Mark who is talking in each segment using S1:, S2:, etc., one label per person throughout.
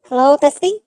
S1: Hello, testing.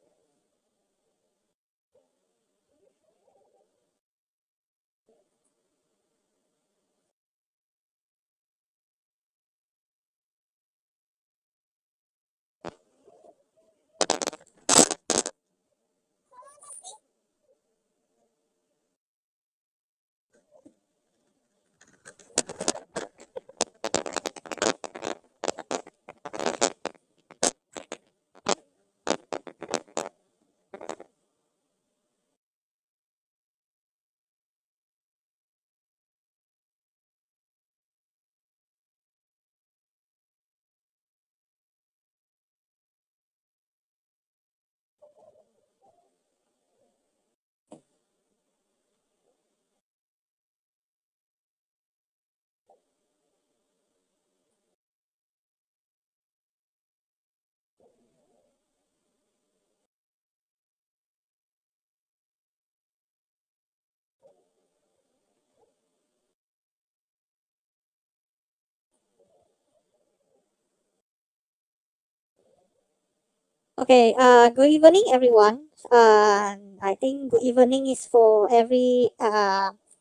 S1: Okay, good evening, everyone. I think good evening is for every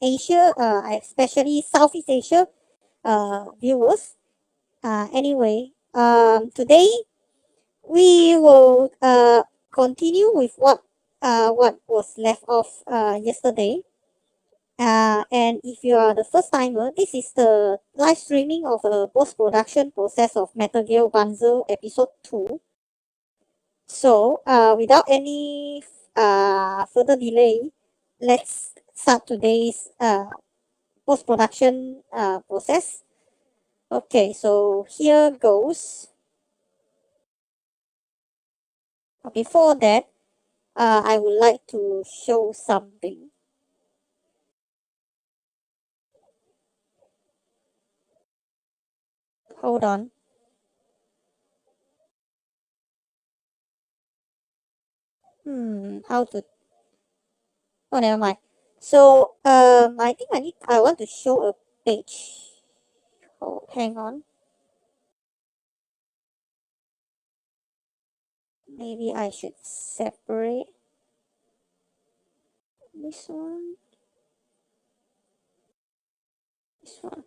S1: Asia, especially Southeast Asia viewers. Anyway, today we will continue with what was left off yesterday. And if you are the first timer, this is the live streaming of a post production process of Metal Gale Panzer episode 2. So, without any further delay, let's start today's post production process. Okay, so here goes. Before that, I would like to show something. Hold on. How to? Oh, never mind. So, I think I want to show a page. Oh, hang on. Maybe I should separate this one. This one.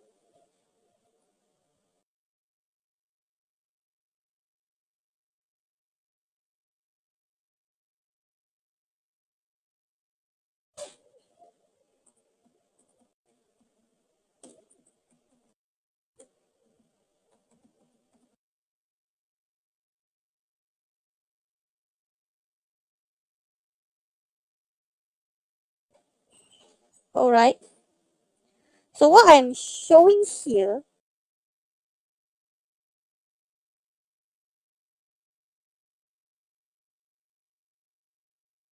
S1: All right. So what I'm showing here.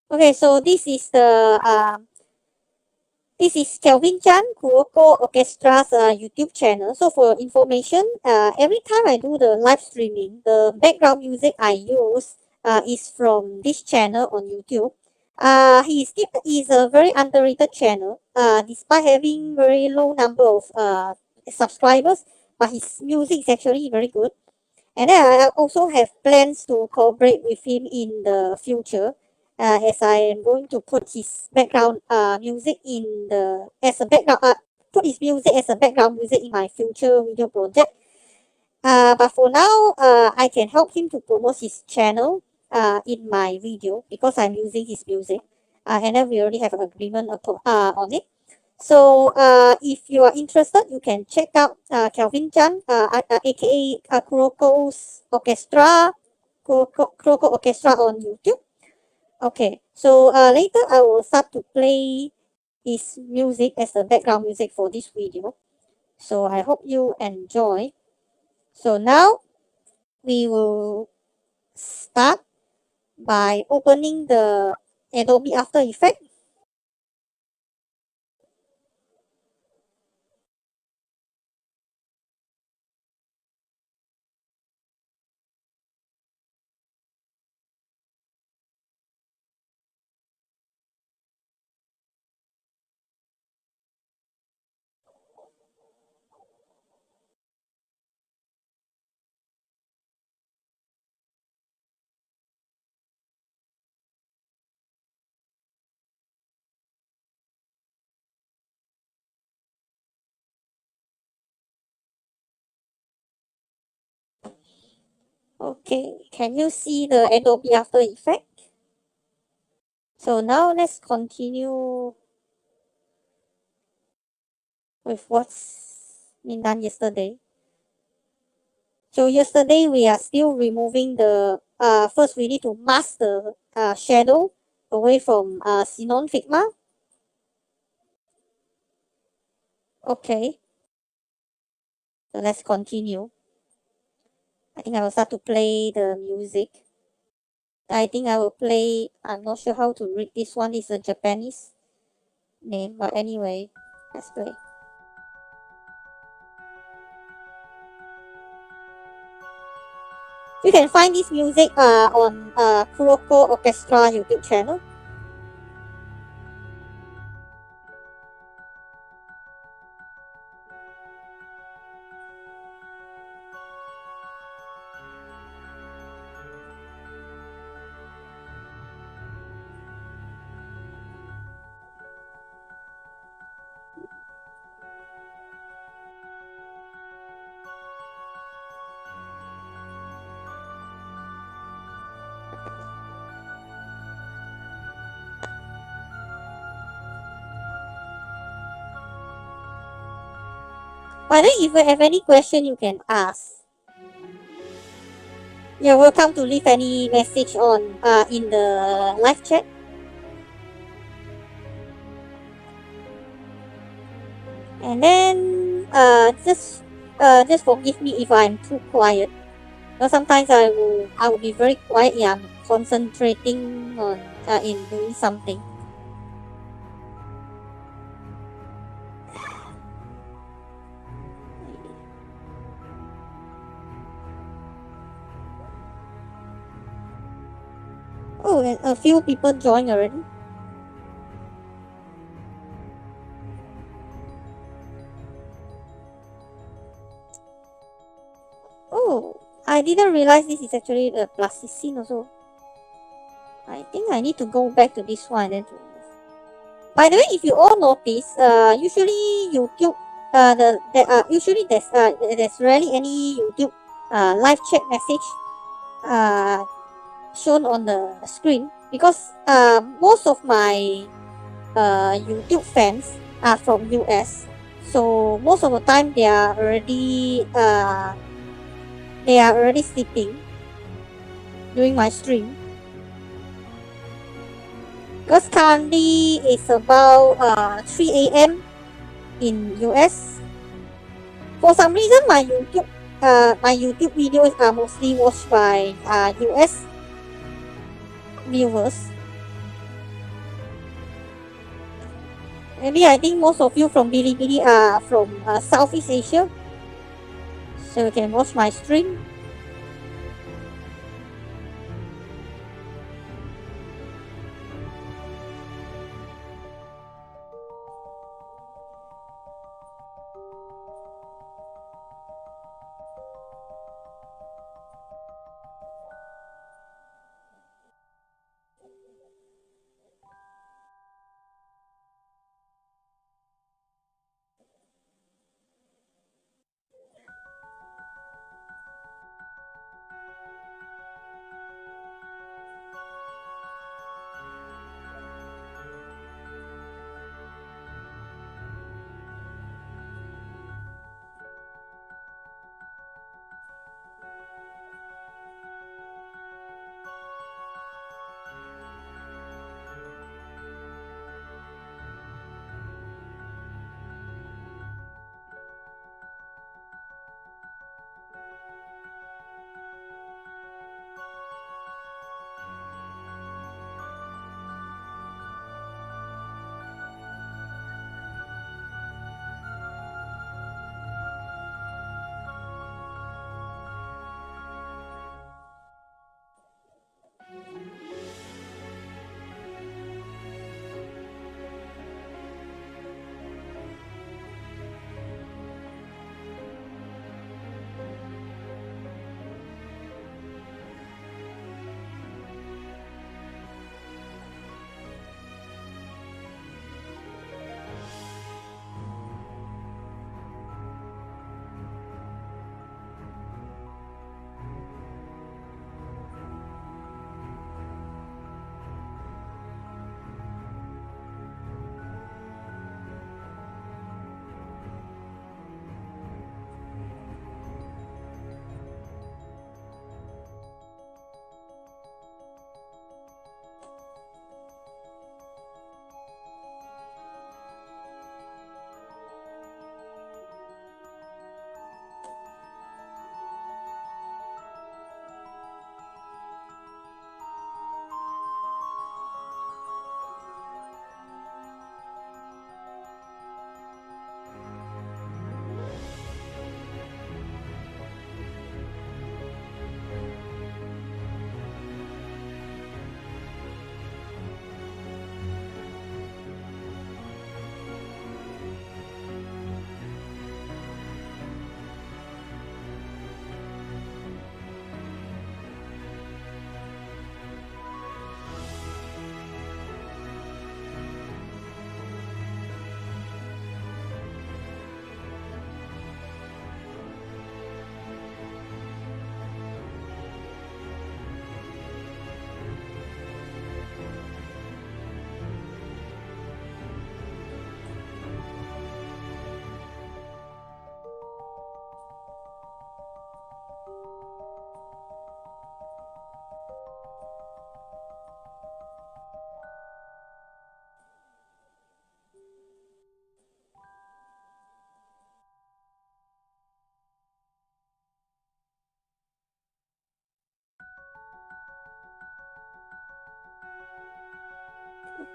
S1: Okay, so this is Kelvin Chan Kuroko Orchestra's YouTube channel. So for your information, every time I do the live streaming, the background music I use is from this channel on YouTube. He's a very underrated channel, despite having very low number of subscribers, but his music is actually very good. And then I also have plans to cooperate with him in the future, as I am going to put his background music in the as a background put his music as a background music in my future video project. But for now, I can help him to promote his channel in my video because I'm using his music, and then we already have an agreement on it. So, if you are interested, you can check out Kelvin Chan, aka Kuroko's Orchestra, Kuroko Orchestra on YouTube. Okay, so later I will start to play his music as the background music for this video. So I hope you enjoy. So now we will start by opening the Adobe After Effects. Okay, can you see the Adobe After Effects? So now let's continue with what's been done yesterday. So yesterday we are still removing the, first we need to mask the shadow away from Xenon Figma. Okay, so let's continue. I think I will start to play the music. I think I will play, I'm not sure how to read this one, it's a Japanese name, but anyway, let's play. You can find this music on Kuroko Orchestra YouTube channel. But then if you have any question, you can ask. You're welcome to leave any message on in the live chat. And then just forgive me if I'm too quiet. Because sometimes I will be very quiet. Yeah, I'm concentrating on in doing something. Oh, and a few people joined already. Oh, I didn't realize this is actually the plasticine also. I think I need to go back to this one and then to remove. By the way, if you all notice, usually YouTube, usually there's rarely any YouTube live chat message shown on the screen because most of my YouTube fans are from US, so most of the time they are already sleeping during my stream. Because currently it's about 3 a.m. in US. For some reason, my YouTube videos are mostly watched by US viewers. Maybe I think most of you from Bilibili are from Southeast Asia, so you can watch my stream.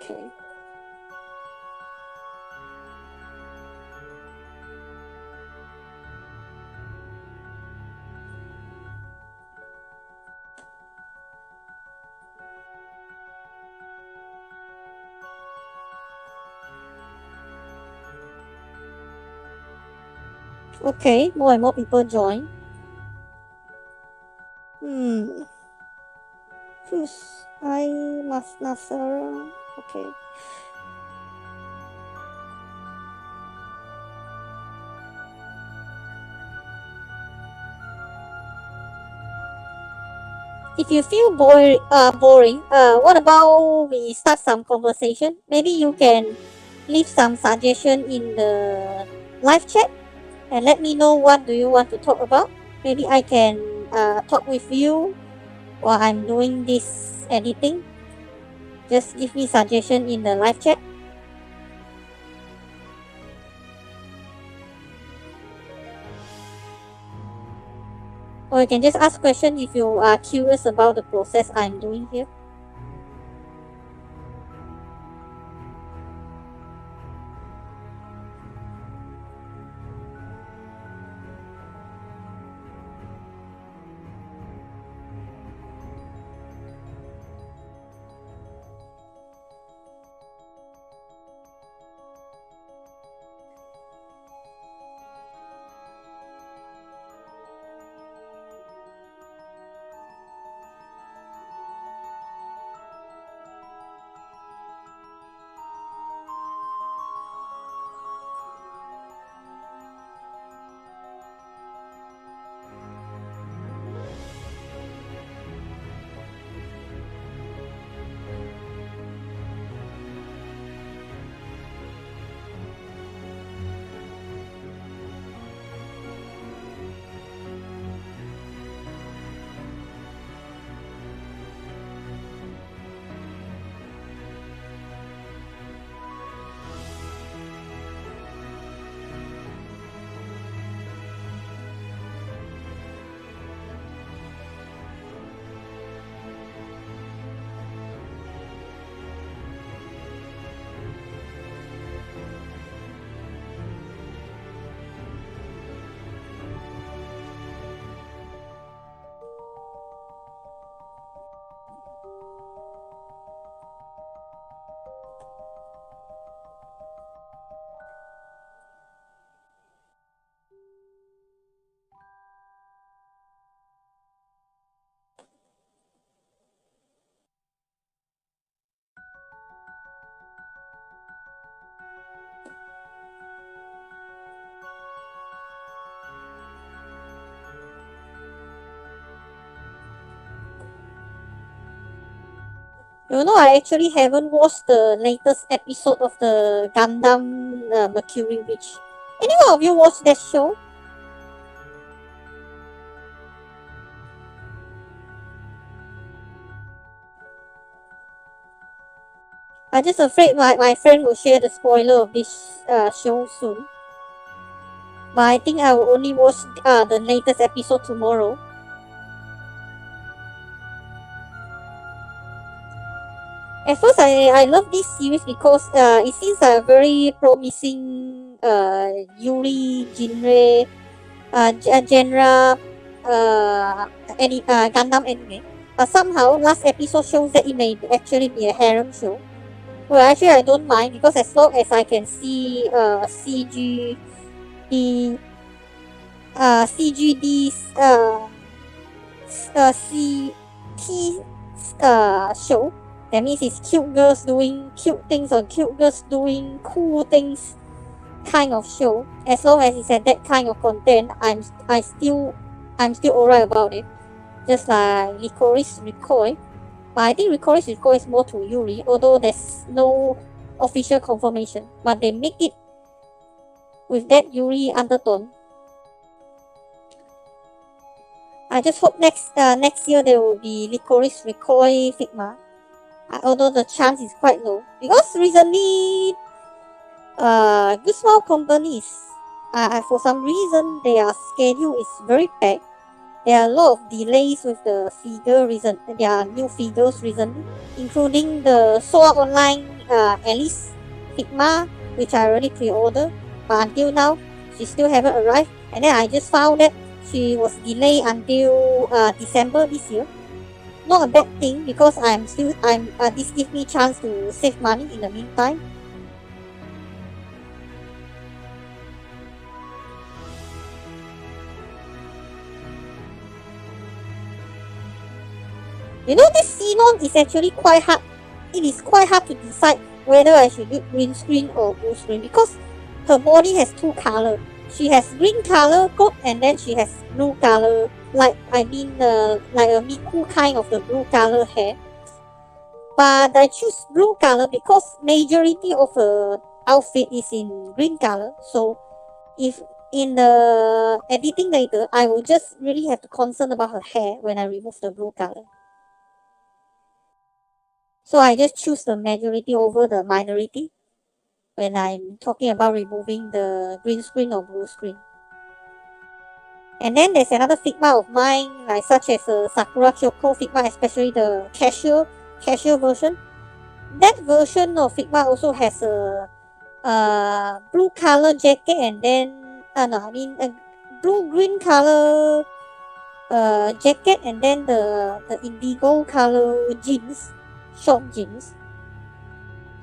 S1: Okay. Okay, more and more people join. Who's I must Nasser. Okay. If you feel boring, what about we start some conversation? Maybe you can leave some suggestion in the live chat and let me know what do you want to talk about. Maybe I can talk with you while I'm doing this editing. Just give me suggestion in the live chat. Or you can just ask question if you are curious about the process I'm doing here. I actually haven't watched the latest episode of the Gundam Mercury Witch. Anyone of you watched that show? I'm just afraid my friend will share the spoiler of this show soon. But I think I will only watch the latest episode tomorrow. At first, I love this series because it seems a very promising Yuri genre Gundam anime. But somehow, last episode shows that it may actually be a harem show. Well, actually, I don't mind because as long as I can see the CGD's show. That means it's cute girls doing cute things or cute girls doing cool things kind of show. As long as it's at that kind of content, I'm still alright about it. Just like Licorice Recoil. But I think Licorice Recoil is more to Yuri, although there's no official confirmation. But they make it with that Yuri undertone. I just hope next year there will be Licorice Recoil Figma. Although the chance is quite low. Because recently, good small companies, for some reason, their schedule is very packed. There are a lot of delays with the figure recent. There are new figures recently, including the Sword Art Online Alice Figma, which I already pre-ordered, but until now she still haven't arrived. And then I just found that she was delayed until December this year. Not a bad thing because this gives me chance to save money in the meantime. You know, this Xenon is actually quite hard. It is quite hard to decide whether I should use green screen or blue screen because her body has two color. She has green color coat and then she has blue color, like a Miku kind of the blue color hair. But I choose blue color because majority of her outfit is in green color. So if in the editing later, I will just really have to concern about her hair when I remove the blue color. So I just choose the majority over the minority when I'm talking about removing the green screen or blue screen. And then there's another Figma of mine, like such as Sakura Kyoko Figma, especially the casual version. That version of Figma also has a blue color jacket and then blue green color jacket and then the indigo color jeans, short jeans.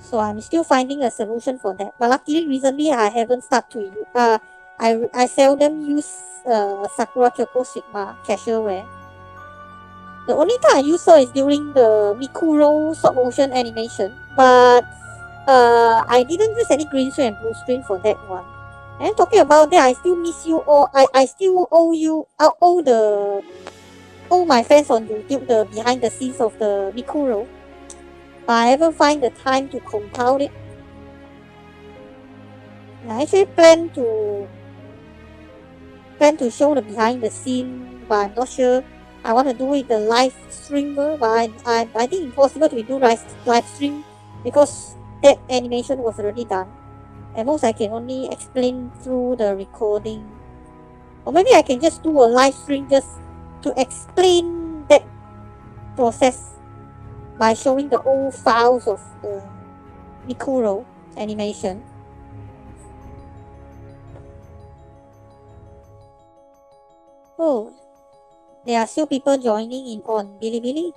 S1: So I'm still finding a solution for that. But luckily recently I haven't started to use I seldom use Sakura Kyoko Sigma casual wear. The only time I use her is during the Mikuro stop motion animation. But I didn't use any green screen and blue screen for that one. And talking about that, I still miss you all. I still owe my fans on YouTube the behind the scenes of the Mikuro. But I haven't find the time to compile it. I actually plan to show the behind the scene, but I'm not sure I want to do it the live streamer, but I think impossible to do live stream because that animation was already done. At most I can only explain through the recording. Or maybe I can just do a live stream just to explain that process by showing the old files of the Mikuro animation. Oh, there are still people joining in on Bilibili.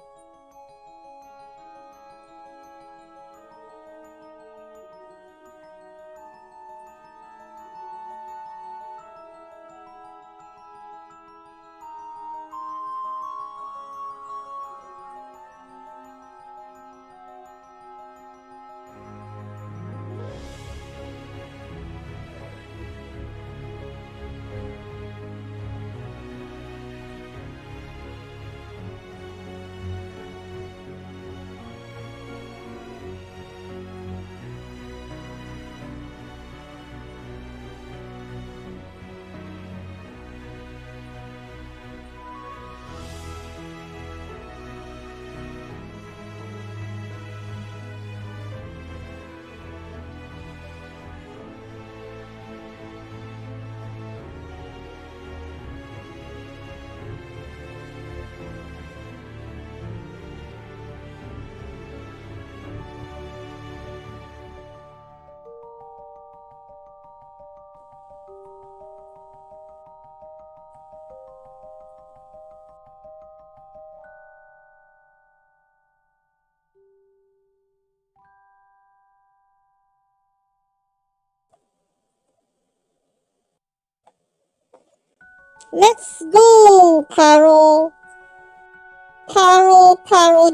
S1: Let's go, Paro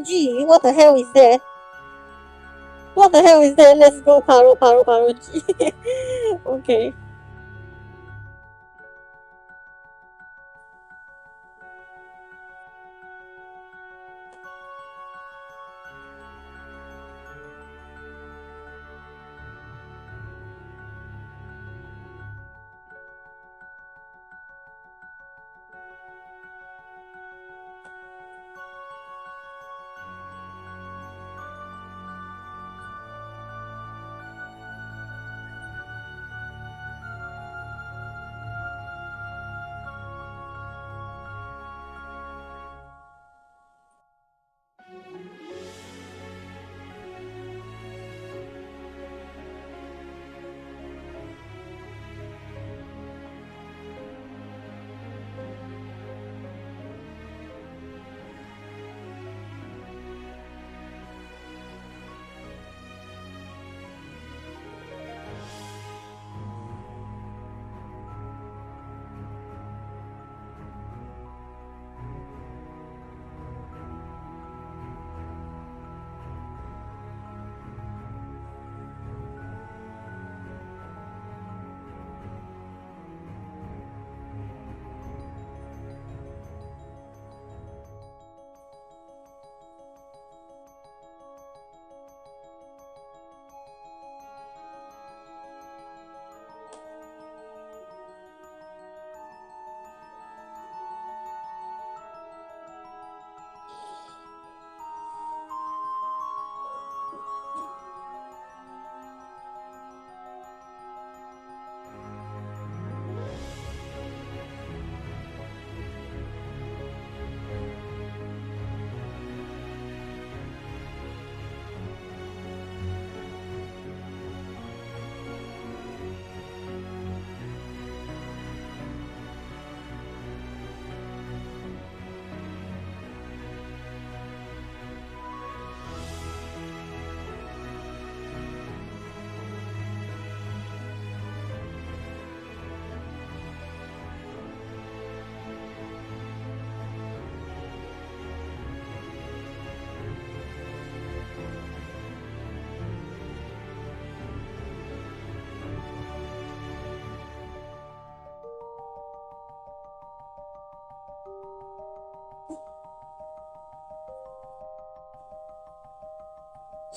S1: G. What the hell is that? What the hell is that? Let's go, Paro G. Okay.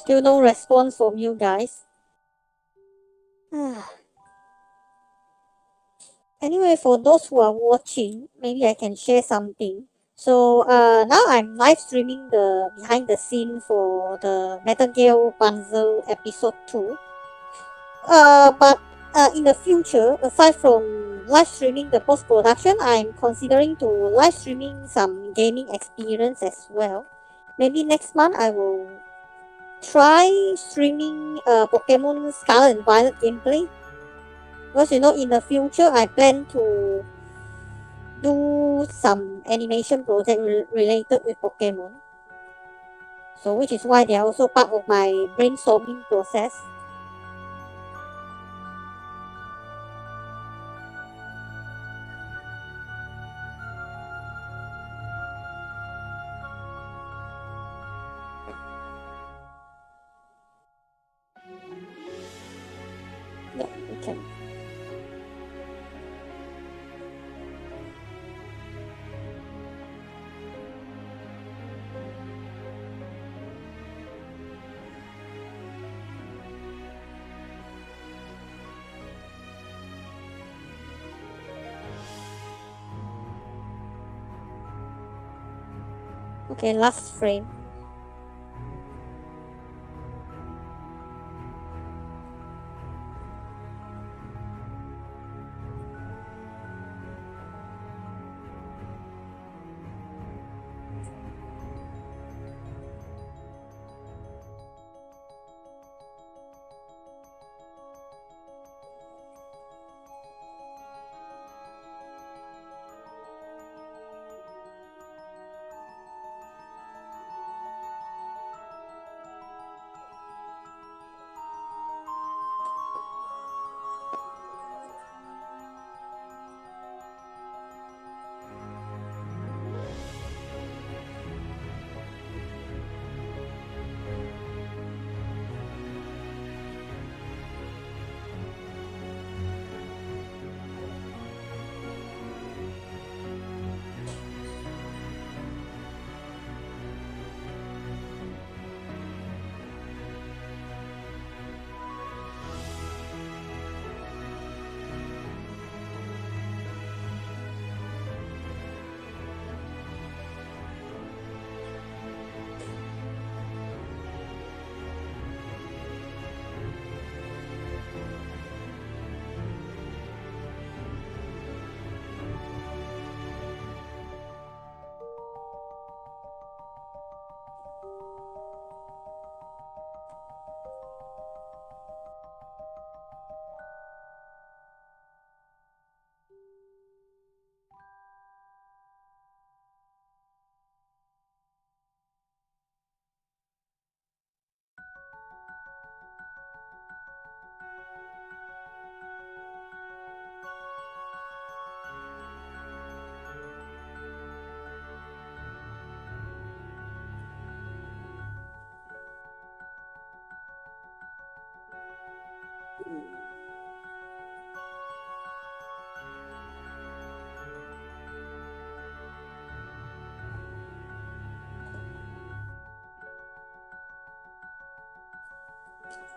S1: Still no response from you guys. Anyway, for those who are watching, maybe I can share something. So now I'm live streaming the behind the scene for the Metal Gale Panzer episode 2. But in the future, aside from live streaming the post production, I'm considering to live streaming some gaming experience as well. Maybe next month I will try streaming Pokemon Scarlet and Violet gameplay. Because in the future I plan to do some animation project related with Pokemon. So which is why they are also part of my brainstorming process. Yeah, we can. Okay, last frame.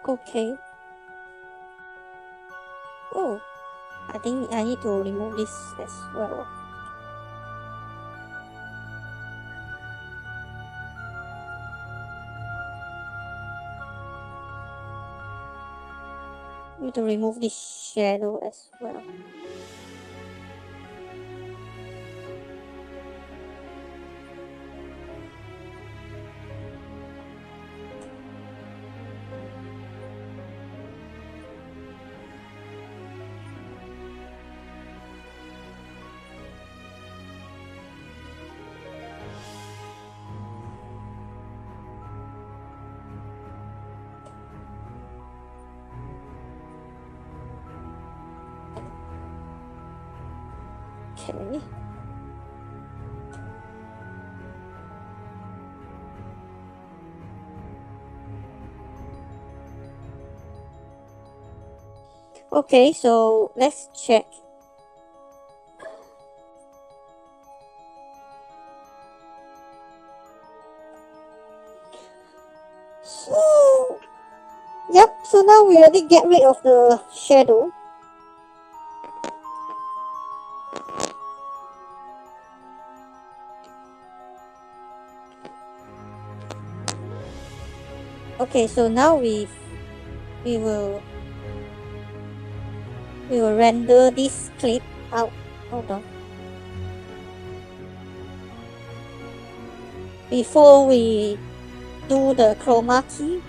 S1: Okay. Oh, I think I need to remove this as well. Need to remove this shadow as well. Okay. Okay, so let's check. So we already get rid of the shadow. Okay, so now we will render this clip out. Hold on. Before we do the chroma key,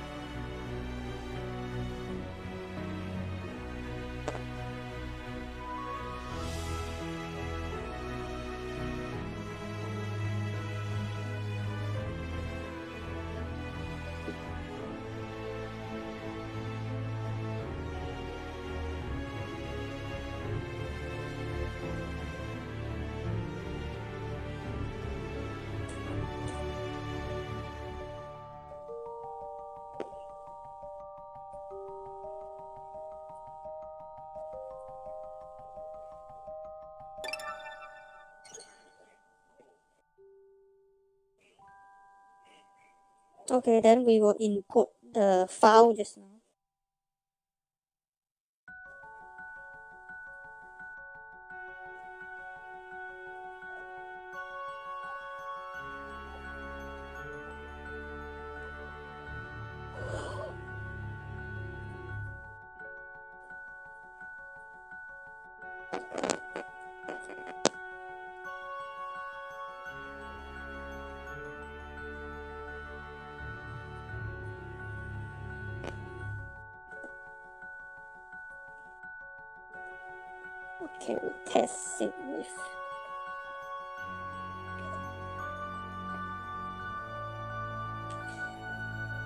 S1: okay, then we will input the file just now. Okay, we test it with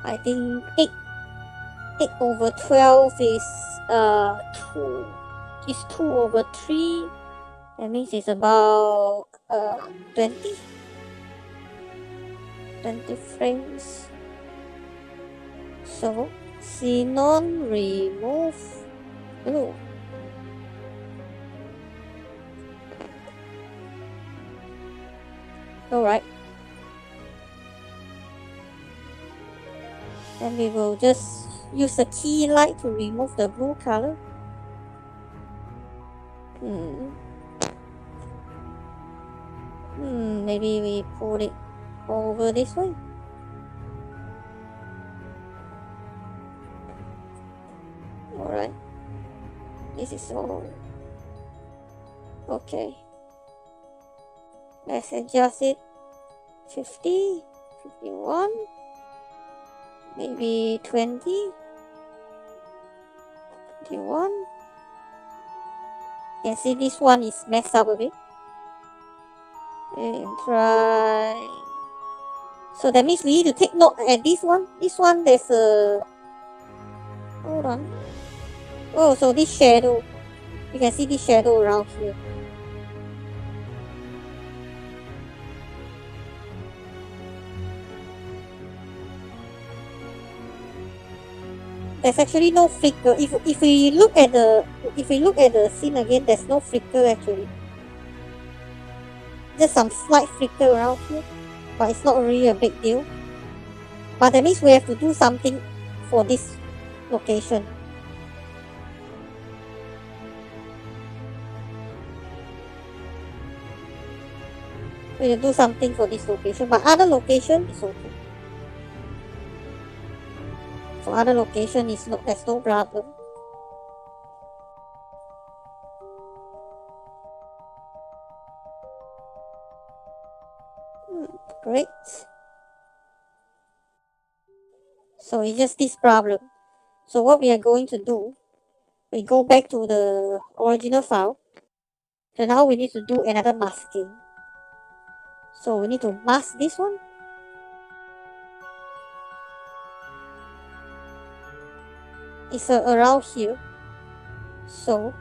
S1: I think 8/12 is 2/3. That means it's about 20 frames. So xenon remove blue. Alright. Then we will just use a key light to remove the blue color. Maybe we put it over this way. Alright. This is all. Okay. Let's adjust it. 50, 51, maybe 20, 21. You can see this one is messed up a bit. And try. So that means we need to take note at this one. This one there's a. Hold on. Oh, so this shadow. You can see this shadow around here. There's actually no flicker. If we look at the scene again, there's no flicker actually. Just some slight flicker around here, but it's not really a big deal. But that means we have to do something for this location. We will do something for this location, but other location is okay. For other location there's no problem. Great. So it's just this problem. So what we are going to do, we go back to the original file. So now we need to do another masking. So we need to mask this one. It's around here. So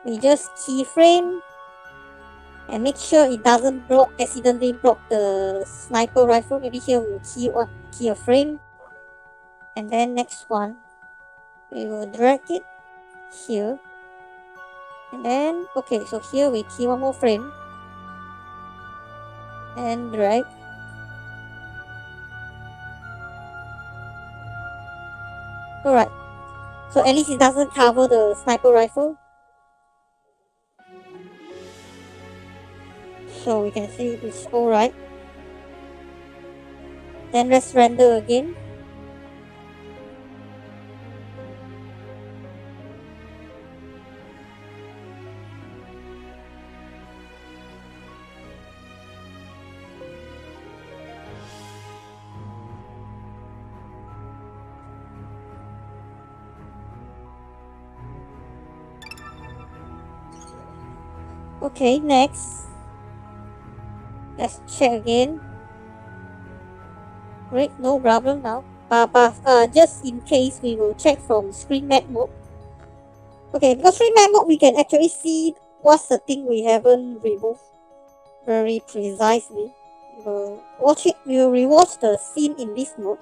S1: we just keyframe and make sure it doesn't accidentally block the sniper rifle. Maybe here we'll key a frame, and then next one we will drag it here, and then okay, so here we key one more frame and drag, Alright. So at least it doesn't cover the sniper rifle. So we can see it's alright. Then let's render again. Okay, next. Let's check again. Great, no problem now. But just in case, we will check from screen map mode. Okay, because screen map mode, we can actually see what's the thing we haven't removed very precisely. We'll watch it. We'll rewatch the scene in this mode.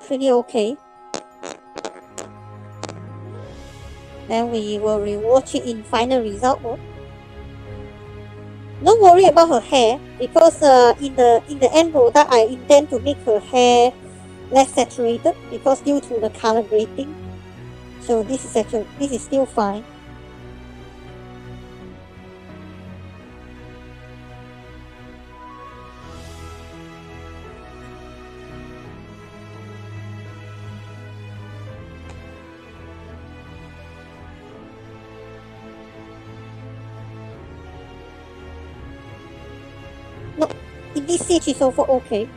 S1: Pretty okay. Then we will rewatch it in final result mode. Don't worry about her hair, because in the end product I intend to make her hair less saturated because due to the color grading. So this is still fine. No, in this stage is also okay.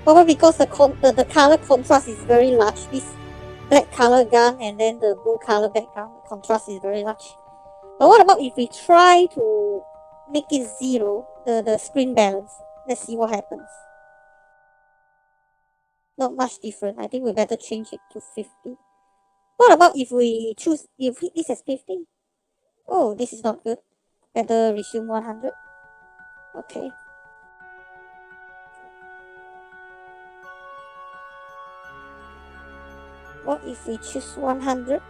S1: Probably because the color contrast is very large. This black color gun and then the blue color background contrast is very large. But what about if we try to make it 0, the screen balance? Let's see what happens. Not much different. I think we better change it to 50. What about if we choose, if this is 50? Oh, this is not good. Better resume 100. Okay. What if we choose 100?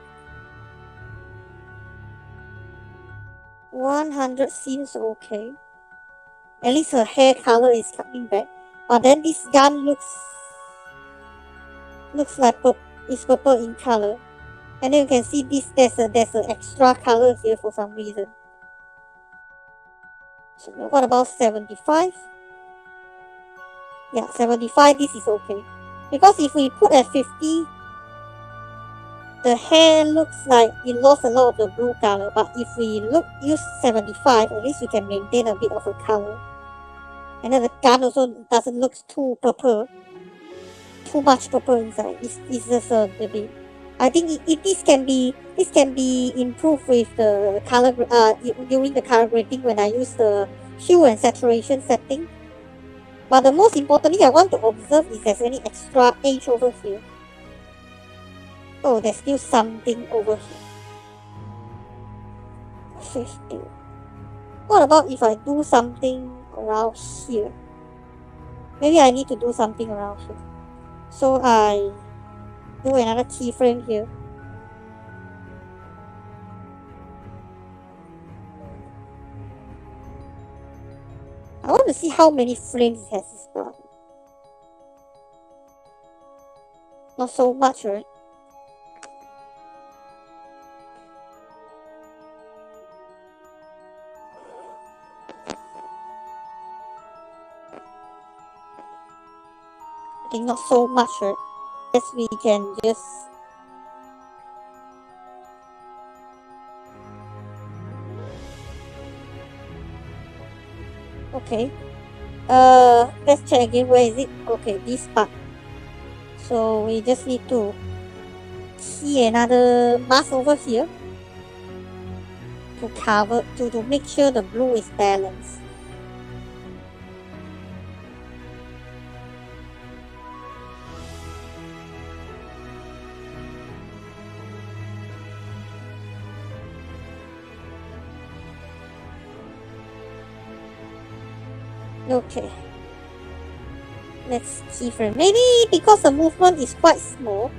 S1: 100 seems okay. At least her hair color is coming back. But then this gun looks like it's purple in color. And then you can see this, there's an extra color here for some reason. So what about 75? Yeah, 75, this is okay. Because if we put at 50, the hair looks like it lost a lot of the blue color. But if we use 75, at least we can maintain a bit of a color. And then the gun also doesn't look too purple. Too much purple inside. It's just a bit. I think this can be improved with the color during the color grading when I use the hue and saturation setting. But the most importantly I want to observe is there's any extra edge over here. Oh, there's still something over here. 50. What about if I do something around here? Maybe I need to do something around here. So I do another keyframe here. I want to see how many frames it has this gun. Not so much, right? I think not so much, right? Yes, we can just okay. Let's check again. Where is it? Okay, this part. So we just need to key another mask over here to cover to make sure the blue is balanced. Okay. Let's keyframe. Maybe because the movement is quite small.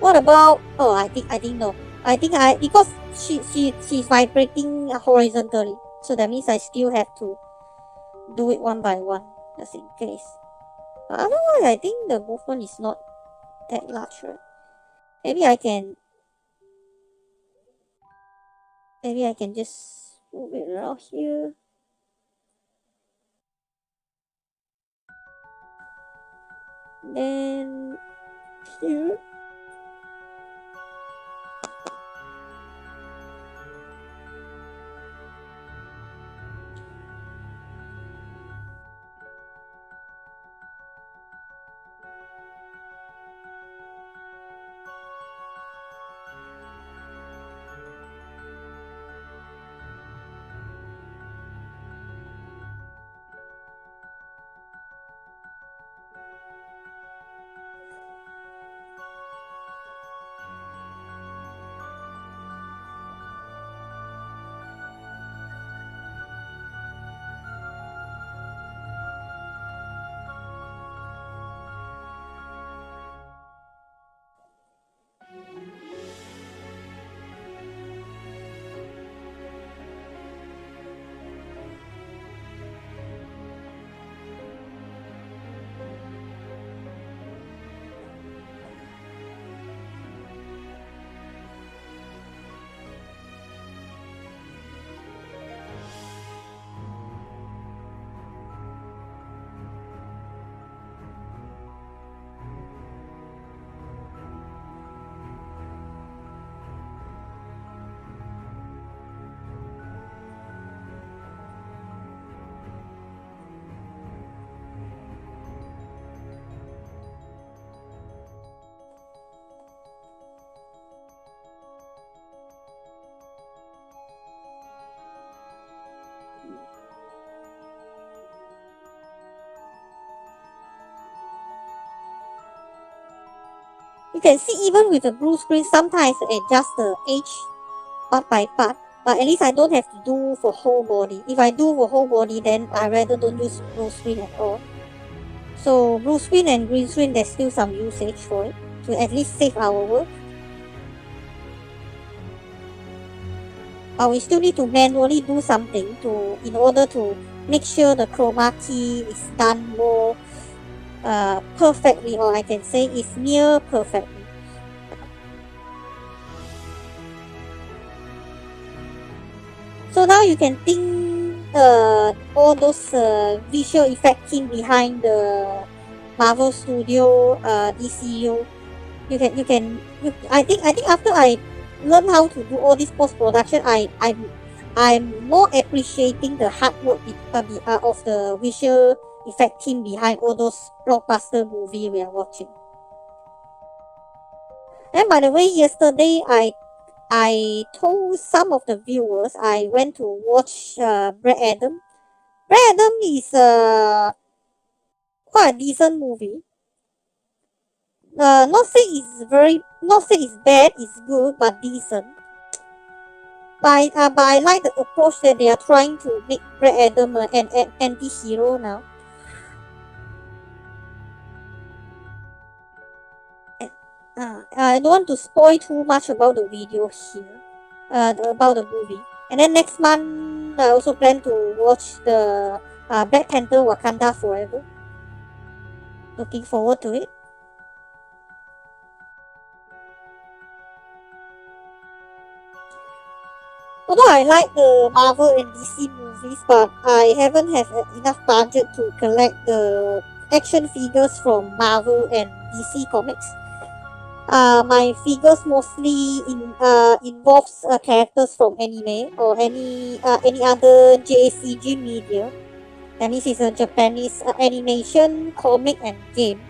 S1: What about? Oh, I think no. because she's vibrating horizontally, so that means I still have to do it one by one, just in case. But otherwise, I think the movement is not that large, right? Maybe I can just move it around here. Then here. You can see even with the blue screen, sometimes I adjust the edge part by part, but at least I don't have to do for whole body. If I do for whole body, then I rather don't use blue screen at all. So blue screen and green screen, there's still some usage for it to at least save our work. But we still need to manually do something in order to make sure the chroma key is done more perfectly, or I can say it's near perfectly. So now you can think all those visual effect team behind the Marvel Studio DCU. I think after I learn how to do all this post production, I'm more appreciating the hard work of the visual effect team behind all those blockbuster movies we are watching. And by the way, yesterday I told some of the viewers I went to watch Black Adam. Black Adam is quite a decent movie. Not say it's bad, it's good, but decent. But I like the approach that they are trying to make Black Adam an anti-hero now. I don't want to spoil too much about the video here, about the movie. And then next month, I also plan to watch the Black Panther Wakanda Forever. Looking forward to it. Although I like the Marvel and DC movies, but I haven't have enough budget to collect the action figures from Marvel and DC comics. My figures mostly involves characters from anime or any other JCG media. That means it's a Japanese animation, comic, and game.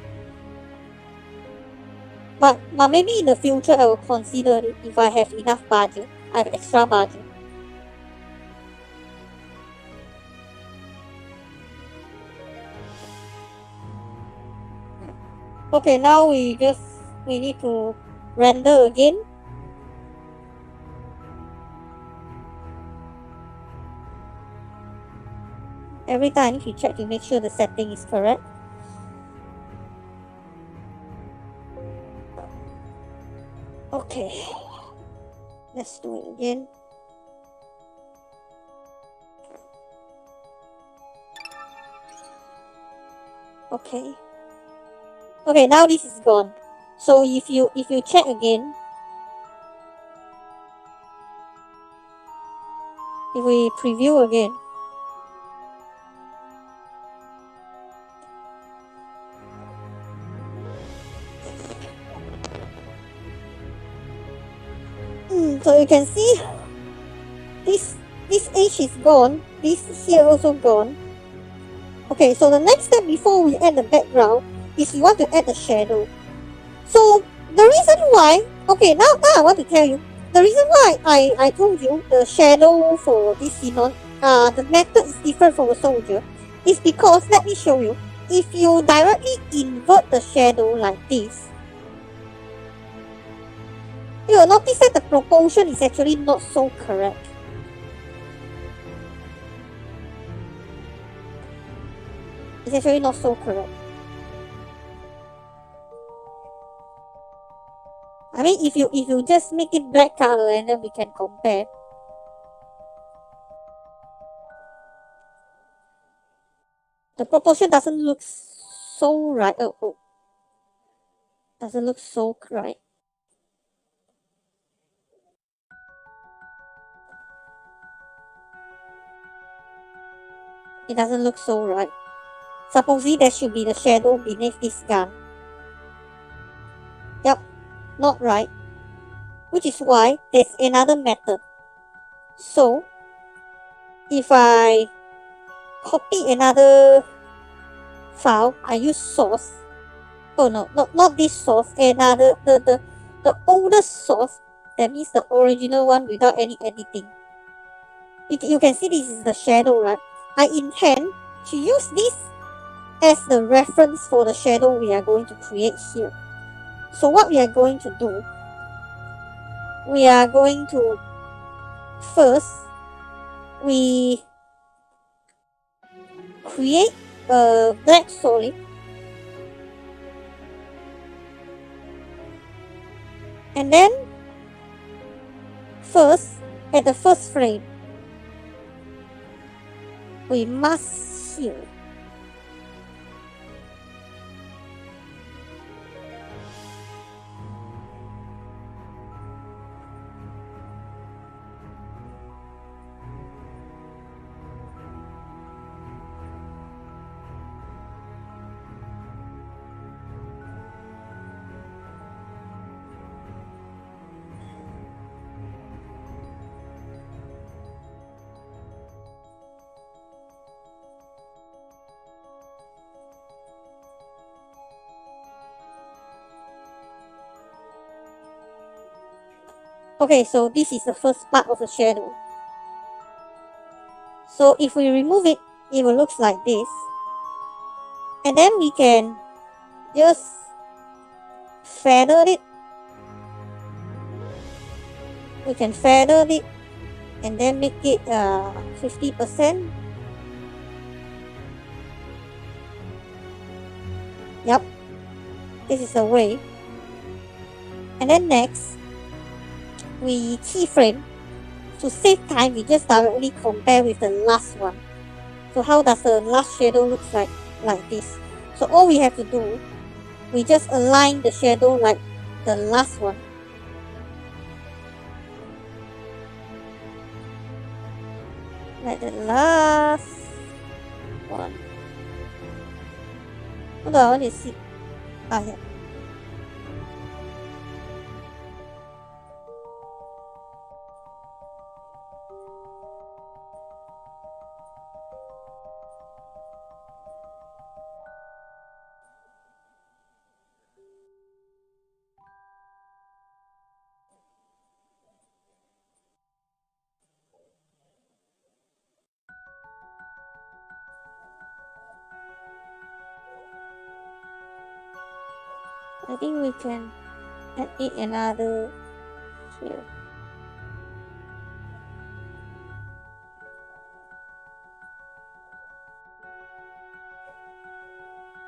S1: But maybe in the future I will consider it if I have enough budget. I have extra budget. Okay, now we need to render again. Every time I need to check to make sure the setting is correct. Okay. Let's do it again. Okay. Okay, now this is gone. So if you check again, if we preview again, so you can see this edge is gone, this here also gone. Okay, so the next step before we add the background is we want to add the shadow. So the reason why, okay, now I want to tell you, the reason why I told you the shadow for this xenon, the method is different from a soldier, is because, let me show you, if you directly invert the shadow like this, you will notice that the proportion is actually not so correct. It's actually not so correct. I mean, if you just make it black color and then we can compare. The proportion doesn't look so right. Oh. Doesn't look so right. It doesn't look so right. Supposedly there should be the shadow beneath this gun. Yep, not right. Which is why there's another method. So, if I copy another file, I use source. Oh no, not this source, another, the oldest source, that means the original one without any editing. You can see this is the shadow, right? I intend to use this as the reference for the shadow we are going to create here. So what we are going to do, we are going to first, we create a black solid, and then first, at the first frame, we mask here. Okay, so this is the first part of the shadow. So if we remove it, it will look like this. And then we can just feather it. We can feather it and then make it 50%. Yep, this is the way. And then next, we keyframe. To save time, we just directly compare with the last one. So how does the last shadow look like this? So all we have to do, we just align the shadow like the last one. Like the last one. Hold on, let's see. Yeah. I think we can add it another here.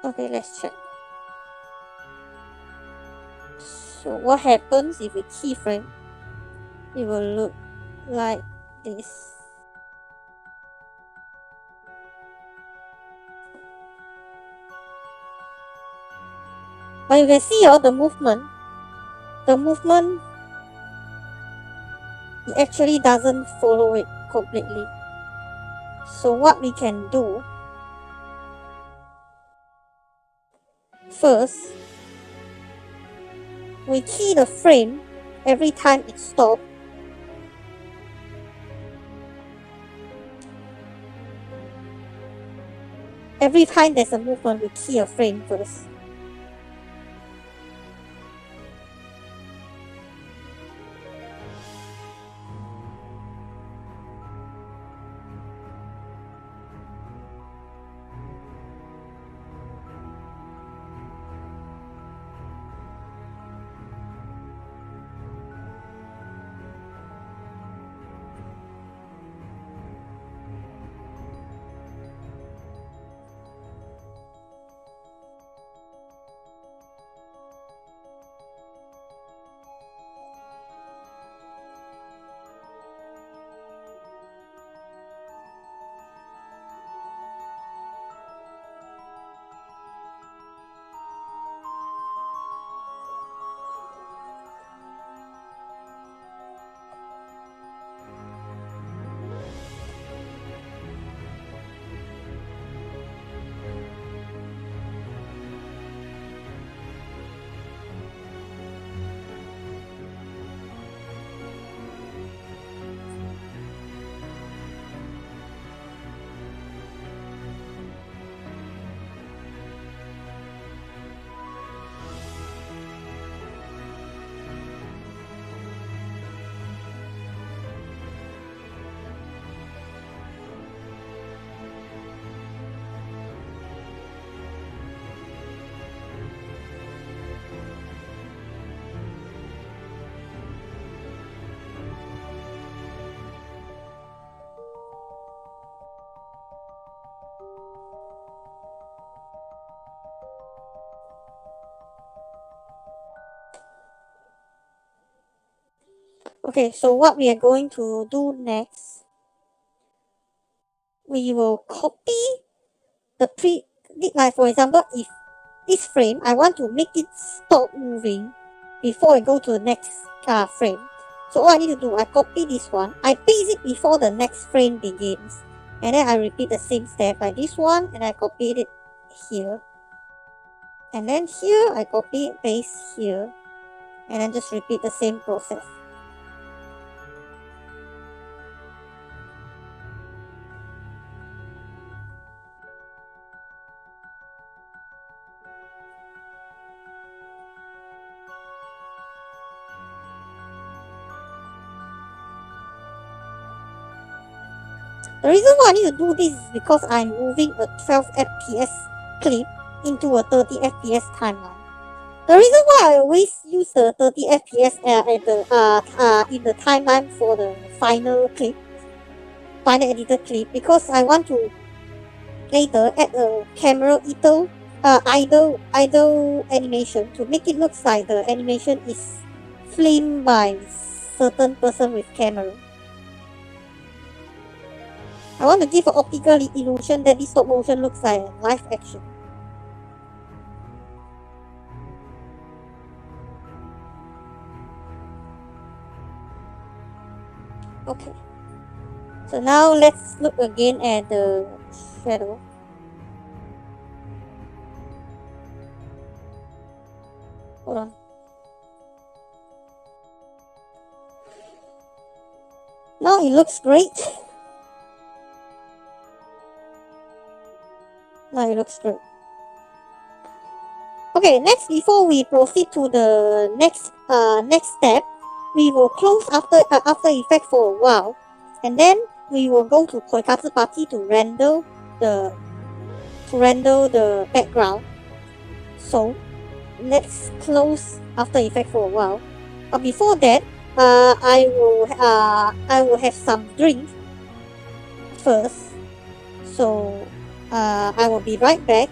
S1: Okay, let's check. So what happens if we keyframe? it will look like this. But you can see the movement. The movement, it actually doesn't follow it completely. So what we can do, first, we key the frame every time it stops. Every time there's a movement, we key a frame first. Okay, so what we are going to do next, we will copy the like for example, if this frame, I want to make it stop moving before I go to the next frame. So all I need to do, I copy this one, I paste it before the next frame begins, and then I repeat the same step like this one, and I copy it here, and then here I copy paste here, and then just repeat the same process. The reason why I need to do this is because I'm moving a 12 FPS clip into a 30 FPS timeline. The reason why I always use the 30 FPS in the timeline for the final editor clip, because I want to later add a camera idle animation to make it look like the animation is filmed by certain person with camera. I want to give an optical illusion that this stop motion looks like live action. Okay. So now let's look again at the shadow. Hold on. Now it looks great. Now it looks great. Okay, next, before we proceed to the next step, we will close After Effects for a while, and then we will go to Koikatsu Party to render the background. So let's close After Effects for a while. But before that, I will have some drink first. So I will be right back.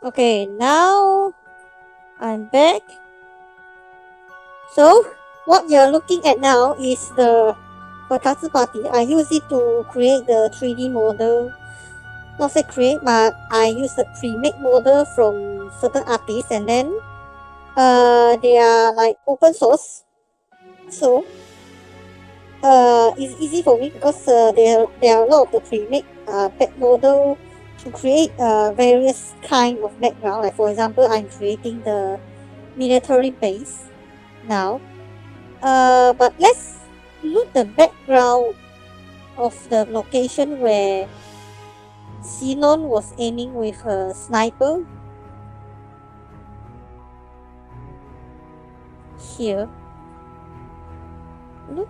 S1: Okay, now I'm back. So, what you're looking at now is the Koikatsu party. I use it to create the 3D model. Not say create, but I use the pre-made model from certain artists, and then they are like open source. So, it's easy for me because there are a lot of the pre-made back model to create various kind of background. Like for example, I'm creating the military base now. But let's look the background of the location where Ceylon was aiming with a sniper. Here. Look.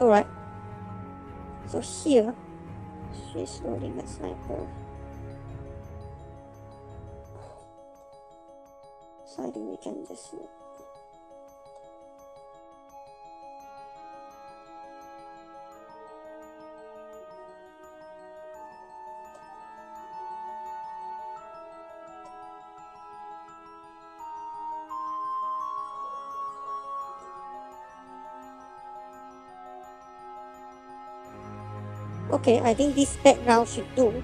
S1: Alright. So here, she's loading a sniper. So I think we can just look. Okay, I think this background should do.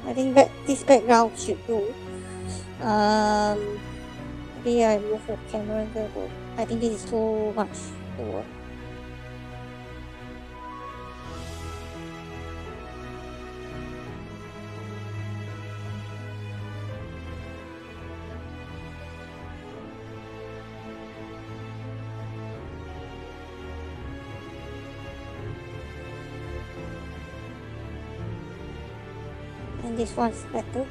S1: I think this background should do. Maybe I move the camera angle, but I think this is too much to work. And this one's better.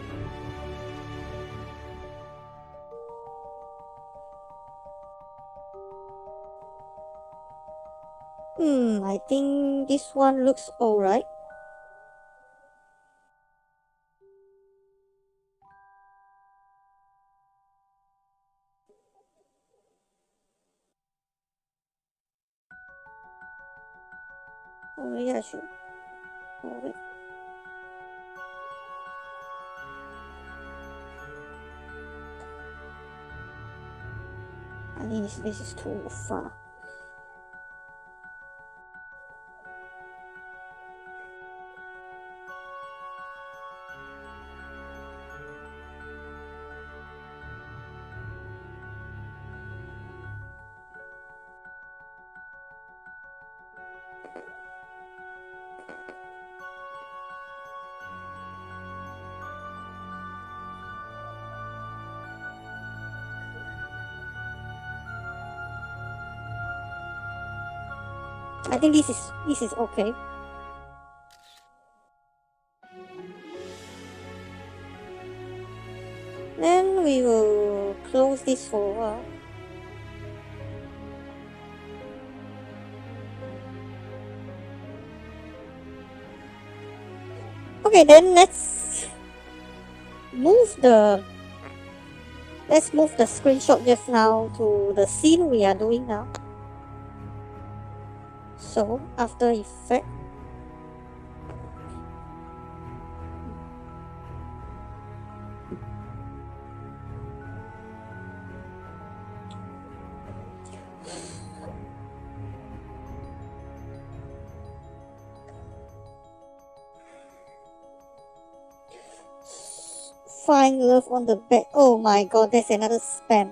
S1: I think this one looks alright. Oh, maybe I should. Oh, wait. I think this is too far. I think this is okay. Then we will close this for a while. Okay, then let's move the screenshot just now to the scene we are doing now. So After Effects, find love on the back. Oh my god, there's another spam.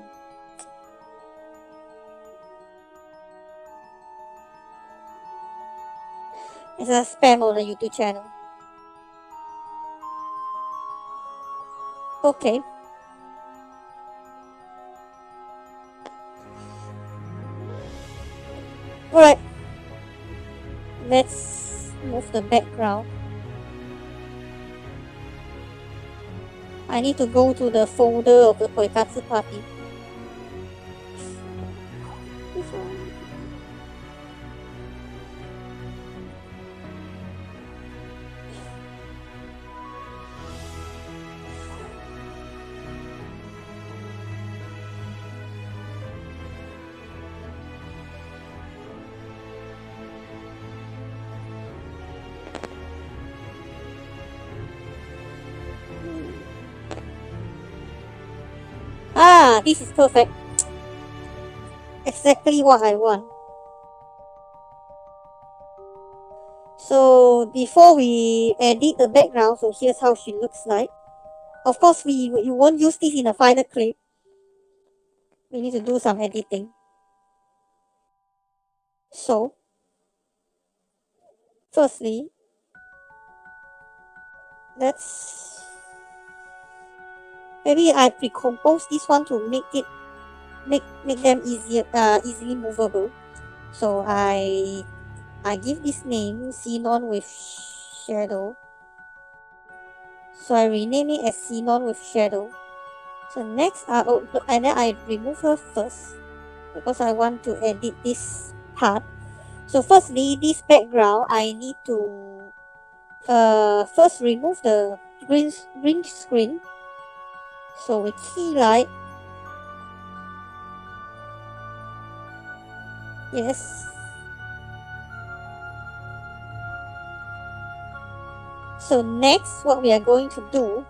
S1: It's a spam on the YouTube channel. Okay. Alright. Let's move the background. I need to go to the folder of the Koikatsu party. This one. Ah, this is perfect. Exactly what I want. So before we edit the background, so here's how she looks like. Of course, we won't use this in a final clip. We need to do some editing. So, firstly, maybe I pre-compose this one to make them easily movable. So I give this name Xenon with Shadow. So I rename it as Xenon with Shadow. So next, and then I remove her first because I want to edit this part. So firstly, this background I need to first remove the green screen. So with key light, yes. So next, what we are going to do,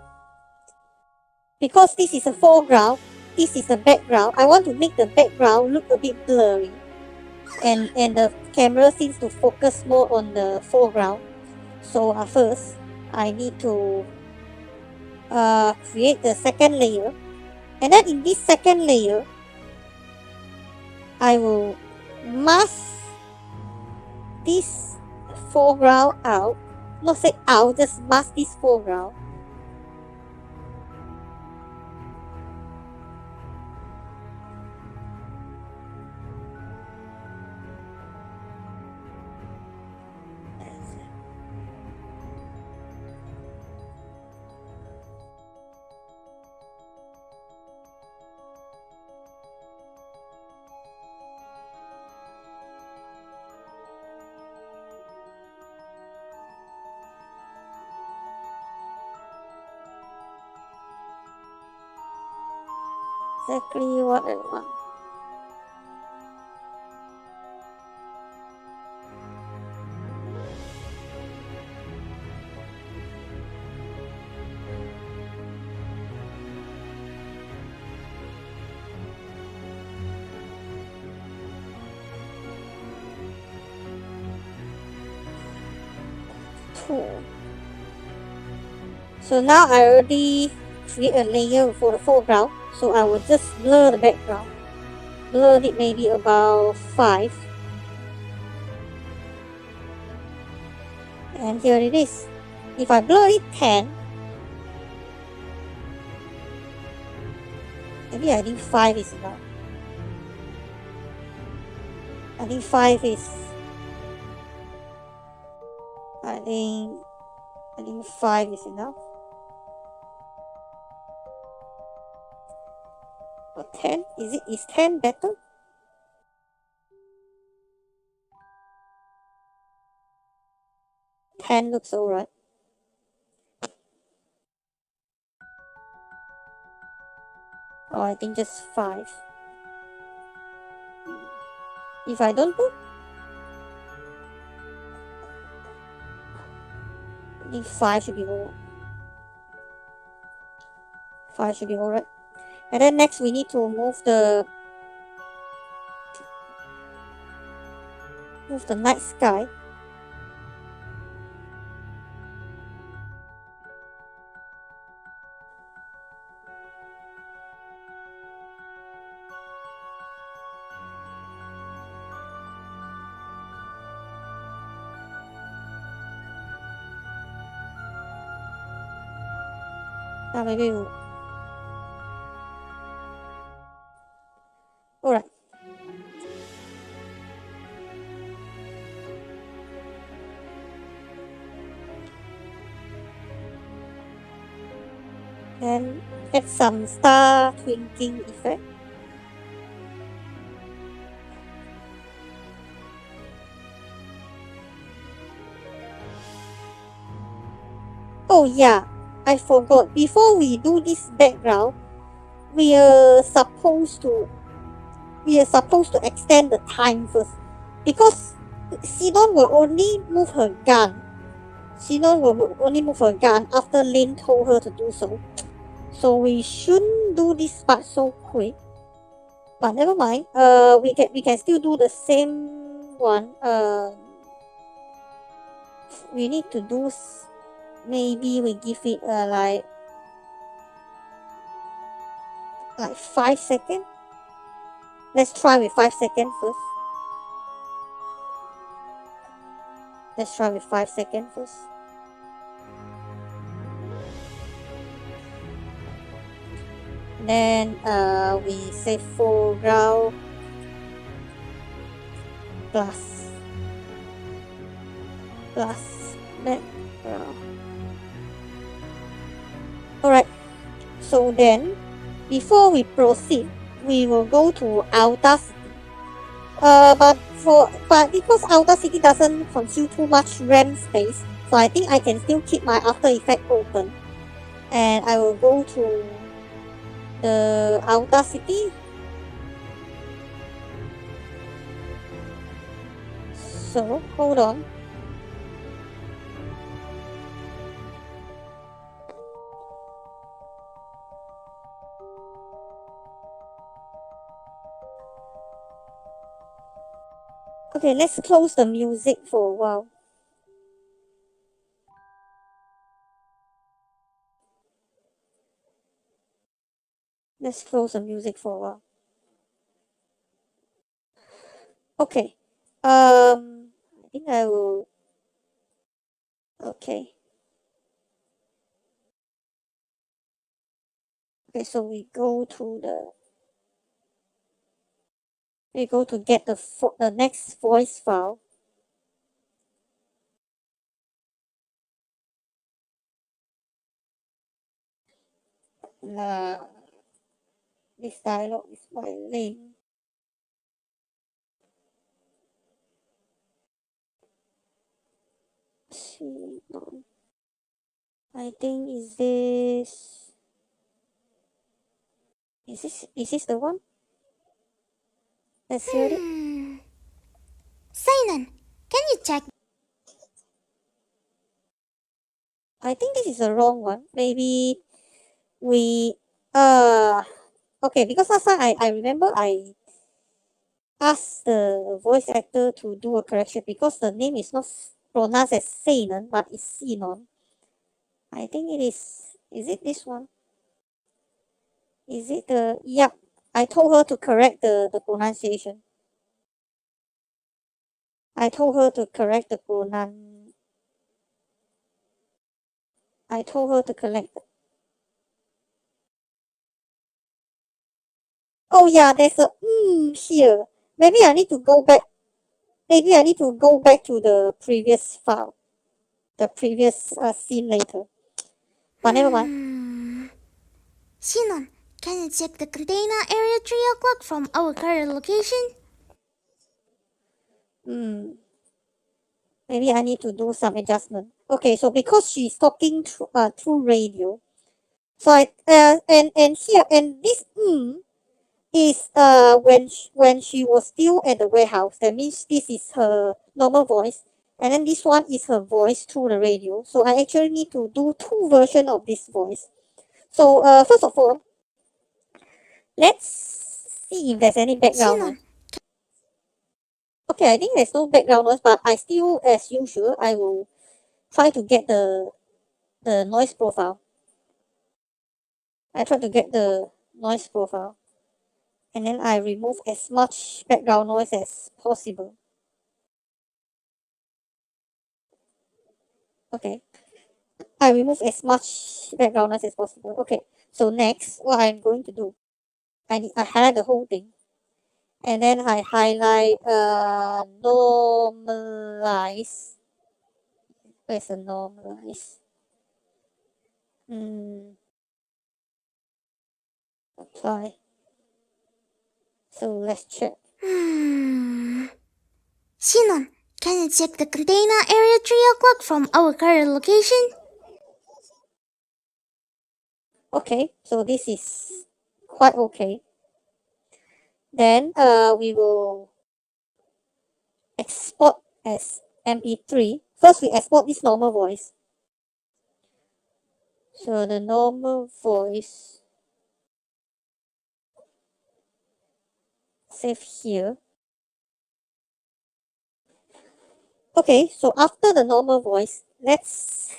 S1: because this is a foreground, this is a background, I want to make the background look a bit blurry, and the camera seems to focus more on the foreground. So first I need to create the second layer, and then in this second layer I will mask this foreground out, not say out, just mask this foreground. Exactly what I want. So now I already create a layer for the foreground, so I will just blur the background. Blur it maybe about 5. And here it is. If I blur it 10, maybe I think 5 is enough. I think 5 is... I think 5 is enough. Or 10? Is 10 better? 10 looks alright. Or I think just 5. If I don't put, I think 5 should be alright. 5 should be alright. And then next we need to move the night sky. Maybe we'll... Alright. Then add some star twinkling effect. Oh yeah, I forgot. Before we do this background, we are supposed to extend the time first, because Sinon will only move her gun. Sinon will only move her gun after Lin told her to do so. So we shouldn't do this part so quick. But never mind. We can still do the same one. We need to do. Maybe we give it like 5 seconds. Let's try with 5 seconds first. Let's try with 5 seconds first. Then we say foreground plus background. Alright, so then before we proceed, we will go to Audacity. But because Audacity doesn't consume too much RAM space, so I think I can still keep my After Effects open. And I will go to the Audacity. So hold on. Okay, let's close the music for a while. Let's close the music for a while. Okay. I think I will. Okay. Okay, so we go to get the next voice file. This dialogue is quite lame. See, no. I think is this the one? Let's hear it.
S2: Sainan, can you check?
S1: I think this is the wrong one. Maybe we okay, because last time I remember I asked the voice actor to do a correction because the name is not pronounced as Sainan but it's Sinon. I think it is it this one? Is it the yep. I told her to correct the pronunciation. I told her to correct the I told her to correct. Oh yeah, there's a here. Maybe I need to go back. Maybe I need to go back to the previous file, the previous scene later. But never mind.
S2: Sinan, can you check the container area 3 o'clock from our current location?
S1: Maybe I need to do some adjustment. Okay, so because she's talking through radio, so I and here and this is when she was still at the warehouse. That means this is her normal voice, and then this one is her voice through the radio. So I actually need to do two versions of this voice. So first of all, let's see if there's any background noise. Okay, I think there's no background noise, but I still, as usual, I will try to get the noise profile. I try to get the noise profile, and then I remove as much background noise as possible. Okay, I remove as much background noise as possible. Okay, so next, what I'm going to do, I highlight the whole thing, and then I highlight normalize. Where's the normalize? Apply. So let's check.
S2: Sinan, can you check the container area 3 o'clock from our current location?
S1: Okay, so this is quite okay. Then we will export as MP3. First, we export this normal voice. So the normal voice, save here. Okay, so after the normal voice, let's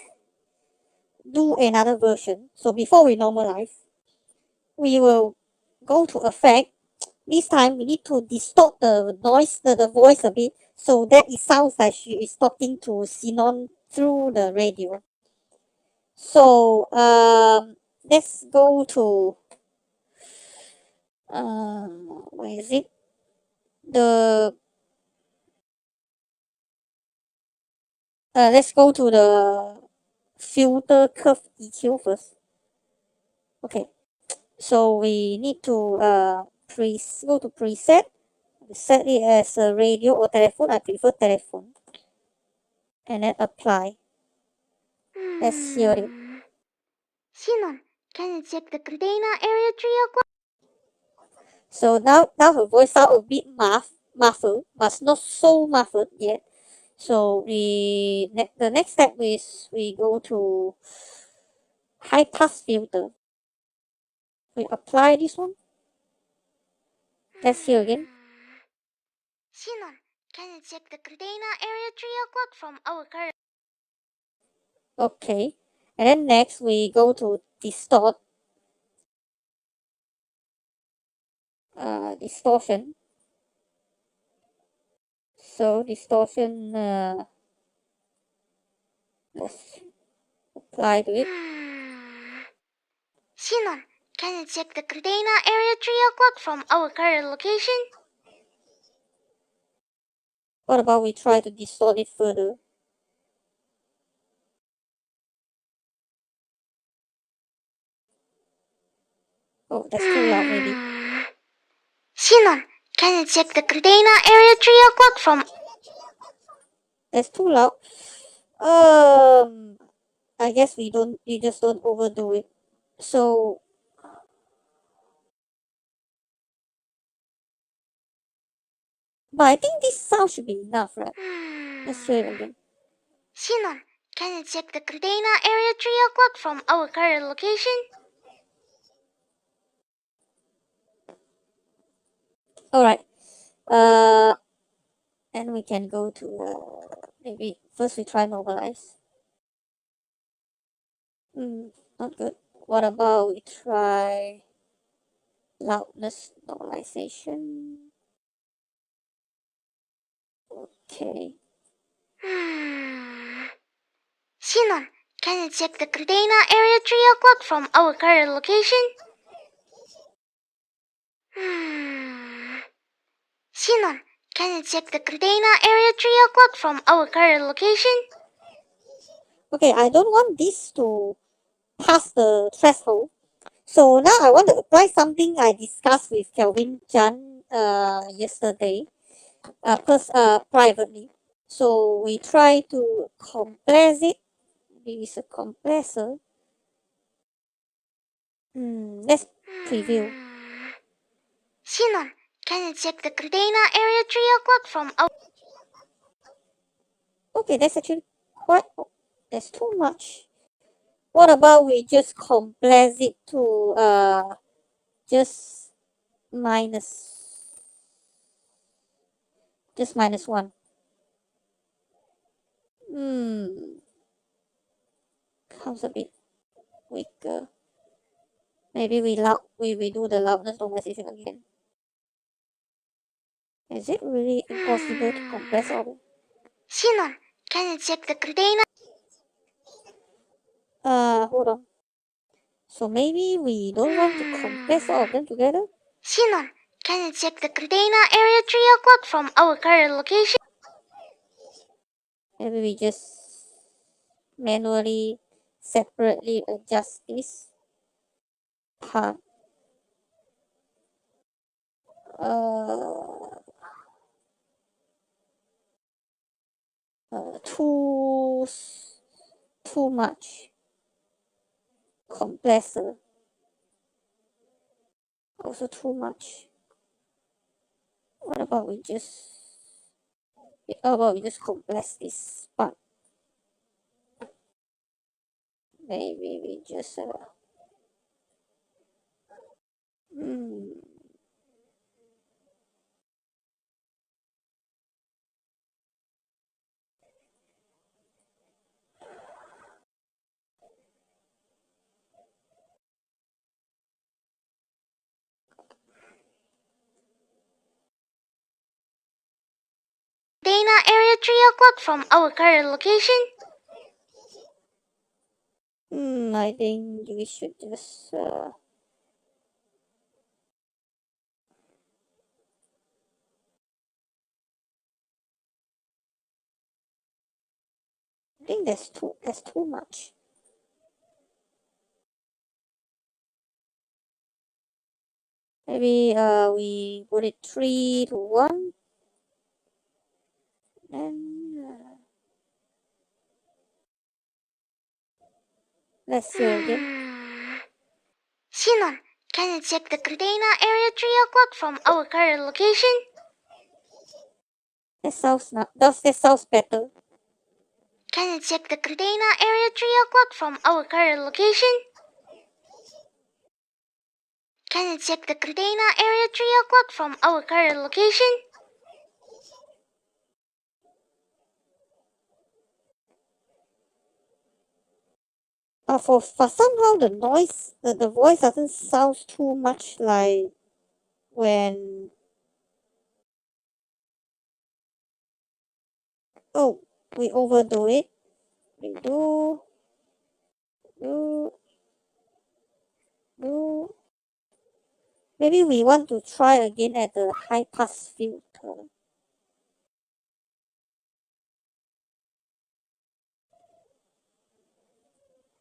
S1: do another version. So before we normalize, we will go to effect. This time we need to distort the noise, the voice a bit, so that it sounds like she is talking to Sinon through the radio. So let's go to where is it? The let's go to the filter curve EQ first. Okay, so we need to go to preset, set it as a radio or telephone. I prefer telephone, and then apply. Let's hear it.
S2: Sinan, can you check the container area 3 o'clock?
S1: So now her voice sound a bit muffled, but not so muffled yet. So the next step is we go to high pass filter. We apply this one. Let's hear again.
S2: Sinan, Can you check the Gardena area 3 o'clock from our current...
S1: Okay. And then next we go to distortion. So distortion, let's apply to it.
S2: Sinon, can you check the Gardena area 3 o'clock from our current location?
S1: What about we try to distort it further? Oh, that's too loud maybe.
S2: Sinon, can you check the Gardena area 3 o'clock from...
S1: That's too loud. I guess we just don't overdo it. So but I think this sound should be enough, right? Let's try it again.
S2: Sinon, can you check the Gardena area 3 o'clock from our current location?
S1: Alright. And we can go to maybe first we try normalize. Not good. What about we try loudness normalization? Okay.
S2: Sinon, can you check the Gardena area 3 o'clock from our current location? Sinon, can you check the Gardena area 3 o'clock from our current location?
S1: Okay, I don't want this to pass the threshold. So now I want to apply something I discussed with Kelvin Chan yesterday, privately. So we try to compress it. Maybe it's a compressor. Let's preview.
S2: Sinon, can you check the Gardena area 3 o'clock from our...
S1: Okay, that's actually quite... that's too much. What about we just compress it to just minus... just -1. Comes a bit weaker. Maybe we do the loudness normalization again. Is it really impossible to compress all of it?
S2: Sinon, can you check the Gardena...
S1: Hold on. So maybe we don't want to compress all of them together?
S2: Sinon, can you check the Gardena area 3 o'clock from our current location?
S1: Maybe we just manually, separately adjust this part. Too much. Compressor. Also too much. How about we just compress this part? Maybe we just
S2: Gardena area 3 o'clock from our current location?
S1: I think we should just I think that's too much. Maybe we put it 3-1 and let's see again.
S2: Sinon, can you check the Gardena area 3 o'clock from our current location?
S1: That sounds better.
S2: Can you check the Gardena area 3 o'clock from our current location? Can you check the Gardena area 3 o'clock from our current location?
S1: For somehow the noise, the voice doesn't sound too much like when. Oh, we overdo it. We do, do. Maybe we want to try again at the high pass filter.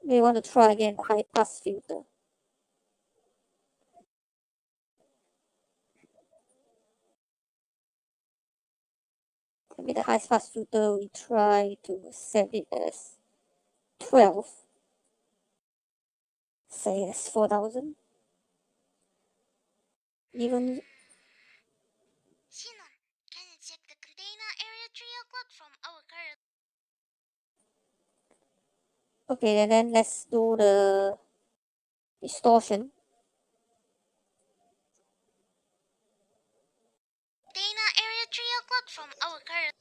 S1: We want to try again the high pass filter. Maybe the high pass filter we try to set it as 12. Say as 4000. Even
S2: Sinon, can you check the container area 3 o'clock from our current
S1: okay, and then let's do the distortion.
S2: container area 3 o'clock from our current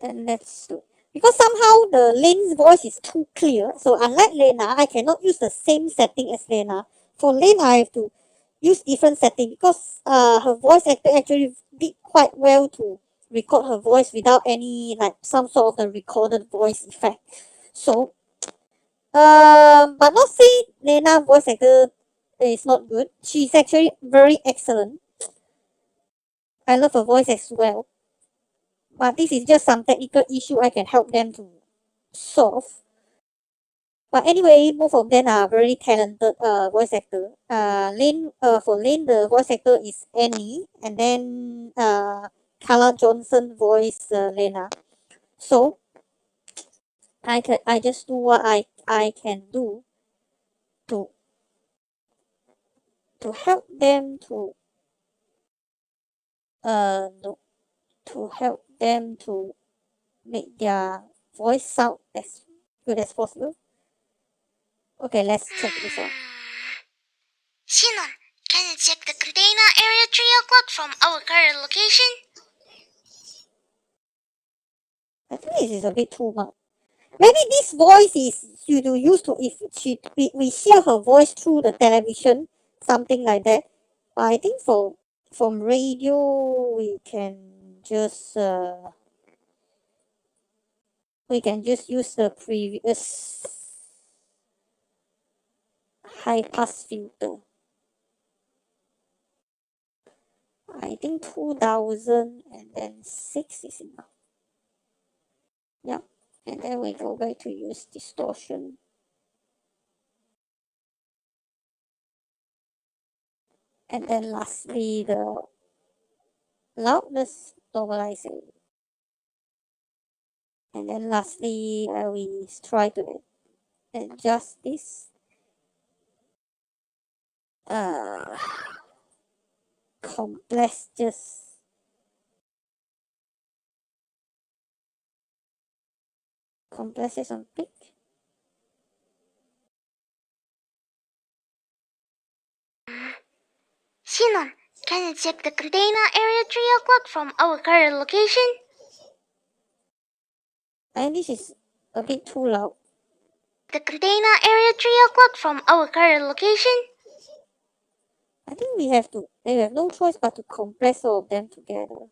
S1: Then let's do, because somehow the Lane's voice is too clear. So unlike Lena, I cannot use the same setting as Lena. For Lena, I have to use different setting because her voice actor actually did quite well to record her voice without any like some sort of the recorded voice effect. So but not say Lena voice actor is not good. She's actually very excellent. I love her voice as well. But this is just some technical issue I can help them to solve. But anyway, both of them are very talented voice actor. Lane for Lane the voice actor is Annie, and then Carla Johnson voice Lena. So I just do what I can do to help them to no, to help them to make their voice sound as good as possible. Okay, let's check this out.
S2: Sinon, can you check the container area 3 o'clock from our current location?
S1: I think this is a bit too much. Maybe this voice is you to use to if we hear her voice through the television, something like that. But I think from radio we can just use the previous high pass filter. I think 2006 is enough. Yeah. And then we go back to use distortion. And then lastly the loudness normalizing. And then lastly we try to adjust this. Let's just compress this on peak.
S2: Sinon, can you check the container area 3 o'clock from our current location?
S1: And this is a bit too loud.
S2: The container area 3 o'clock from our current location?
S1: I think we have no choice but to compress all of them together.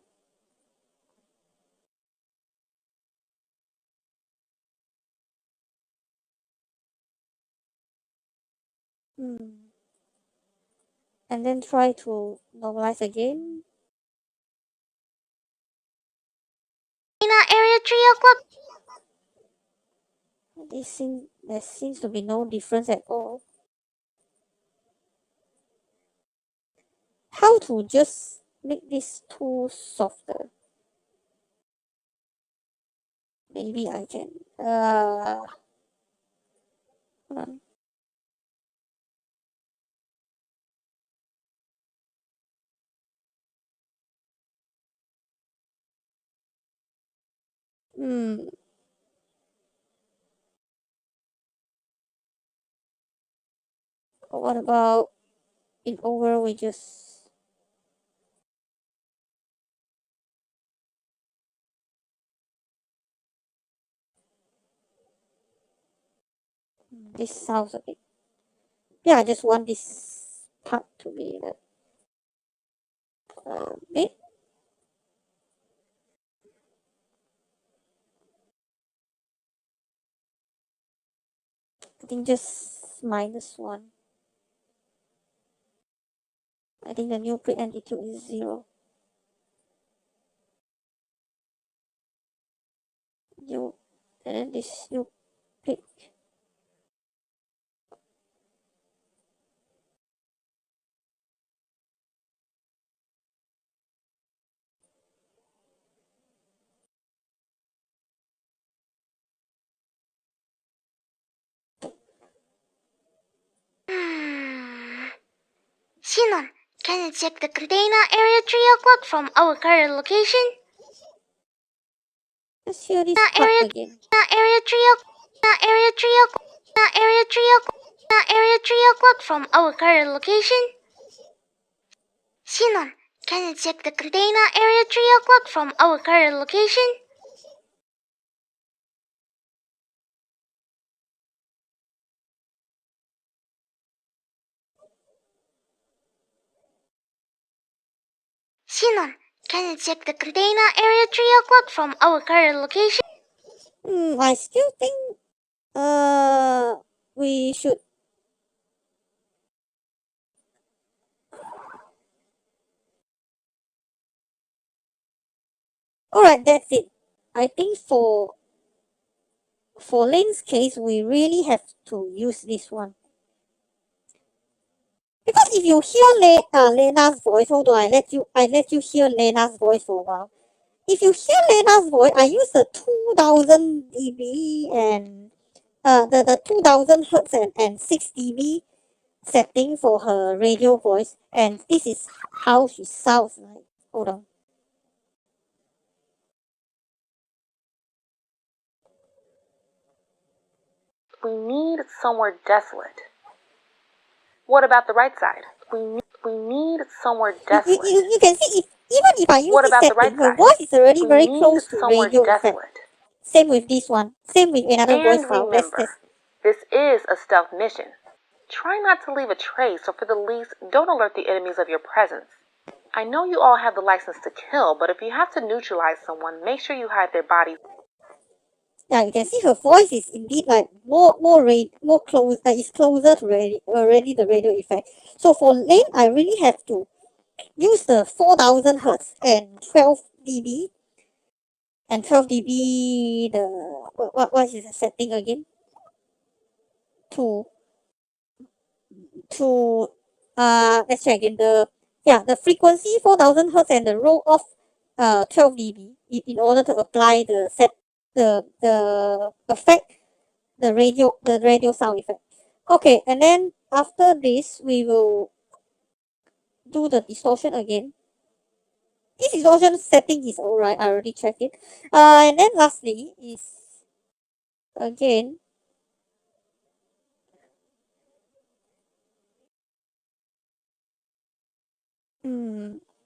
S1: And then try to normalize again.
S2: Container area 3 o'clock.
S1: There seems to be no difference at all. How to just make this tool softer? Maybe I can. Hold on. What about in over we just this sounds a bit. Yeah, I just want this part to be bit. I think just -1. I think the new pre-amplitude is 0. You and then this you pick.
S2: Sinon, can you check the container area 3 o'clock from our current location?
S1: Let's hear this part again.
S2: Area 3 o'clock from our current location? Sinon, can you check the container area 3 o'clock from our current location? Sinon, can you check the container area 3 o'clock from our current location?
S1: I still think we should. Alright, that's it. I think for Lane's case, we really have to use this one. Because if you hear Lena's voice, hold on, I let you hear Lena's voice for a while. If you hear Lena's voice, I use the 2000 dB and the 2000 hertz and 6 dB setting for her radio voice, and this is how she sounds like. Hold on.
S3: We need somewhere desolate. What about the right side? We need somewhere desolate.
S1: You can see, even if I use
S3: What
S1: this
S3: about the
S1: setting,
S3: right
S1: her
S3: side?
S1: voice is already
S3: We
S1: very
S3: need
S1: close to
S3: somewhere
S1: radio effect.
S3: desolate.
S1: Same with this one. Same with another voice
S3: And
S1: file. Let's
S3: remember,
S1: test.
S3: this is a stealth mission. Try not to leave a trace, or for the least, don't alert the enemies of your presence. I know you all have the license to kill, but if you have to neutralize someone, make sure you hide their body.
S1: Yeah, you can see her voice is indeed like more close. It's closer to already the radio effect. So for Lane, I really have to use the 4000 hertz and 12 dB. And 12 dB, the what is the setting again? To let's check again. The frequency 4000 hertz and the roll off 12 dB in order to apply the effect, the radio sound effect. Okay, and then after this we will do the distortion again. This distortion setting is alright, I already checked it. And then lastly is again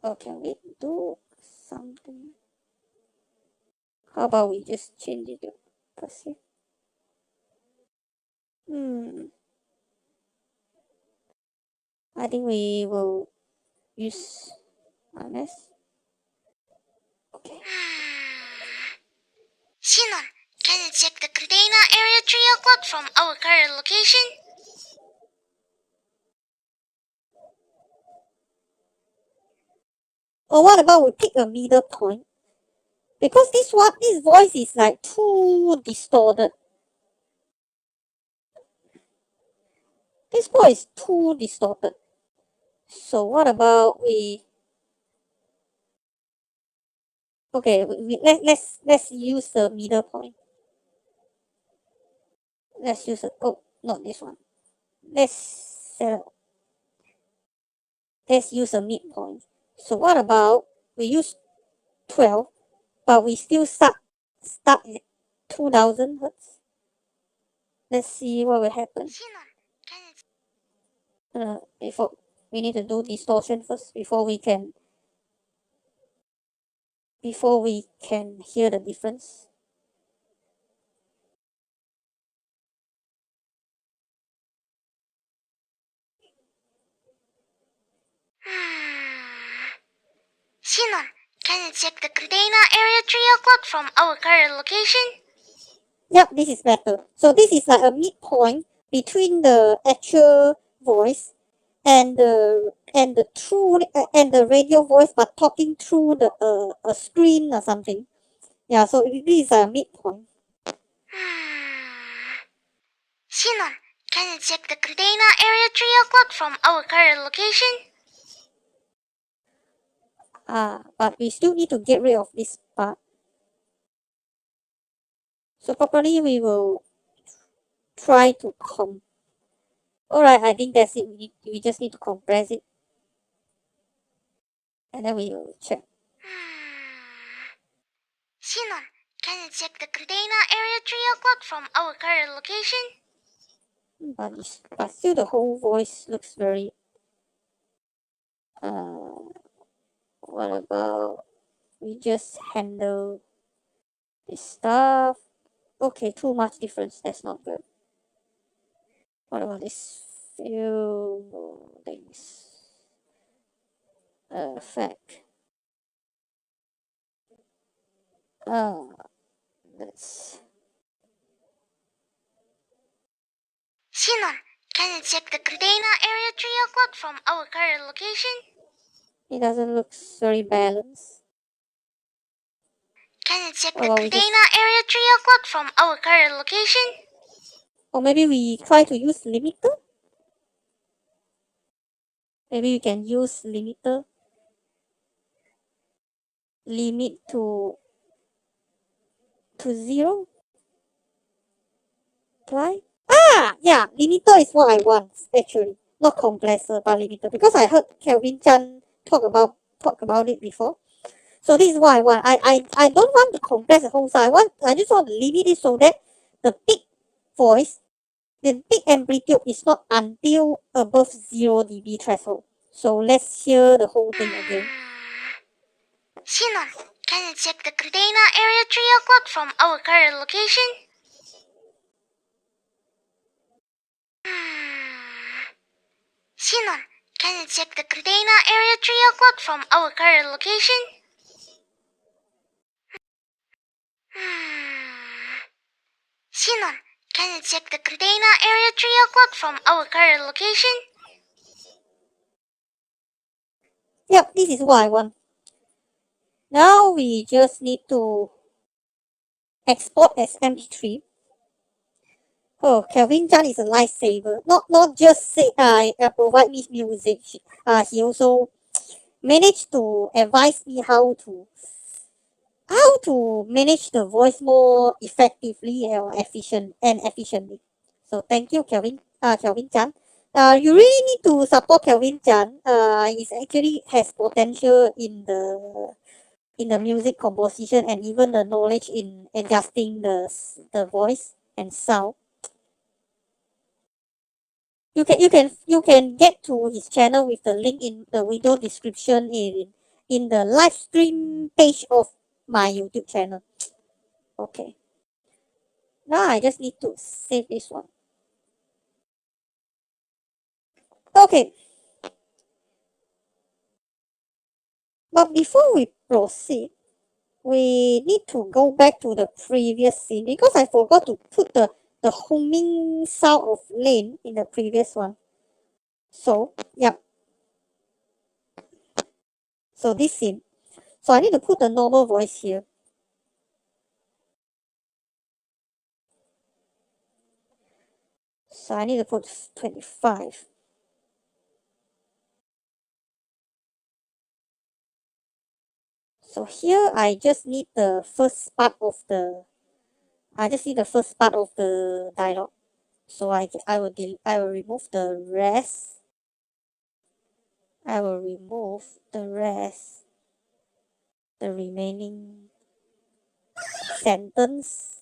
S1: okay, we do something. How about we just change it to passive? I think we will use honest. Okay.
S2: Sinon, can you check the container area 3 o'clock from our current location?
S1: Or what about we pick a middle point? Because this voice is like too distorted. This voice is too distorted. So what about we? Okay, let's use the middle point. Let's use not this one. Let's use a midpoint. So what about we use 12, but we still start at 2000 hertz. Let's see what will happen.
S2: Sinon, can you
S1: Before we need to do distortion first before we can hear the difference.
S2: Sinon, can you check the Gardena area 3 o'clock from our current location?
S1: Yep, this is better. So this is like a midpoint between the actual voice and the radio voice, but talking through the a screen or something. Yeah, so this is a midpoint.
S2: Sinon, can you check the Gardena area 3 o'clock from our current location?
S1: But we still need to get rid of this part. So probably we will try to Alright, I think that's it. We just need to compress it. And then we will check.
S2: Sinon, can you check the Gardena area 3 o'clock from our current location?
S1: But still the whole voice looks very what about we just handle this stuff? Okay, too much difference, that's not good. What about this few things? Effect. Let's
S2: Sinon, can you check the Gardena area 3 o'clock from our current location?
S1: it doesn't look very balanced.
S2: Can you check
S1: What
S2: the
S1: about we
S2: Gardena area 3 o'clock from our current location?
S1: Or maybe we try to use limiter? Maybe we can use limiter. Limit to 0. Apply. Yeah, limiter is what I want actually. Not compressor, but limiter. Because I heard Kelvin Chan talk about it before. So this is what I want. I don't want to compress the whole sound. I just want to limit it so that the peak voice, the peak amplitude is not until above 0 dB threshold. So let's hear the whole thing again.
S2: Sinon, can you check the Gardena area 3 o'clock from our current location? Sinon, can you check the Gardena area 3 o'clock from our current location? Sinon, can you check the Gardena area 3 o'clock from our current location?
S1: Yep, this is what I want. Now we just need to export as MP3. Oh, Kelvin Chan is a lifesaver. Not just say provide me music. He also managed to advise me how to manage the voice more effectively or efficiently. So thank you, Kelvin Chan. You really need to support Kelvin Chan. He actually has potential in the music composition and even the knowledge in adjusting the voice and sound. You can get to his channel with the link in the video description in the live stream page of my YouTube channel. Okay. Now I just need to save this one. Okay. But before we proceed, we need to go back to the previous scene because I forgot to put the humming sound of Lane in the previous one. So, yep. So this scene. So I need to put the normal voice here. So I need to put 25. So here I just need the first part of the dialogue. So I will remove the rest. I will remove the rest. The remaining sentence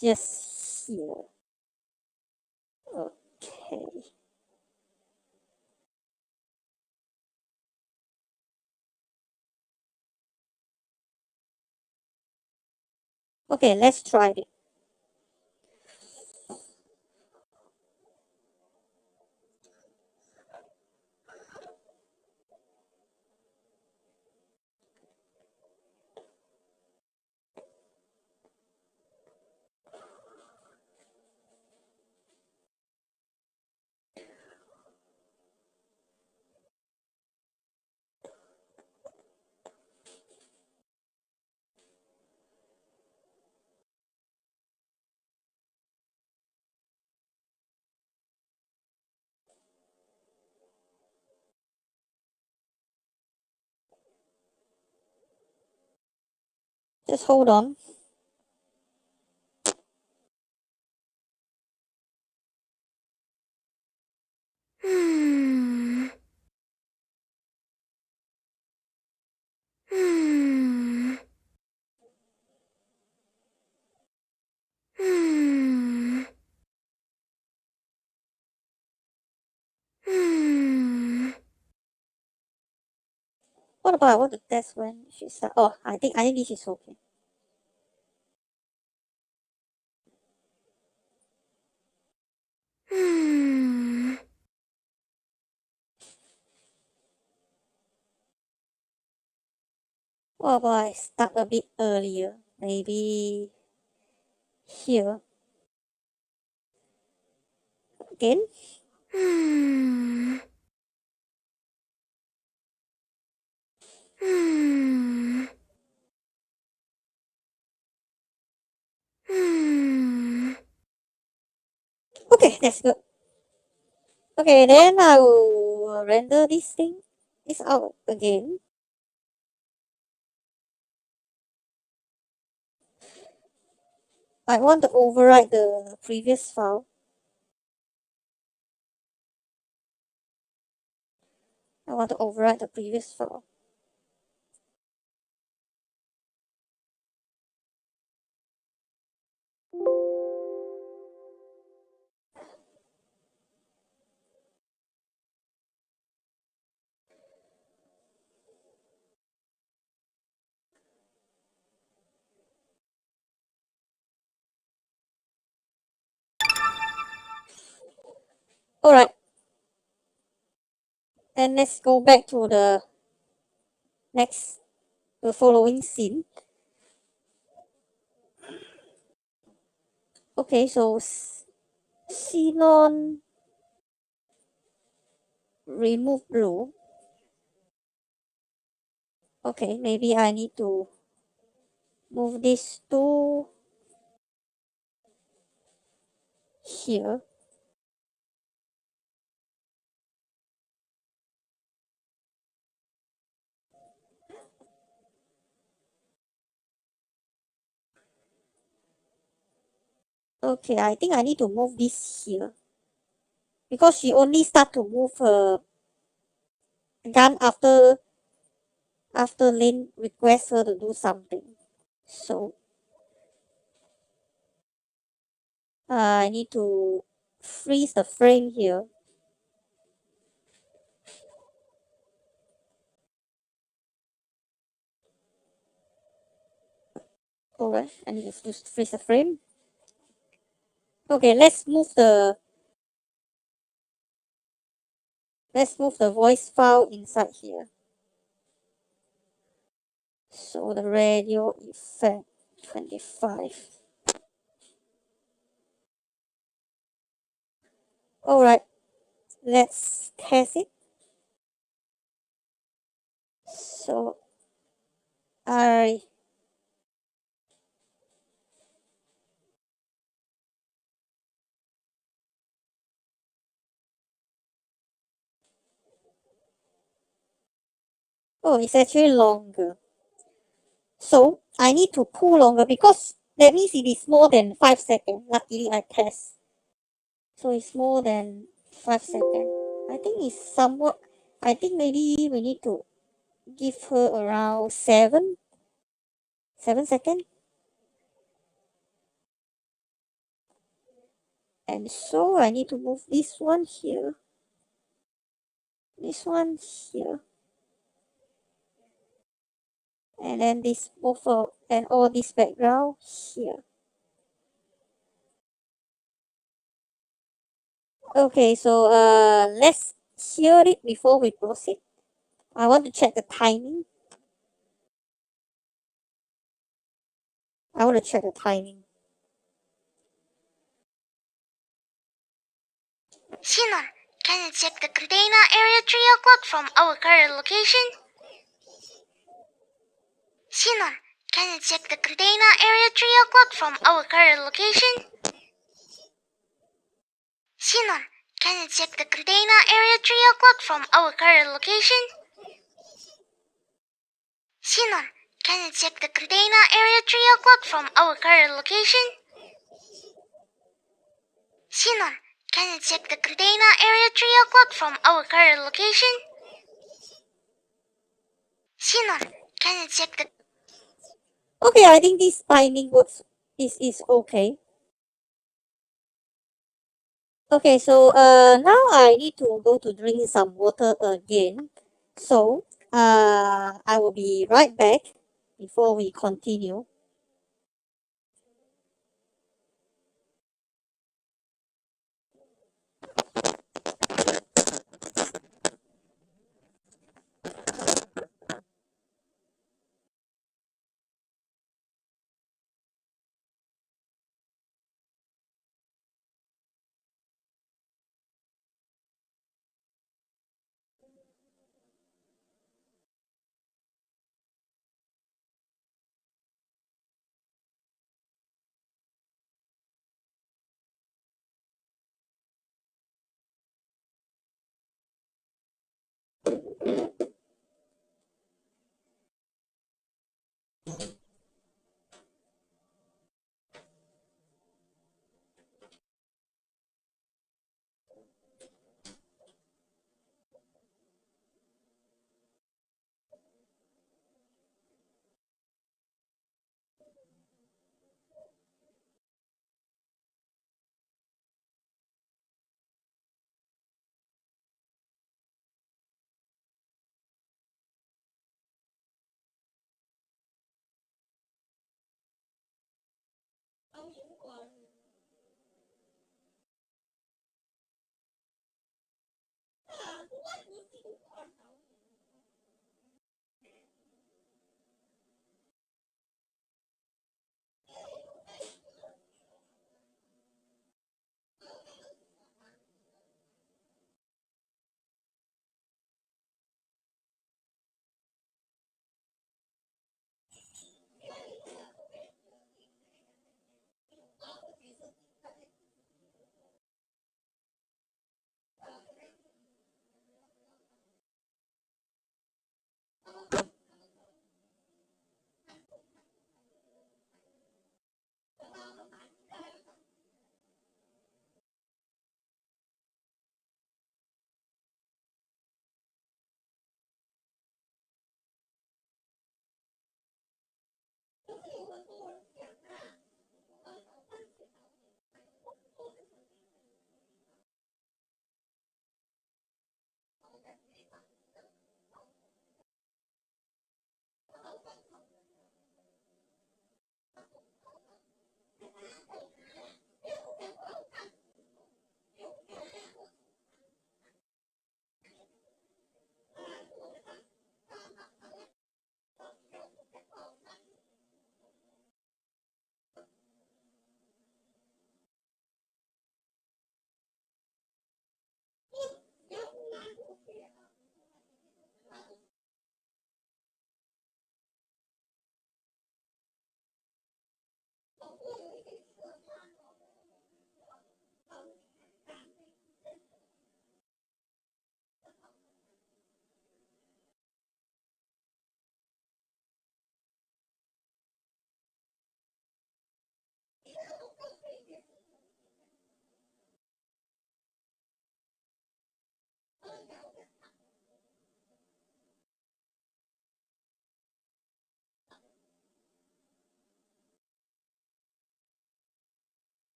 S1: just here. Okay. Okay, let's try it. Just hold on. What about I want to test when she start? Oh, I think this is okay. What about I start a bit earlier? Maybe here. Again. Okay, that's good. Okay, then I will render this out again. I want to overwrite the previous file. Alright. And let's go back to the following scene. Okay, so xenon remove blue. Okay, maybe I need to move this to here. Okay, I think I need to move this here. Because she only start to move her gun after Lin requests her to do something. So I need to freeze the frame here. Alright, I need to freeze the frame. Okay, let's move the voice file inside here. So the radio effect 25. Alright, let's test it. So it's actually longer. So I need to pull longer because that means it is more than 5 seconds. Luckily I test. So it's more than 5 seconds. I think maybe we need to give her around 7 seconds. And so I need to move this one here. This one here. And then this and all this background here. Okay, so let's hear it before we proceed. I want to check the timing.
S2: Sinon, can you check the Gardena area tree clock from our current location? Sinon, can you check the Gardena area tree clock from our current location? Sinon, can you check the Gardena area tree clock from our current location? Sinon, can you check the Gardena area 3 o'clock from our current location? Sinon, can you check the Gardena area 3 o'clock from our current location? Sinon, can you check the...
S1: Okay, I think this timing works is okay. Okay, so now I need to go to drink some water again. So I will be right back before we continue.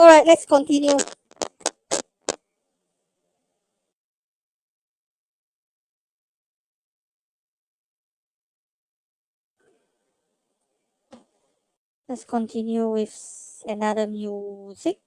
S1: Alright, let's continue. Let's continue with another music.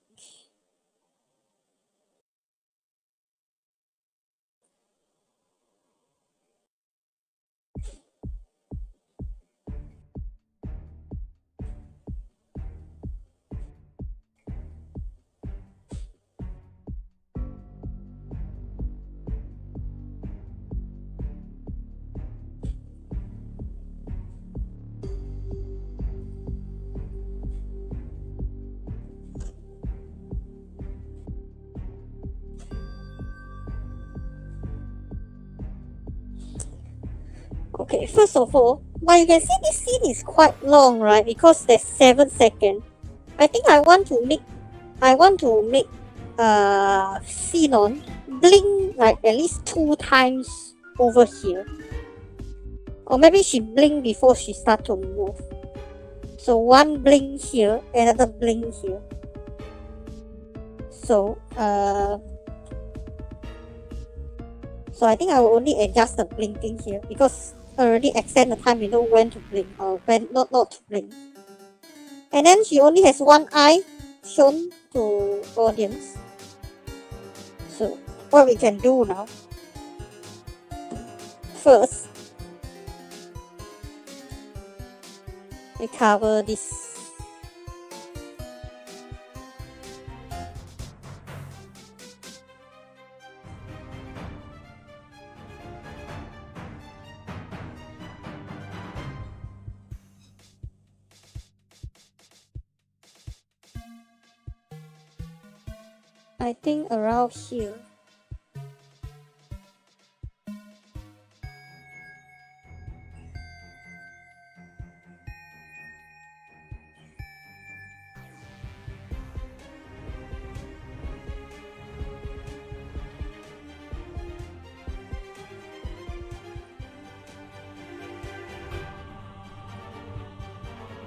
S1: Okay, first of all, but you can see this scene is quite long, right? Because there's 7 seconds. I think I want to make Xenon blink like at least 2 times over here. Or maybe she blink before she start to move. So one blink here, another blink here. So I think I will only adjust the blinking here because already extend the time, you know when to blink or when not to blink. And then she only has one eye shown to audience. So what we can do now, first we cover this. I think around here.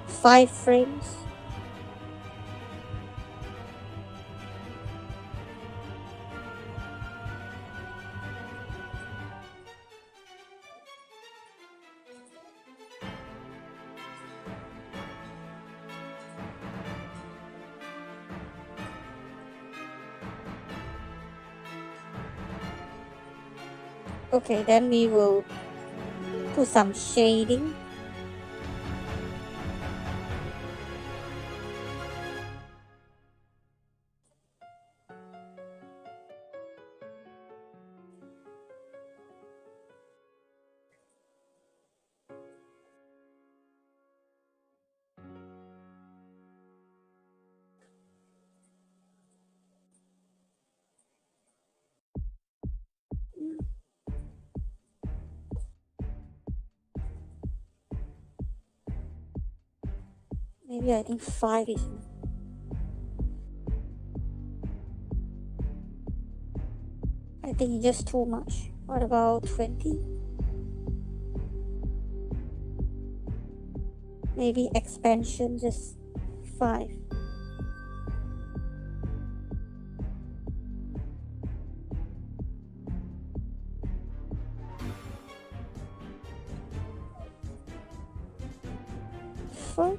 S1: Five frames. Okay, then we will put some shading. Maybe I think 5 is enough. I think it's just too much. What about 20? Maybe expansion just 5. Four.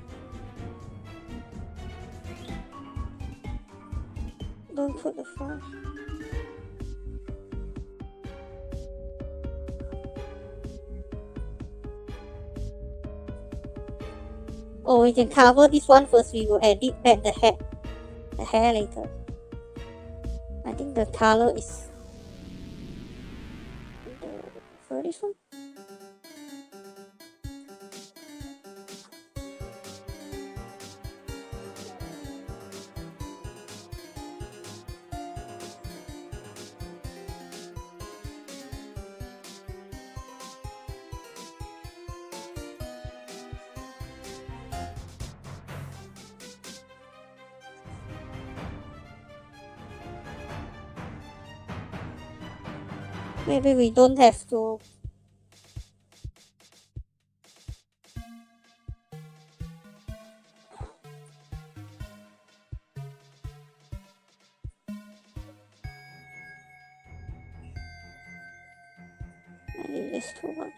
S1: Don't put the 5. Oh, we can cover this one first. We will edit back the hair later. I think the color is for this one. Maybe we don't have to. Maybe it's too much.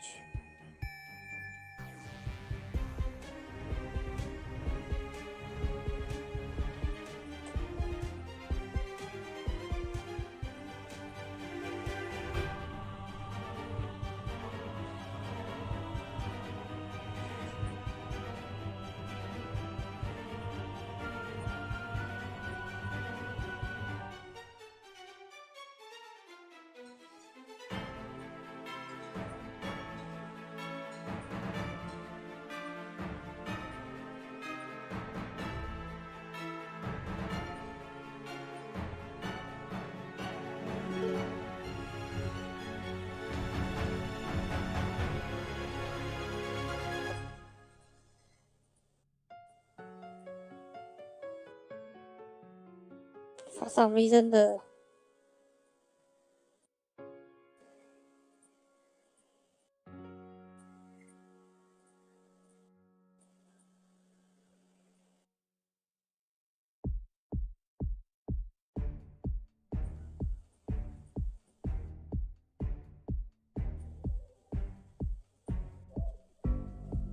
S1: For some reason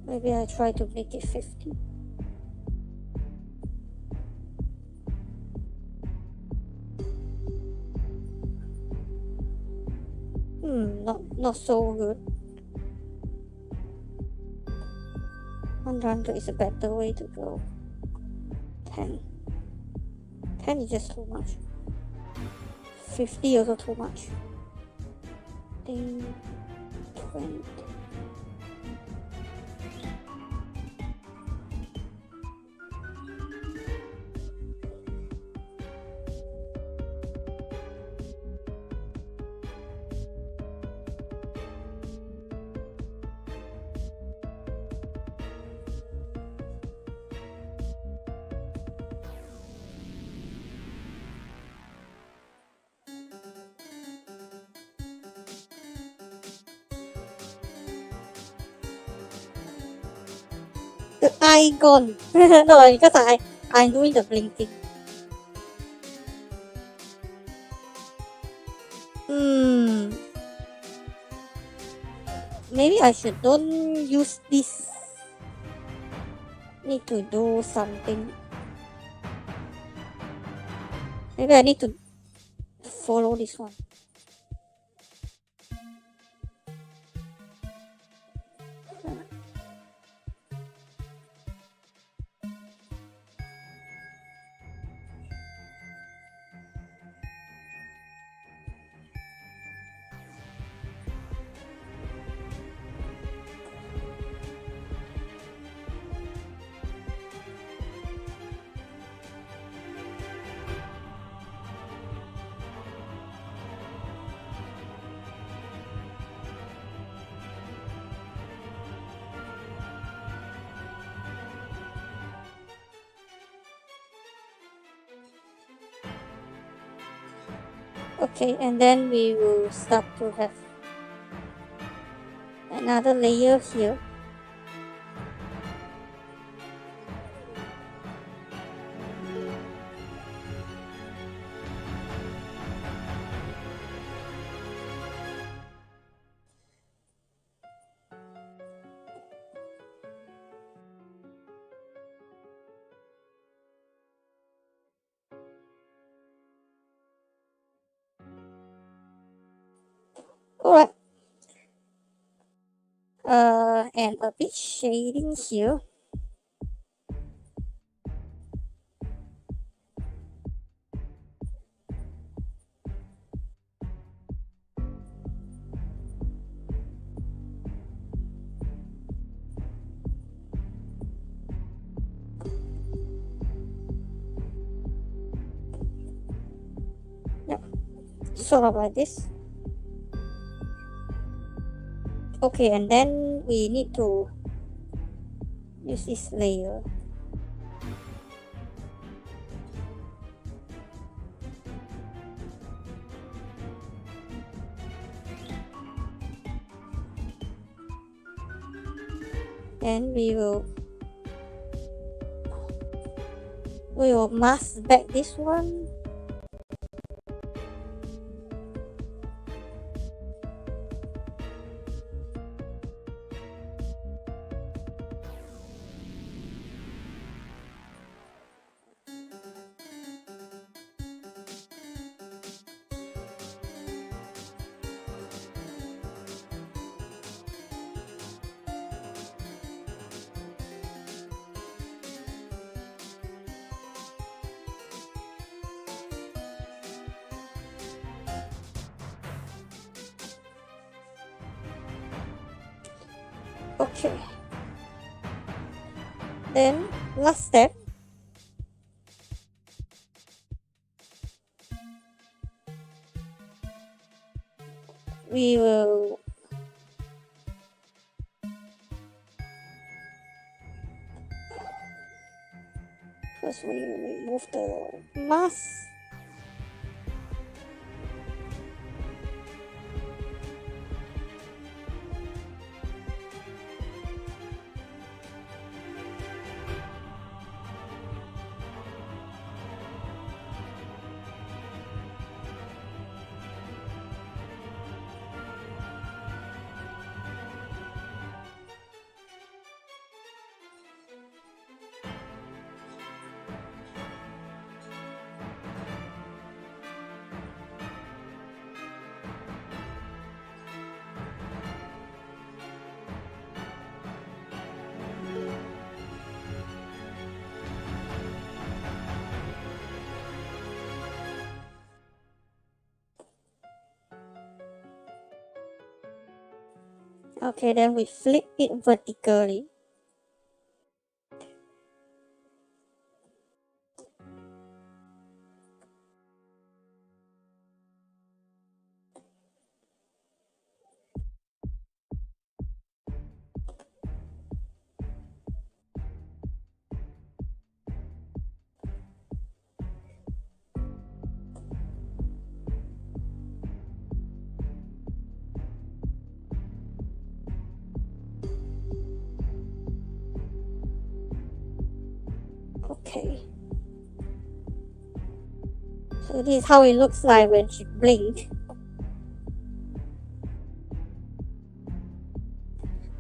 S1: maybe I try to make it 50. Not so good. 100 is a better way to go. 10 is just too much. 50 also too much. 10, 20. The eye gone. No, because I'm doing the blinking. Maybe I should don't use this. Need to do something. Maybe I need to follow this one. Okay, and then we will start to have another layer here. Alright. And a bit shading here. Yeah, sort of like this. Okay, and then we need to use this layer. Then we will mask back this one. Okay. Then last step, we will first we remove the mask. Okay, then we flip it vertically. Okay. So this is how it looks like when she blinks.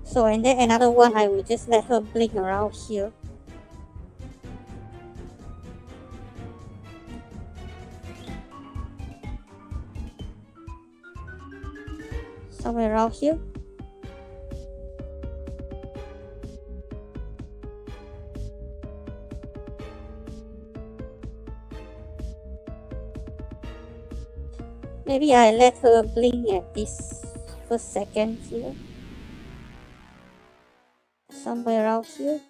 S1: So and then another one, I will just let her blink around here. Somewhere around here. Maybe I let her blink at this first second here. Somewhere around here.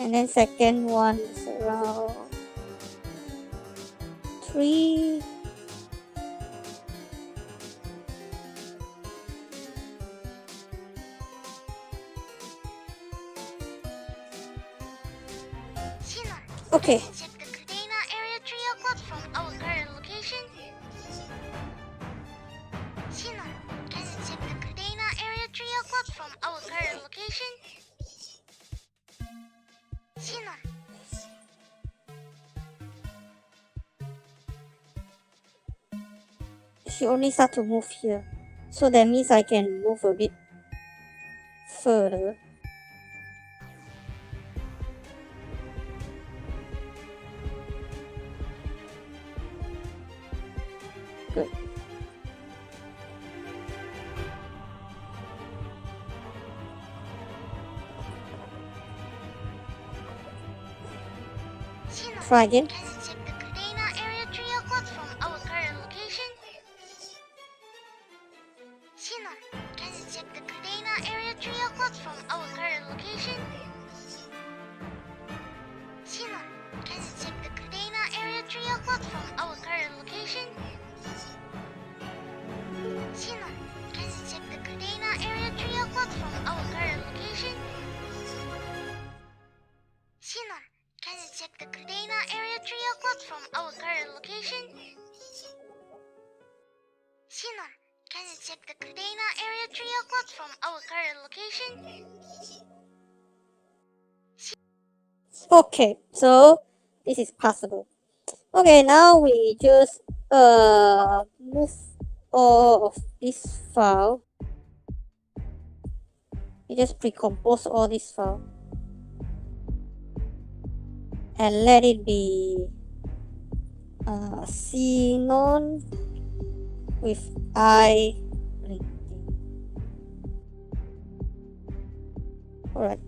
S1: And then second one is around 3. Okay.
S2: Check the Kadena area 3 o'clock from our current location. Shinon, can you check the Kadena area 3 o'clock from our current location? Shinon.
S1: She only start to move here. So that means I can move a bit further. Good.
S2: Shinon,
S1: Try again.
S2: can you check the Kadena area 3 o'clock from our current location? Shinon, can you check the Kadena area 3 o'clock from our current location? Shinon, can you check the Kadena area 3 o'clock from our current location? Shinon, can you check the Kadena area 3 o'clock from our current location? Shinon, can you check the Kadena area 3 o'clock from our current location? Shinon, can you check the Kadena area 3 o'clock from our current location?
S1: Okay, so this is possible. Okay, now we just move all of this file. We just pre-compose all this file and let it be xenon with eye blinking. Alright.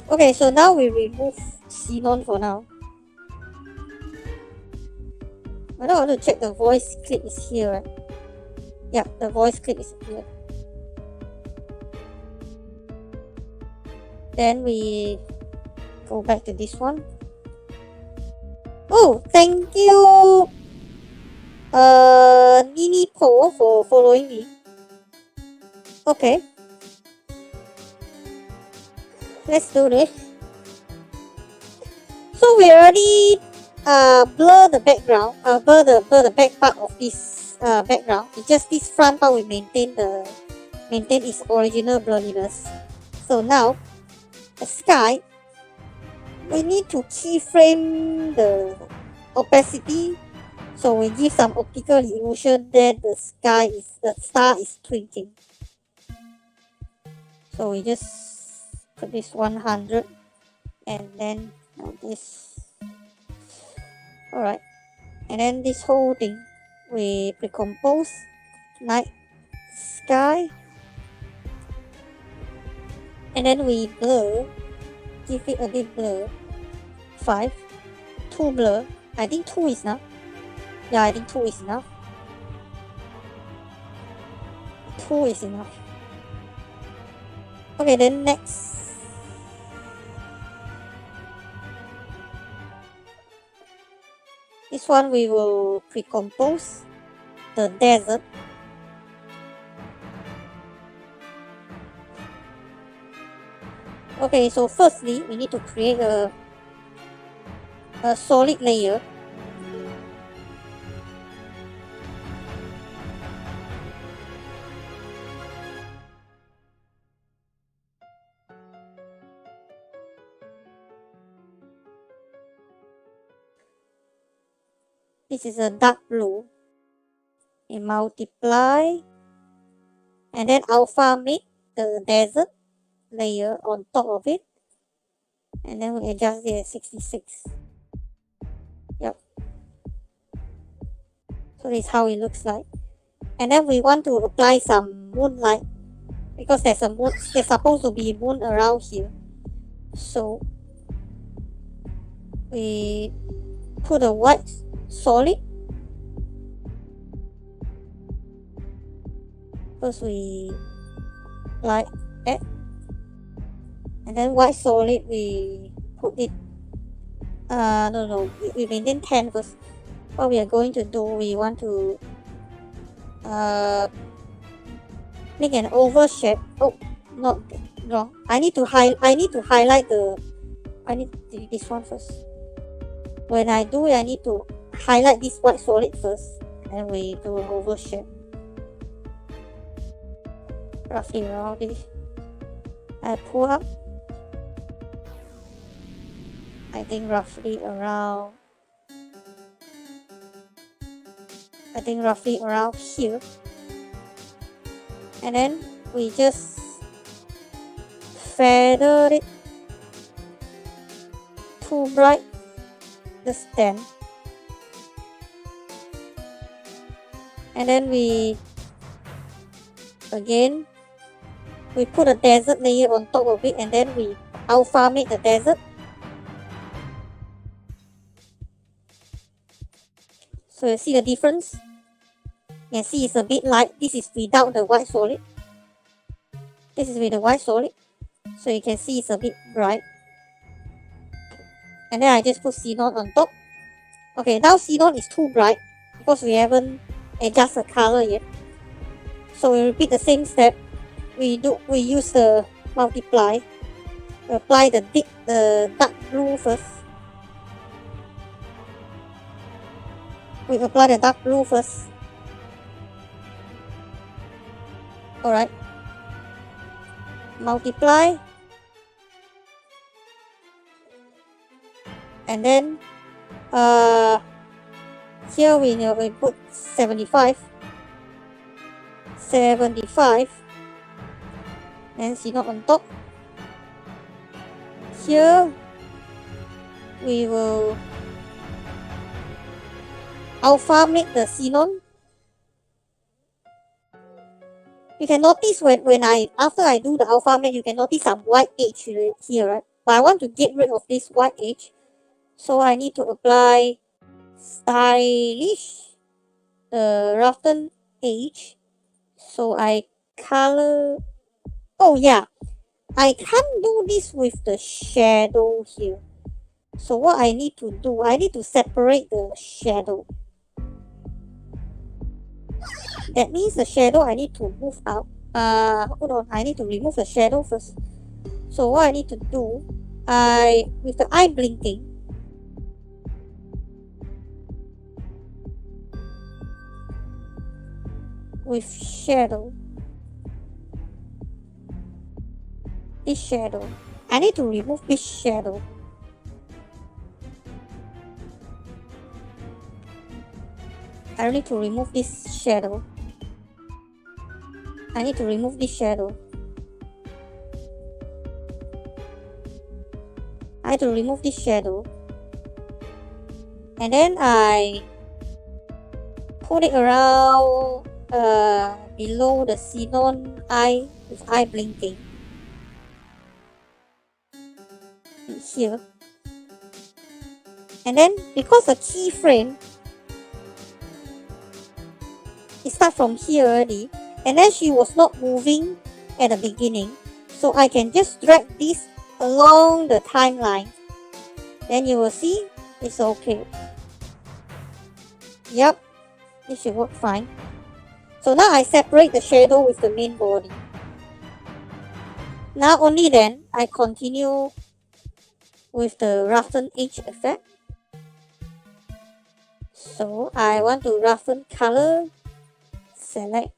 S1: Okay, so now we remove xenon for now. I don't want to check the voice clip is here, right? Yeah, the voice clip is here. Then we go back to this one. Oh, thank you, Nini Po, for following me. Okay, let's do this. So we already blur the background, blur the back part of this background. It's just this front part we maintain its original blurriness. So now the sky, we need to keyframe the opacity, so we give some optical illusion that the star is twinkling. So we just put this 100 and then this. Alright, and then this whole thing we pre-compose night sky, and then we blur, give it a bit blur, 5, 2 blur. I think 2 is enough. Yeah, I think 2 is enough. 2 is enough. Okay, then next. This one we will pre-compose the desert. Okay, so firstly we need to create a solid layer. This is a dark blue. We multiply and then alpha make the desert layer on top of it, and then we adjust it at 66. Yep. So this is how it looks like. And then we want to apply some moonlight because there's supposed to be moon around here. So we put a white solid. First we apply that, and then white solid we put it we maintain 10 first. What we are going to do, we want to make an oval shape. Oh, not wrong. I need to highlight this one first. When I do it, I need to highlight this white solid first, and we do an oval shape. Roughly around this. I pull up. I think roughly around here. And then we just feather it too bright, just 10. And then we put a desert layer on top of it, and then we alpha make the desert. So you see the difference? You can see it's a bit light. This is without the white solid. This is with the white solid. So you can see it's a bit bright. And then I just put xenon on top. Okay, now xenon is too bright because we haven't adjusted the color yet. So we repeat the same step. We use the multiply. We apply the dark blue first. We apply the dark blue first. Alright. Multiply. And then here we put 75. And xenon on top. Here we will alpha make the xenon. You can notice when after I do the alpha make, you can notice some white edge here, right? but I want to get rid of this white edge. So I need to apply stylish, the roughen edge. So I color. Oh yeah, I can't do this with the shadow here. So what I need to do, I need to separate the shadow. That means the shadow I need to move out. Hold on, I need to remove the shadow first. So what I need to do, with the eye blinking, with shadow, this shadow, I need to remove this shadow. I need to remove this shadow. I need to remove this shadow. I need to remove this shadow. And then I put it around below the xenon eye with eye blinking. Here. And then because the keyframe, it starts from here already, and then she was not moving at the beginning, so I can just drag this along the timeline. Then you will see it's okay. Yep, it should work fine. So now I separate the shadow with the main body. Now only then I continue with the roughen edge effect. So I want to roughen color, select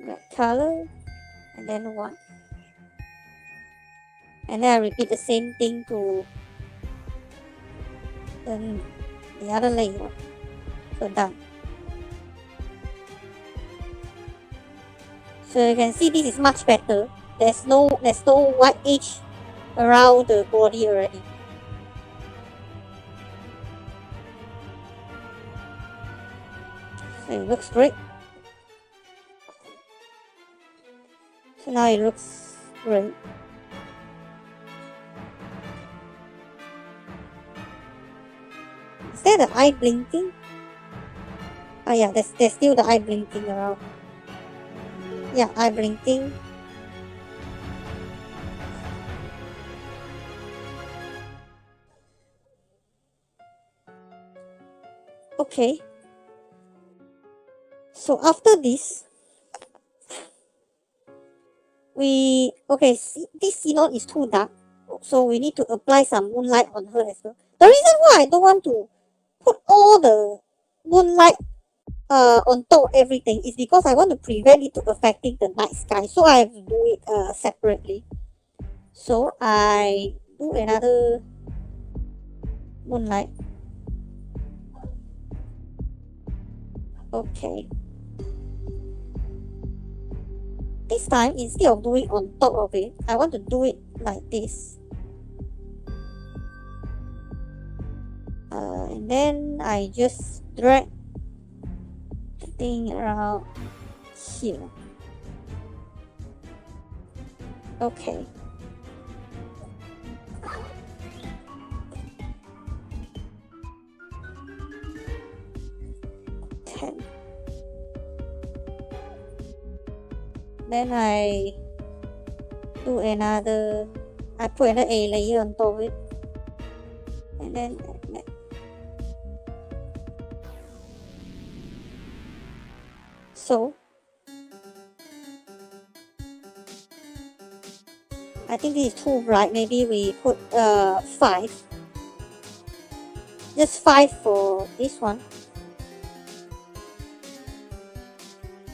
S1: red color, and then 1. And then I repeat the same thing to the other layer. So done. So you can see this is much better. There's no white edge around the body already. So it looks great. So now it looks great. Is there the eye blinking? Oh yeah, there's still the eye blinking around. Yeah, eye blinking. Okay. So after this, this xenon is too dark, so we need to apply some moonlight on her as well. The reason why I don't want to put all the moonlight on top of everything is because I want to prevent it to affecting the night sky, so I have to do it separately. So I do another moonlight. Okay. This time, instead of doing on top of it, I want to do it like this. And then I just drag the thing around here. Okay. Then I do another, I put another A layer on top of it, and then so I think this is too bright. Maybe we put 5, just 5 for this one,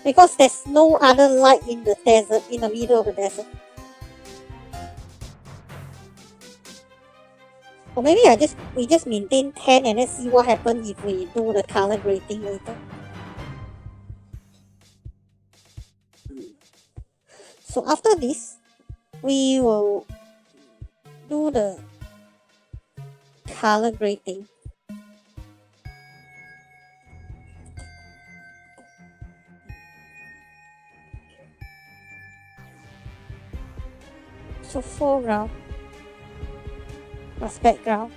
S1: because there's no other light in the desert, in the middle of the desert. Or maybe we just maintain 10 and let's see what happens if we do the color grading later. So after this, we will do the color grading. So foreground plus background.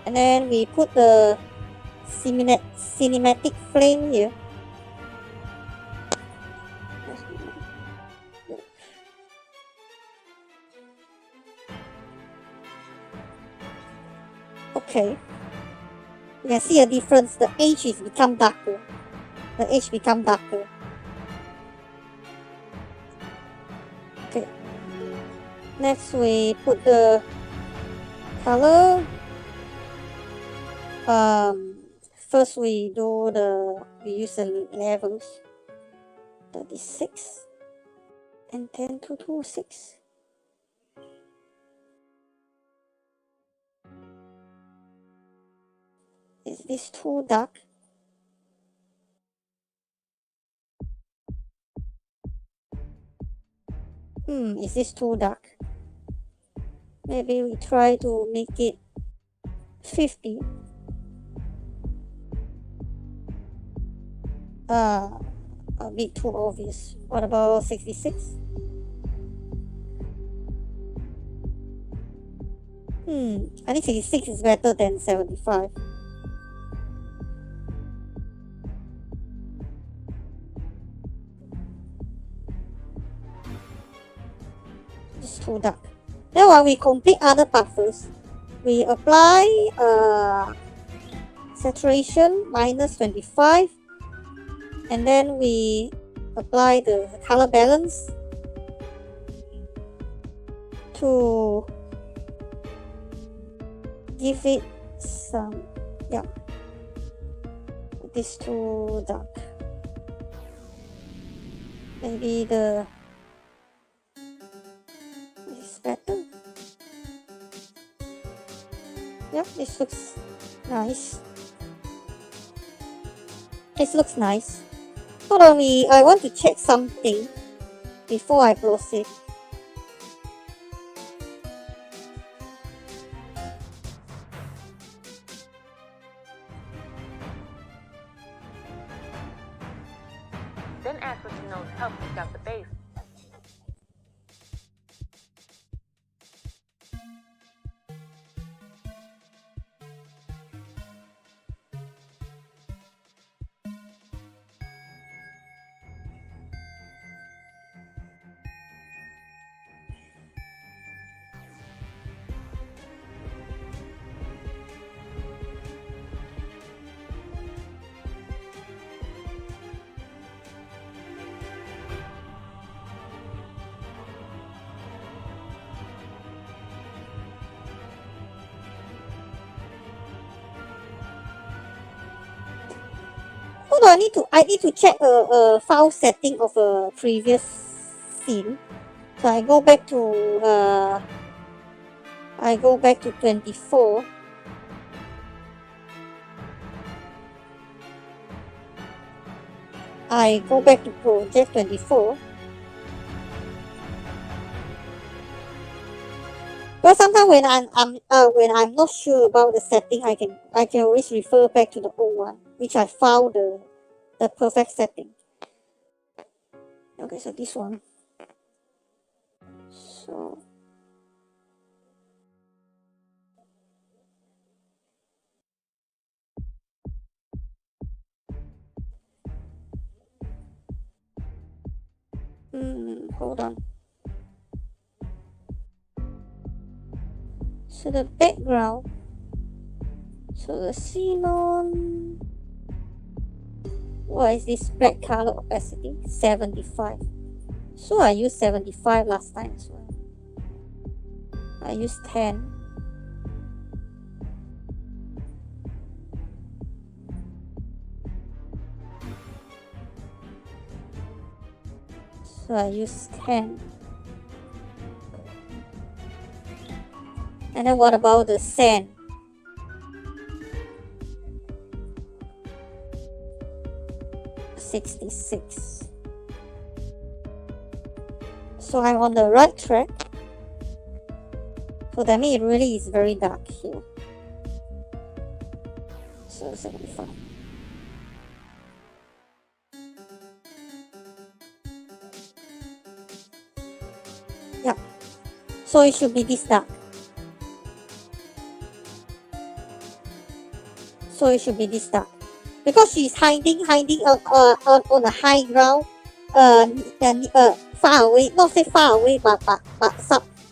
S1: And then we put the cinematic frame here. Okay. You can see a difference. The edge is become darker. The edge become darker. Okay. Next we put the color. First we use the levels. 36 and 10 to 26. Is this too dark? Is this too dark? Maybe we try to make it 50. A bit too obvious. What about 66? I think 66 is better than 75. It's too dark. Then while we complete other parts first, we apply saturation minus 25, and then we apply the color balance to give it some, this too dark. Maybe this is better. This looks nice. This looks nice. Hold on, I want to check something before I close it.
S3: Then ask what you know to help pick out the base.
S1: Hold on, I need to check a file setting of a previous scene. So I go back to 24. I go back to project 24. But sometimes when I'm not sure about the setting, I can always refer back to the old one, which I found the perfect setting. Okay, so this one. So hold on. So the background. So the xenon. What is this black color opacity? 75. So I used 75 last time as well. I used 10. So I used 10. And then what about the sand? $66. So I'm on the right track. So that means it really is very dark here. So 75. So it should be this dark. So it should be this dark. Because she's hiding on a high ground, far away, not say far away, but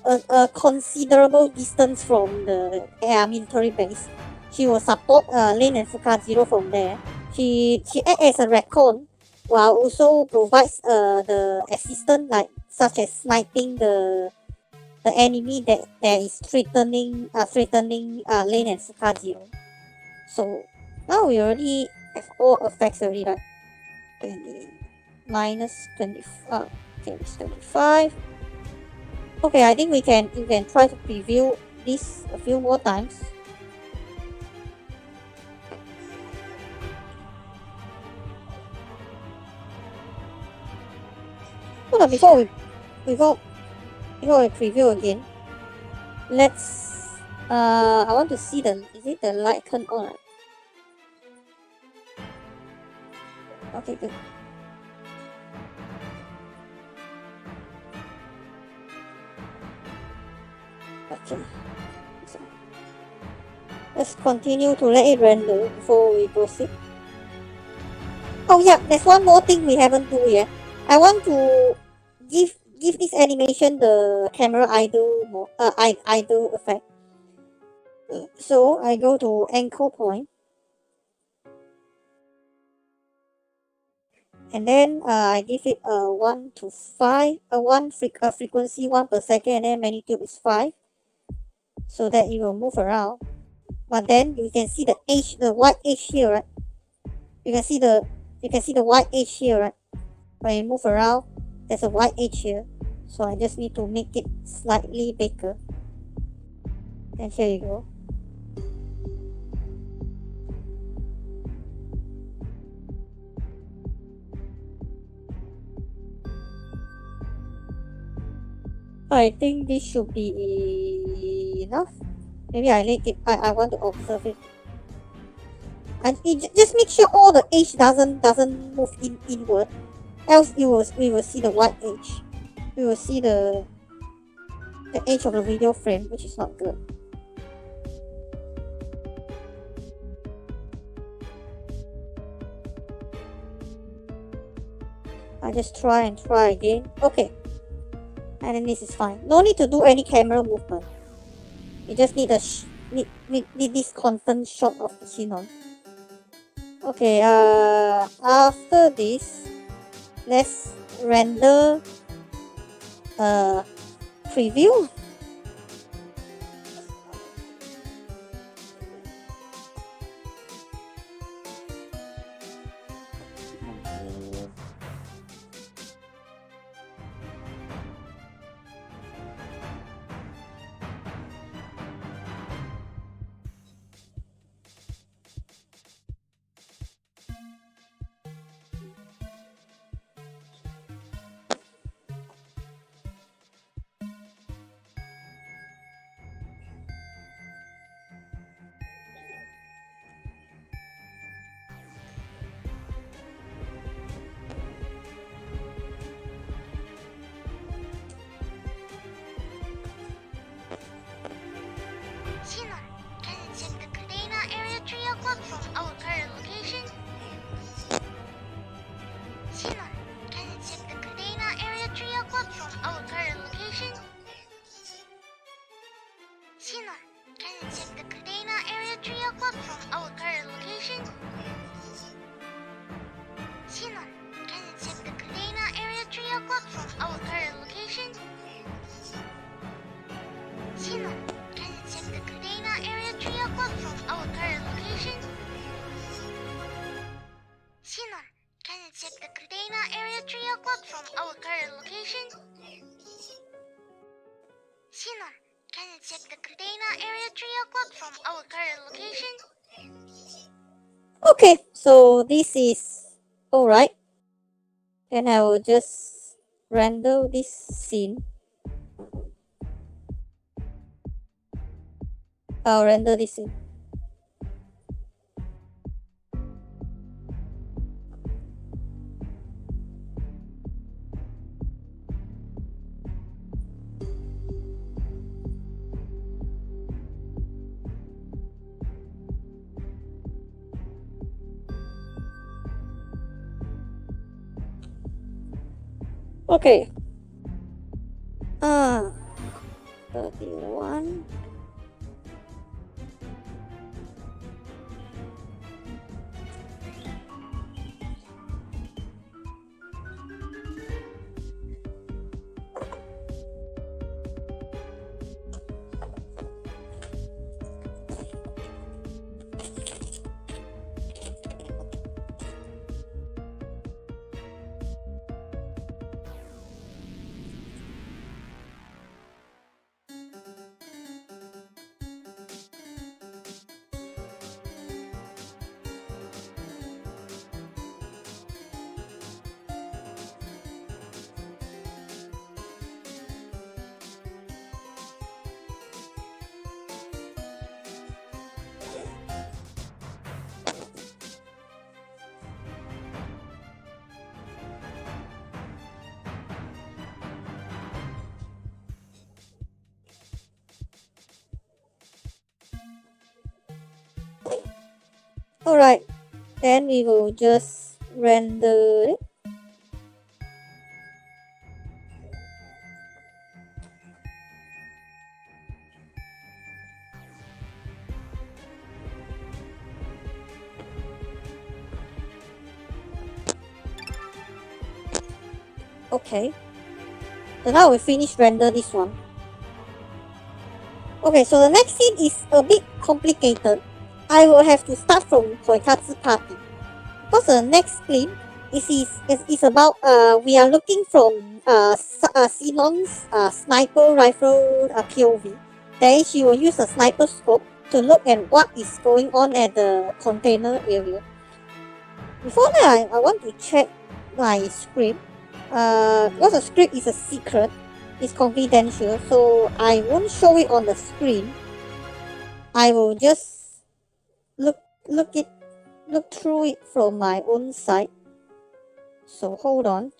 S1: a considerable distance from the military base. She will support Lane and Fukajiro from there. She acts as a recon while also provides the assistance such as sniping the enemy that is threatening Lane and Fukajiro. So now we already have all effects already, right? 20 minus 20. Okay, it's 25. Okay, I think we can try to preview this a few more times. Hold on, before we preview again, let's I want to see is it the light turn on? Okay, good. Okay. So let's continue to let it render before we proceed. Oh yeah, there's one more thing we haven't do yet. I want to give this animation the camera idle idle effect. So I go to anchor point, and then I give it 1 to 5, frequency 1 per second, and then magnitude is 5, so that it will move around. But then you can see the white edge here, right? You can see the white edge here, right? When you move around, there's a white edge here. So I just need to make it slightly bigger. And here you go. I think this should be enough. Maybe I want to observe it. And just make sure all the edge doesn't move inward. Else we will see the white edge. We will see the edge of the video frame, which is not good. I just try again. Okay. And then this is fine. No need to do any camera movement. You just need need this constant shot of the Shinon. Okay, after this, let's render preview.
S2: Shinon, can you check the Kadena area 3 o'clock from our current location? Shinon, can you check the Kadena area 3 o'clock from our current location? Shinon, can you check the Kadena area 3 o'clock from our current location? Shinon, can you check the Kadena area 3 o'clock from our current location? Shinon, can you check the Kadena area 3 o'clock from our current location? Shinon, can you check the Kadena area 3 o'clock from our current location? Shinon, can you check the Kadena area 3 o'clock from our current location?
S1: Okay, so this is alright. Then I will just render this scene. I'll render this scene. Okay. 31. Alright, then we will just render it. Okay, so now we finish render this one. Okay, so the next scene is a bit complicated. I will have to start from Koikatsu party. Because the next scene is about we are looking from Sinon's sniper rifle POV. Then she will use a sniper scope to look at what is going on at the container area. Before that, I want to check my script. Because the script is a secret, it's confidential, so I won't show it on the screen. I will just look through it from my own side. So hold on.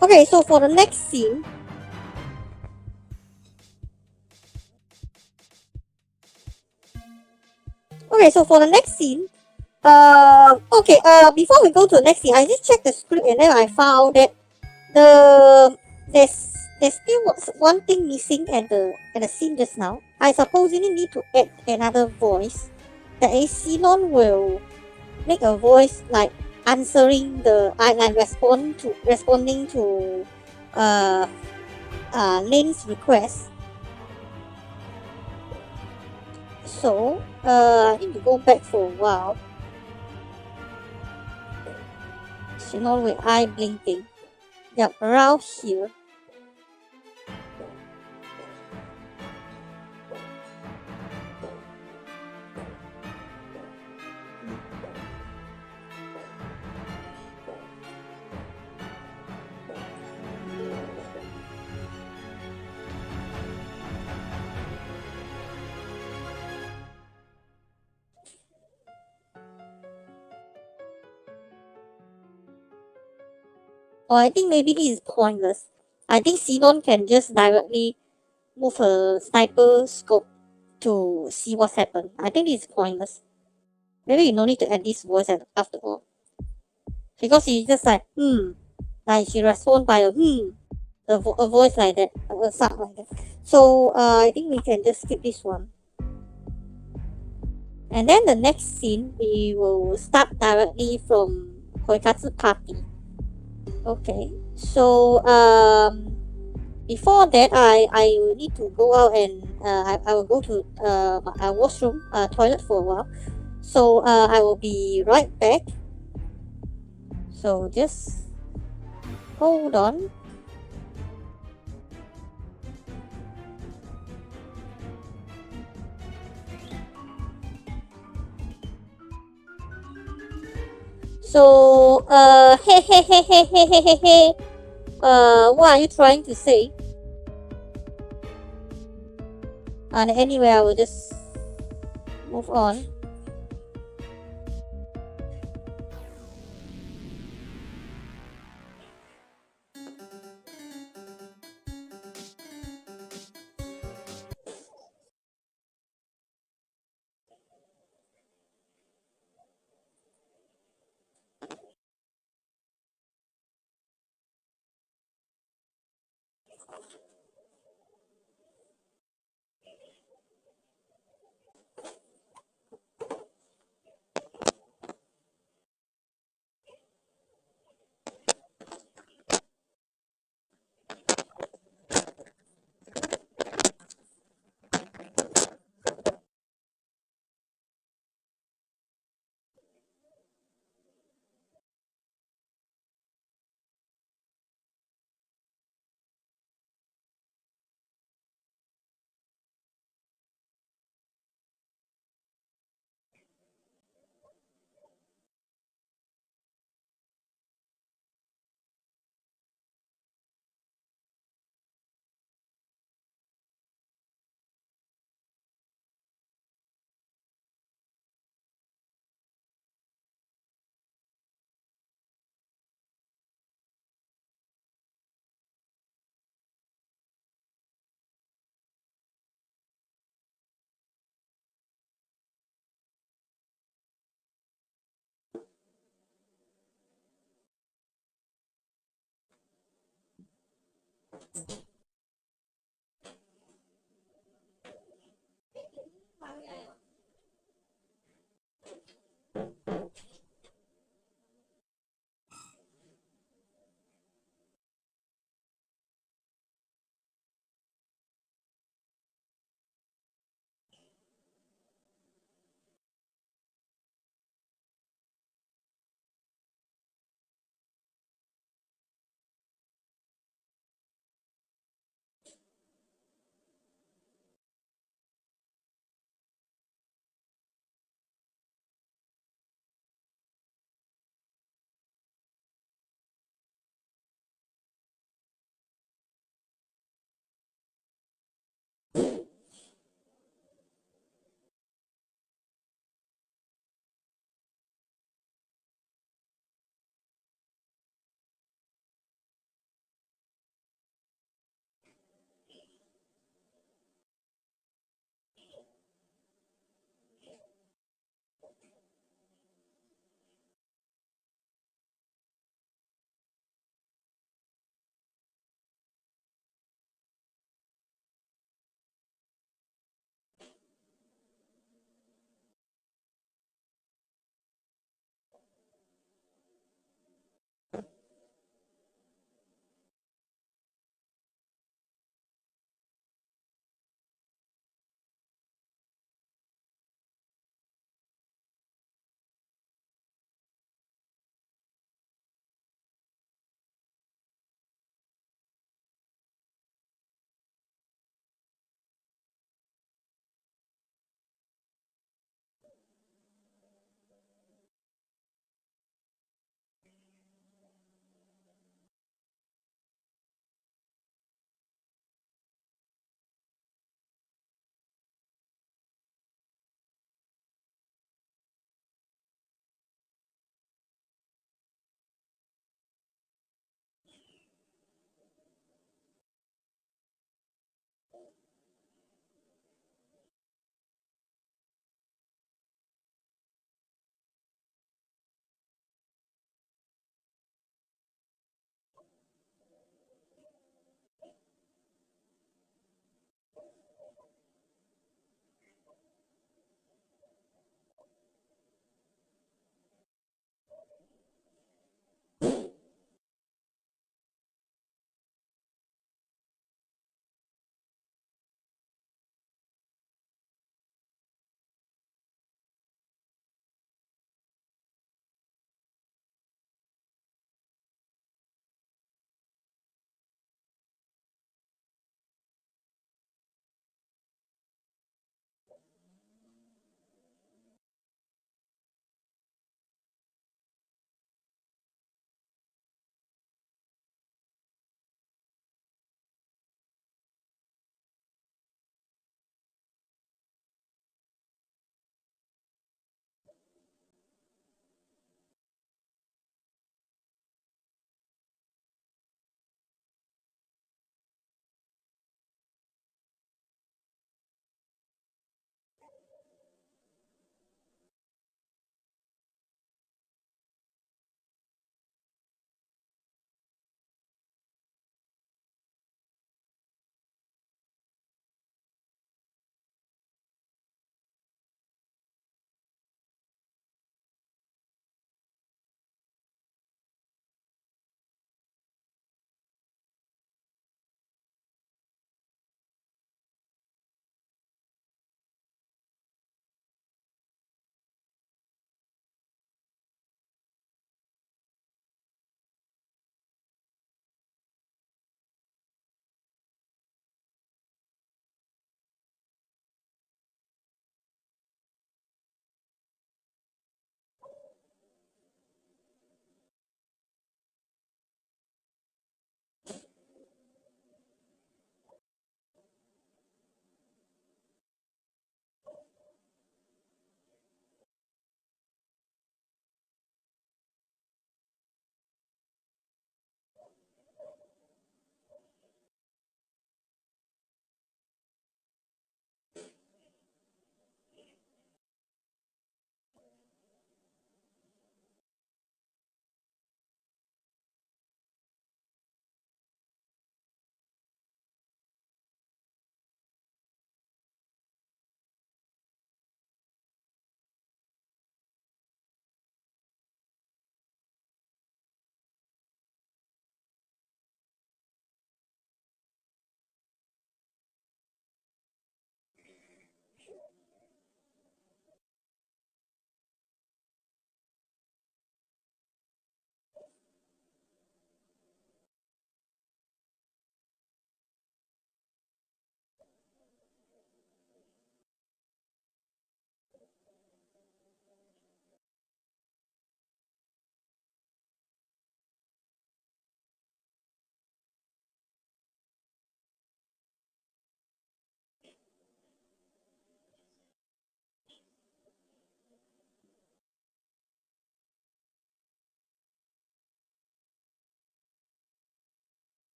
S1: Okay, so for the next scene, before we go to the next scene, I just checked the script and then I found that there's still one thing missing at the scene just now. I supposedly need to add another voice. That is, Sinon will make a voice like answering responding to Lane's request. So I need to go back for a while. Sinon with eye blinking. Yep, around here. Or I think maybe this is pointless. I think Xenon can just directly move her sniper scope to see what's happened. I think this is pointless. Maybe you no need to add this voice after all. Because she just like she responds by a voice like that, a sound like that. So I think we can just skip this one. And then the next scene, we will start directly from Koikatsu party. Okay, so before that, I will need to go out and I will go to my washroom, toilet for a while. So I will be right back. So just hold on. So hey, what are you trying to say? And anyway, I will just move on.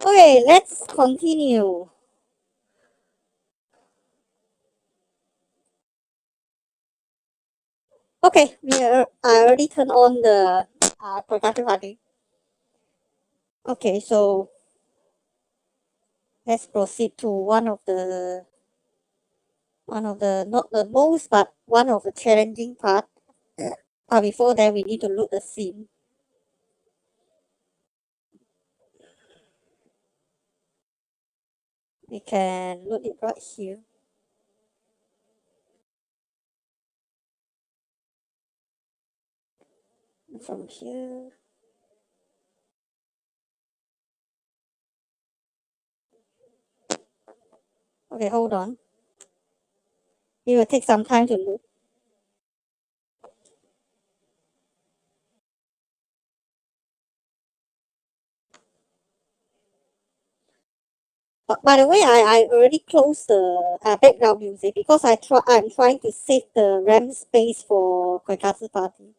S1: Okay, let's continue. Okay, I already turned on the Koikatsu party. Okay, so let's proceed to one of the not the most but one of the challenging part. Before that we need to load the scene. We can load it right here. From here. Okay, hold on. It will take some time to load. But by the way, I already closed the background music because I'm trying to save the RAM space for Koikatsu party.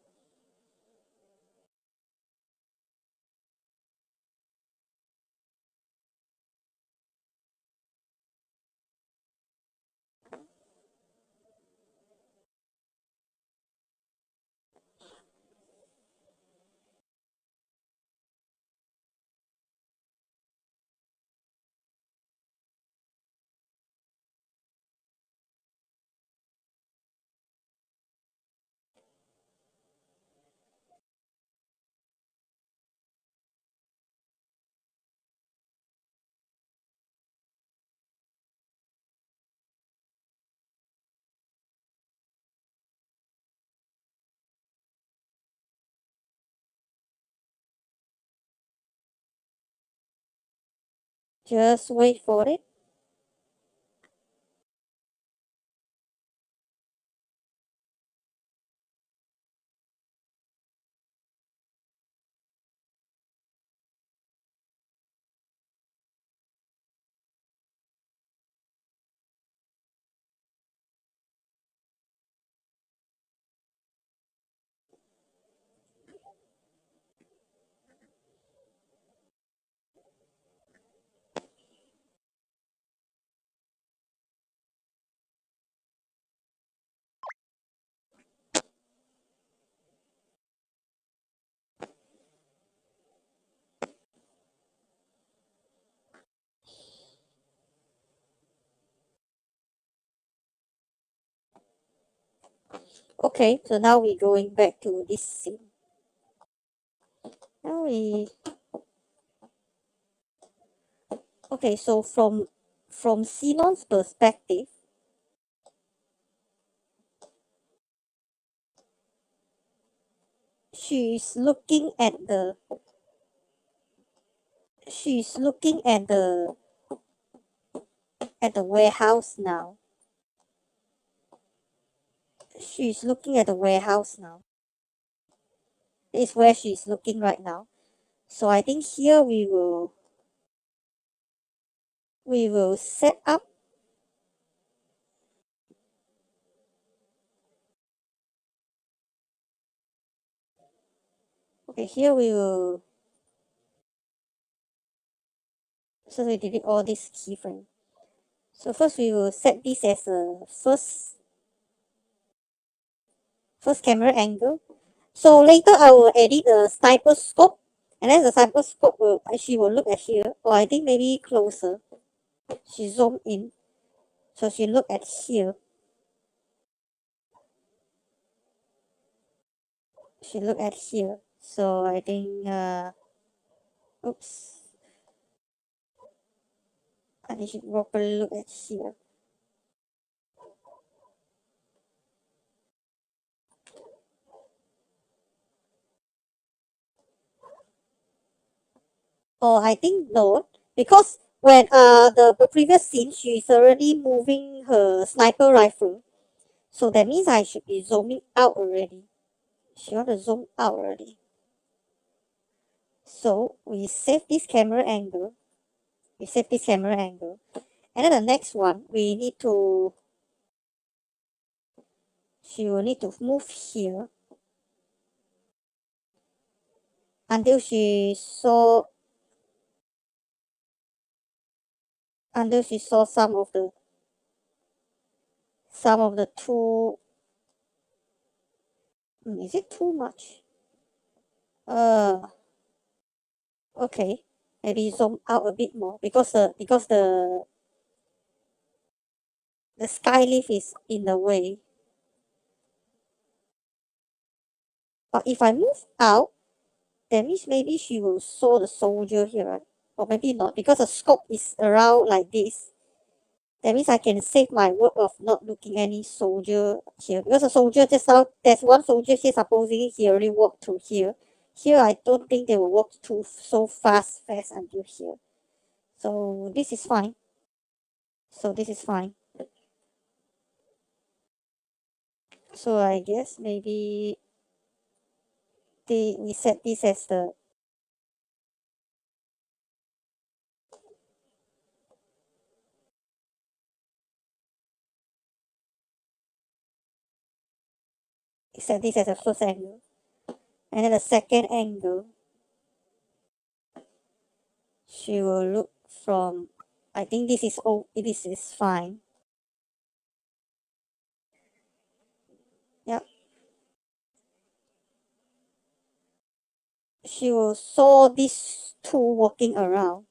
S1: Just wait for it. Okay, so now we're going back to this scene. Now okay, so from Sinon's perspective, she's looking at the warehouse now. She's looking at the warehouse now. This is where she's looking right now. So I think here we will set up okay, here we will so we delete all these keyframes. So first we will set this as a first camera angle. So later I will edit the sniper scope, and then the sniper scope she will look at here, or I think maybe closer. She zoom in, so she look at here. She look at here. So I think oops. I think she properly look at here. Or I think no, because when the previous scene she's already moving her sniper rifle, so that means I should be zooming out already. She want to zoom out already. So we save this camera angle. We save this camera angle. And then the next one, we need to, she will need to move here until she saw some of the two. Is it too much? Okay, maybe zoom out a bit more because the skylift is in the way. But if I move out, that means maybe she will saw the soldier here, right? Or maybe not, because the scope is around like this. That means I can save my work of not looking any soldier here. Because the soldier just now, there's one soldier here, supposedly he already walked through here. Here, I don't think they will walk through so fast until here. So this is fine. So I guess maybe we set this as the first angle. And then the second angle, she will look from, I think this is fine. Yep. She will saw these two walking around.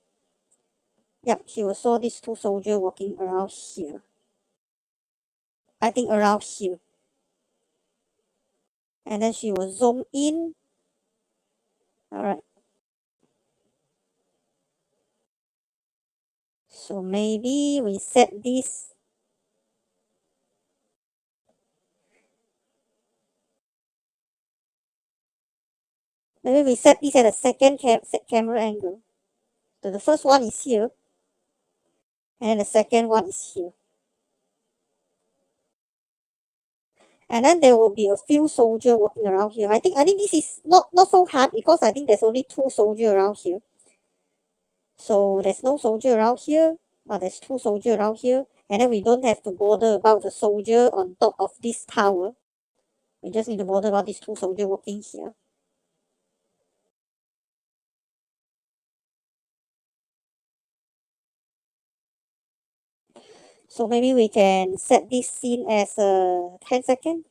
S1: Yep, she will saw these two soldiers walking around here. I think around here. And then she will zoom in. Alright. So maybe we set this. Maybe we set this at a second camera angle. So the first one is here. And the second one is here. And then there will be a few soldiers walking around here. I think this is not so hard because I think there's only two soldiers around here. So there's no soldier around here, but there's two soldiers around here. And then we don't have to bother about the soldier on top of this tower. We just need to bother about these two soldiers walking here. So maybe we can set this scene as 10 seconds.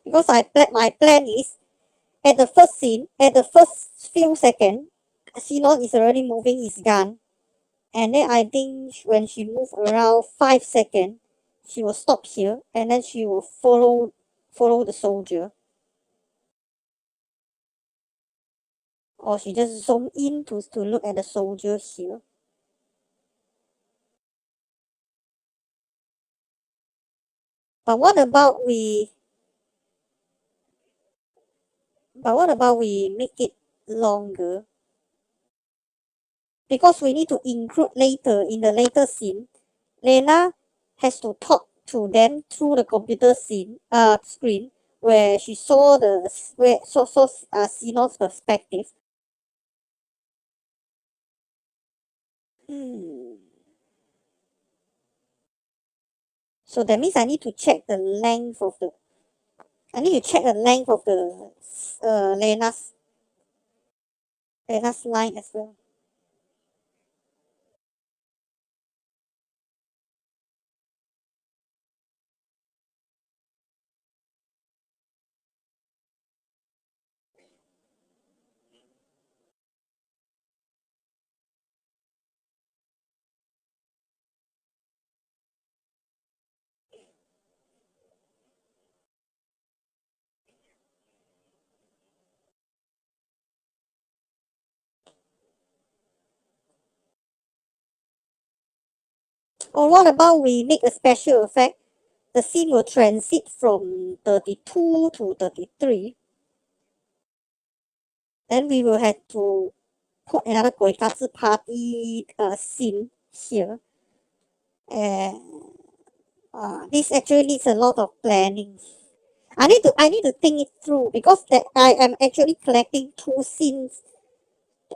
S1: Because my plan is at the first scene, at the first few seconds, Xenon is already moving his gun. And then I think when she moves around 5 seconds, she will stop here and then she will follow the soldier. Or she just zoom in to look at the soldier here. But what about we make it longer? Because we need to include later in the later scene, Lena has to talk to them through the computer screen where she saw Xenon's perspective. So that means I need to check the length of the Lena's line as well. Or what about we make a special effect? The scene will transit from 32 to 33. Then we will have to put another Koikatsu party scene here. And this actually needs a lot of planning. I need to think it through because that I am actually collecting 2 scenes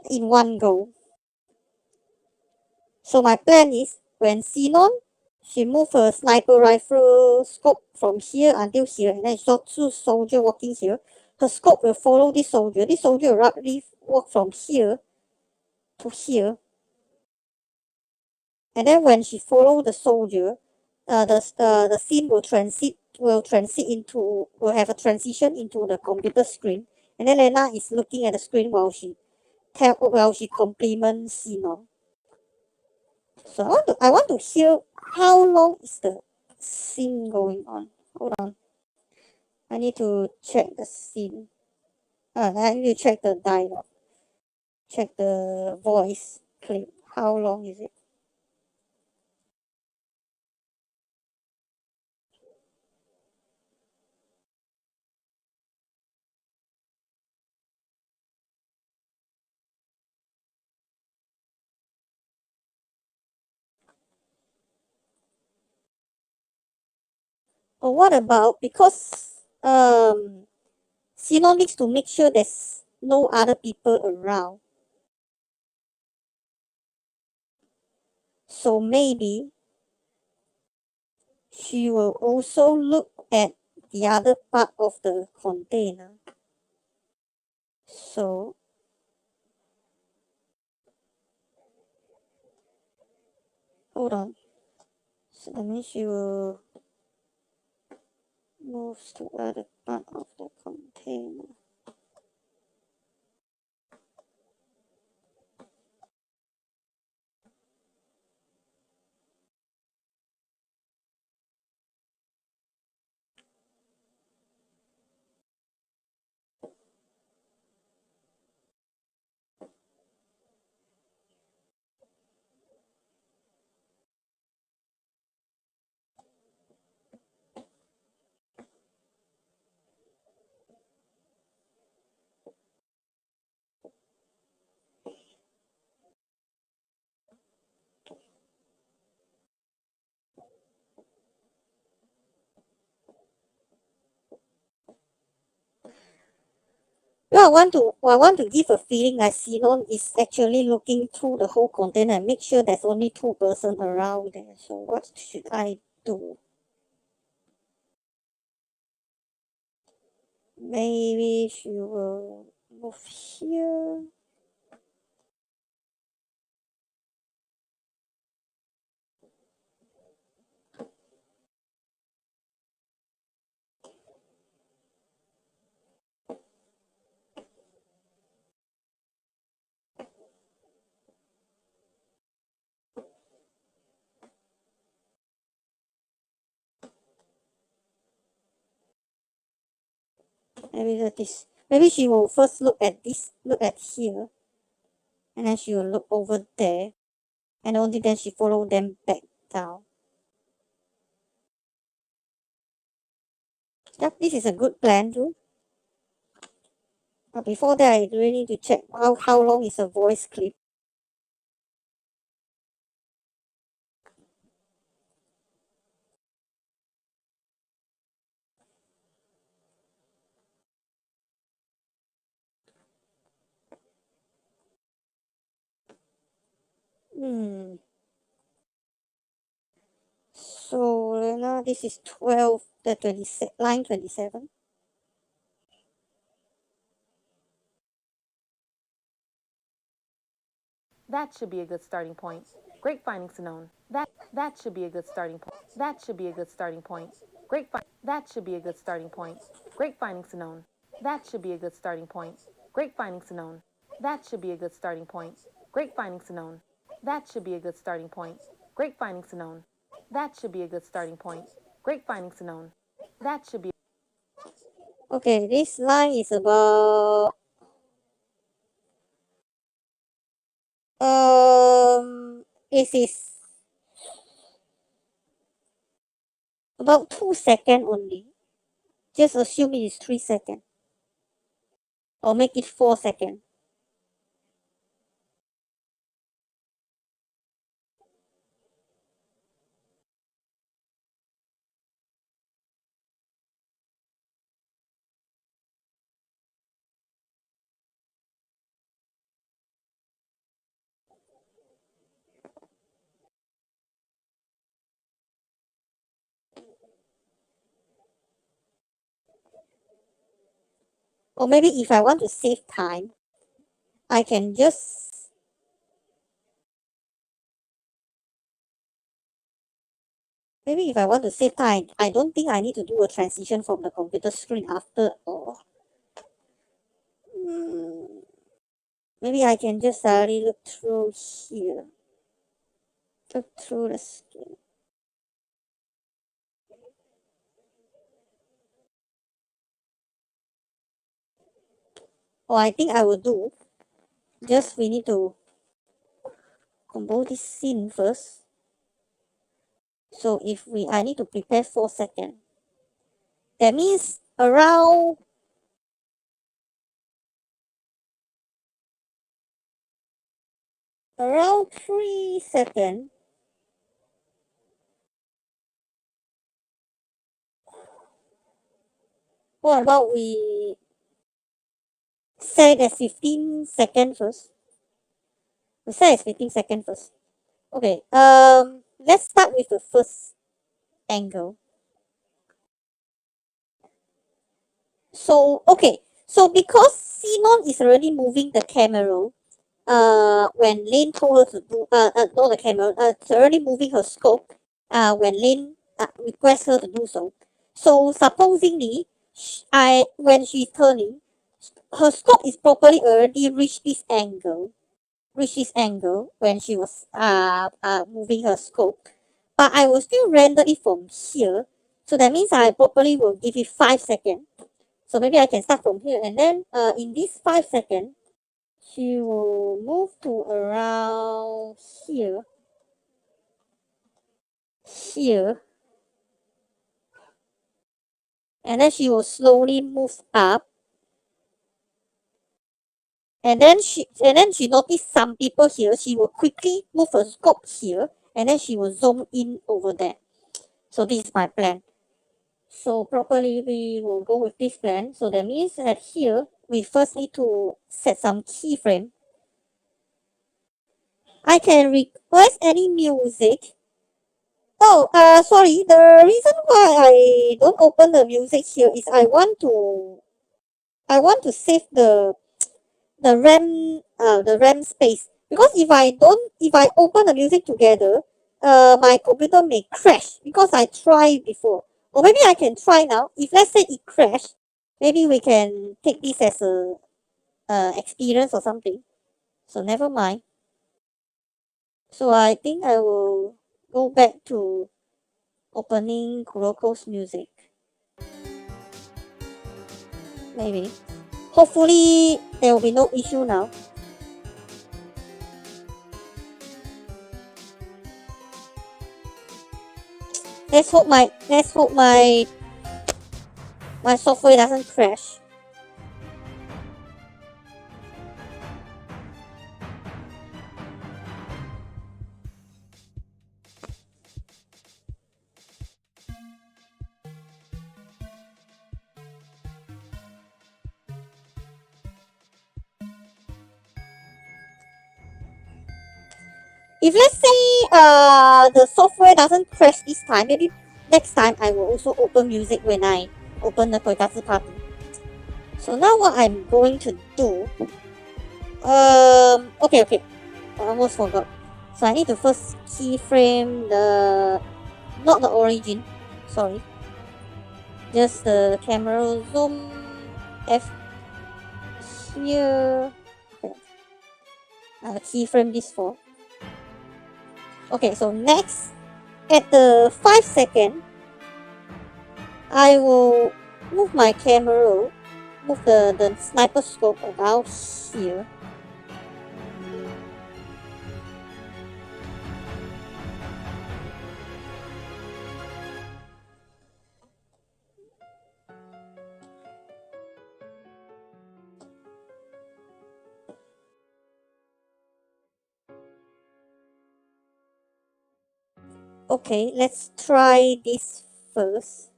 S1: in one go. So my plan is when Sinon, she move her sniper rifle scope from here until here, and then she saw 2 soldiers walking here. Her scope will follow this soldier. This soldier will roughly walk from here to here. And then when she follow the soldier, the scene will have a transition into the computer screen. And then Lena is looking at the screen while she compliments Sinon. So I want to hear how long is the scene going on. Hold on. I need to check the scene. I need to check the dialogue. Check the voice clip. How long is it? Or what about because Sinon needs to make sure there's no other people around. So maybe she will also look at the other part of the container. So hold on. So that means she will move to other part of the container. Well, I want to give a feeling like Sinon is actually looking through the whole container and make sure there's only 2 persons around there. So what should I do? Maybe she will move here. Maybe she will first look at here, and then she will look over there, and only then she follow them back down. Yep, this is a good plan too. But before that, I really need to check how long is a voice clip. So now this is 12, line 27.
S3: That should be a good starting point. Great findings to known. That should be a good starting point. That should be a good starting point. That should be a good starting point. Great findings to known. That should be a good starting point. Great findings to known. That should be a good starting point. Great findings to known. That should be a good starting point. Great findings to known. That should be a good starting point. Great findings to known. That should be.
S1: Okay, this line is about this is about 2 seconds only. Just assume it is 3 seconds. Or make it 4 seconds. Or maybe if I want to save time, I can just maybe if I want to save time, I don't think I need to do a transition from the computer screen after all. Maybe I can just look through here. Look through the screen. Or I think I will do. Just we need to compose this scene first. So if I need to prepare 4 seconds. That means around around 3 seconds. What about we set it as 15 seconds first? We set it as 15 seconds first. Okay, let's start with the first angle. So, okay, so because Sinon is already moving the camera, when Lane told her to do, not the camera, it's already moving her scope, when Lane requests her to do so. So, supposingly, when she's turning, her scope is properly already reached this angle when she was moving her scope. But I will still render it from here. So that means I properly will give it 5 seconds. So maybe I can start from here, and then in this 5 seconds, she will move to around here, and then she will slowly move up. And then she noticed some people here. She will quickly move her scope here, and then she will zoom in over there. So this is my plan. So properly we will go with this plan. So that means that here we first need to set some keyframe. I can request any music. Oh, sorry. The reason why I don't open the music here is I want to save the RAM space, because if I open the music together, my computer may crash, because I tried before. Or maybe I can try now. If let's say it crashed, maybe we can take this as a experience or something. So never mind. So I think I will go back to opening Kuroko's music. Maybe. Hopefully there will be no issue now. Let's hope my software doesn't crash. If let's say the software doesn't crash this time, maybe next time I will also open music when I open the Koikatsu party. So now what I'm going to do, okay, I almost forgot. So I need to first keyframe not the origin, sorry, just the camera zoom F here. Okay. I'll keyframe this for. Okay, so next, at the 5 second, I will move my camera, move the sniper scope about here. Okay, let's try this first.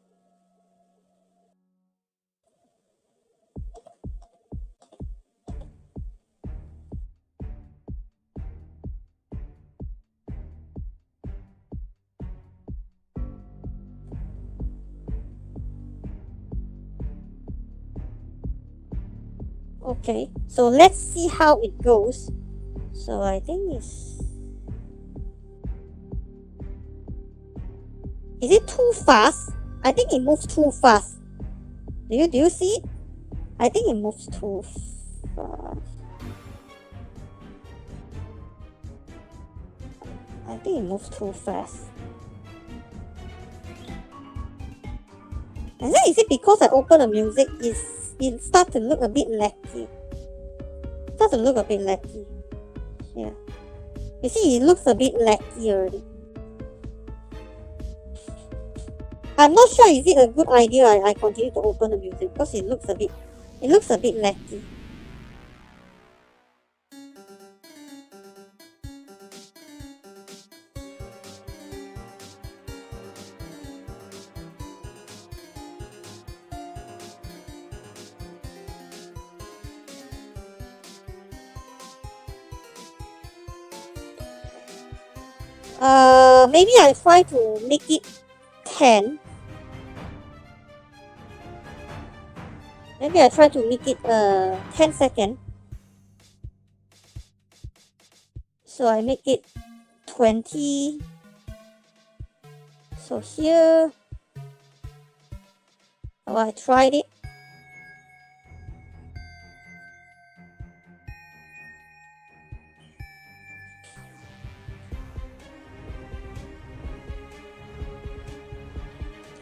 S1: Okay, so let's see how it goes. So I think it's... Is it too fast? I think it moves too fast. Do you see it? I think it moves too fast. I think it moves too fast. And then is it because I open the music, it starts to look a bit laggy. Yeah. You see, it looks a bit laggy already. I'm not sure is it a good idea I continue to open the music because it looks a bit laggy. Maybe I try to make it 10. Maybe I try to make it 10 seconds. So I make it 20. So here, I tried it.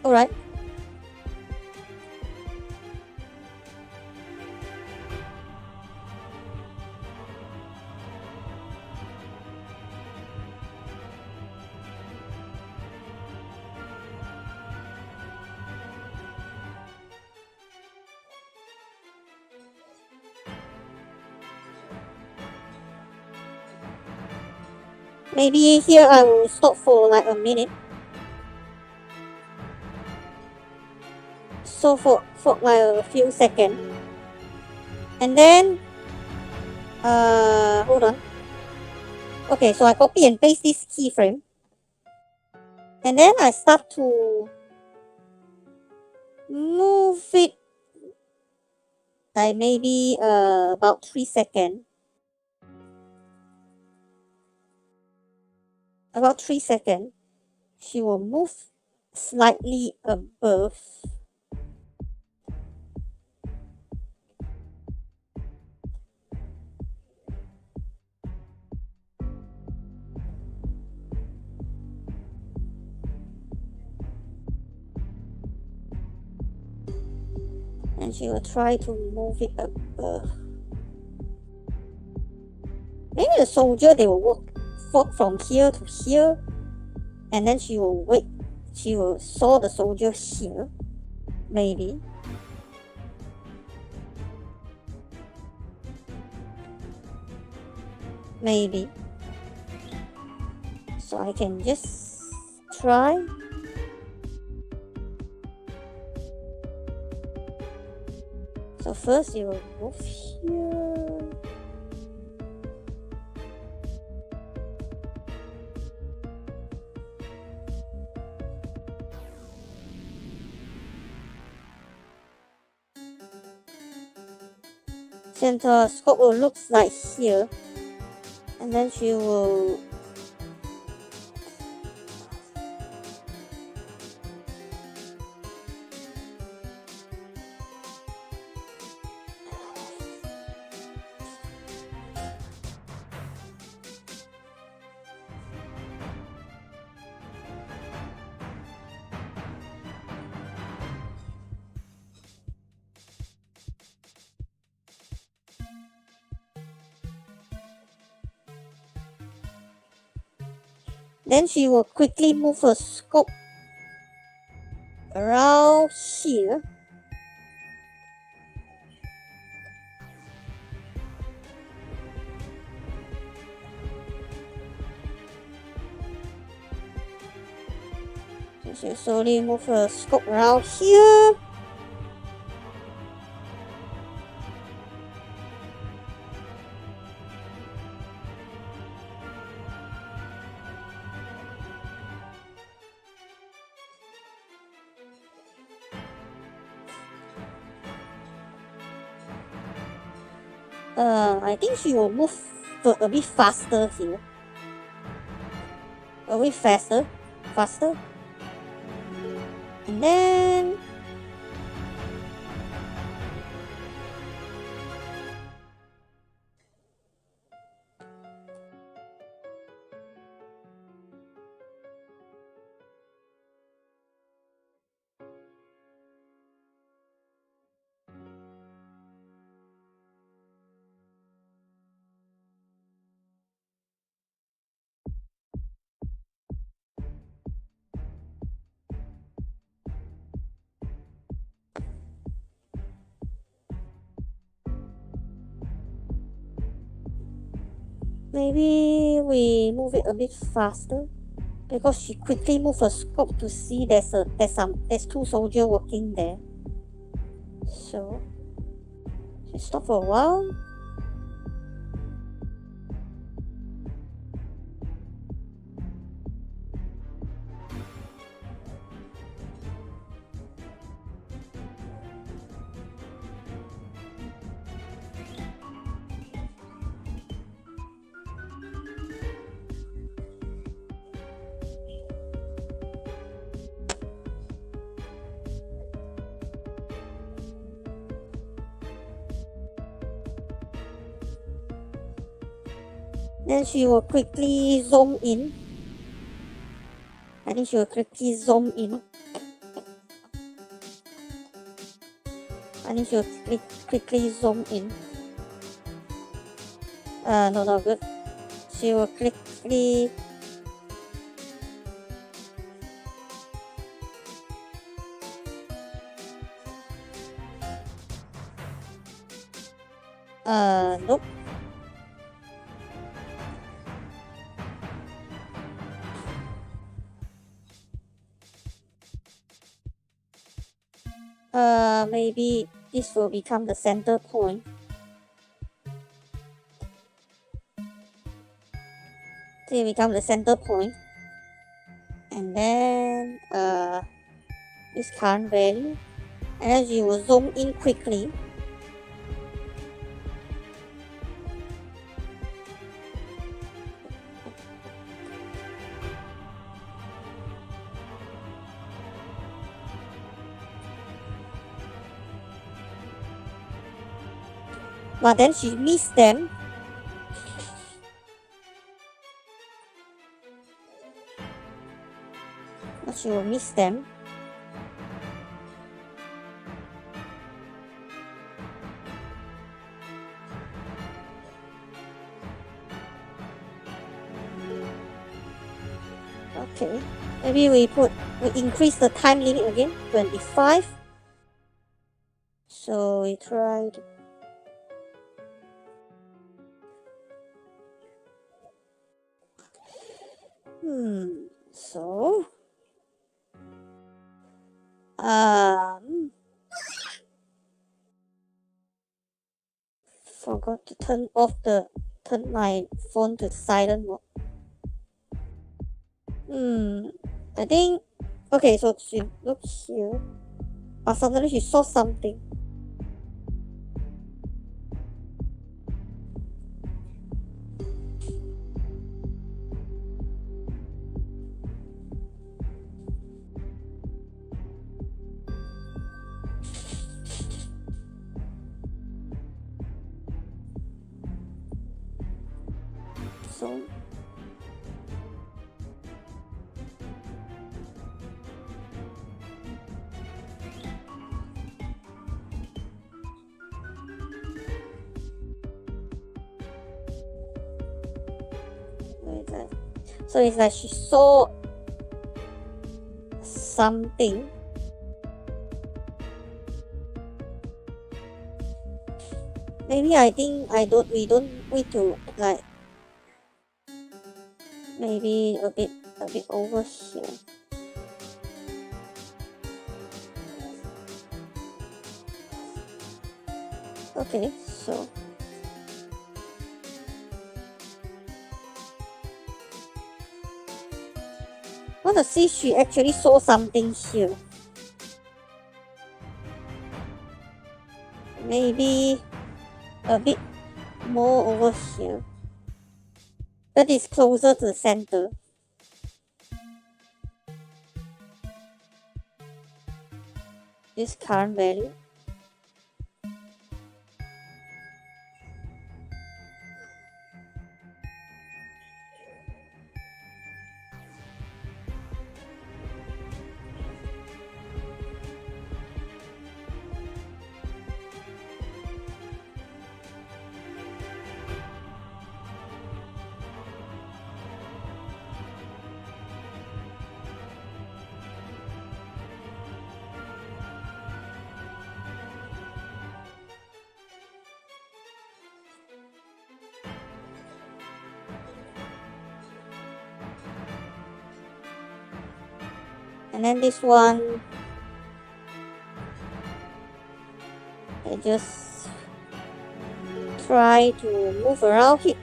S1: Alright. Maybe here I will stop for like a minute. So for like a few seconds. And then hold on. Okay, so I copy and paste this keyframe. And then I start to move it like maybe about 3 seconds. About 3 seconds. She will move slightly above. And she will try to move it above. Maybe the soldier, they will walk from here to here. And then she will wait. She will saw the soldier here. Maybe. Maybe. So I can just try. So first you will move here. Center scope will look like here. And then she will quickly move her scope around here. So slowly move the scope around here. I think she will move a bit faster here. A bit faster. And then maybe we move it a bit faster because she quickly moved her scope to see there's two soldiers working there. So she stopped for a while. Then she will quickly zoom in. I think she will quickly zoom in. No, not good. She will quickly nope. Maybe this will become the center point. And then this current value, and then you will zoom in quickly. But then she missed them. She will miss them. Okay, maybe we increase the time limit again, 25. So we tried. So forgot to turn my phone to silent mode. I think, okay, so she looked here, but suddenly she saw something. So it's like she saw something. Maybe I think we don't need to like maybe a bit over here. Okay, so I want to see she actually saw something here. Maybe a bit more over here. That is closer to the center. This current value. And then this one, I just try to move around it.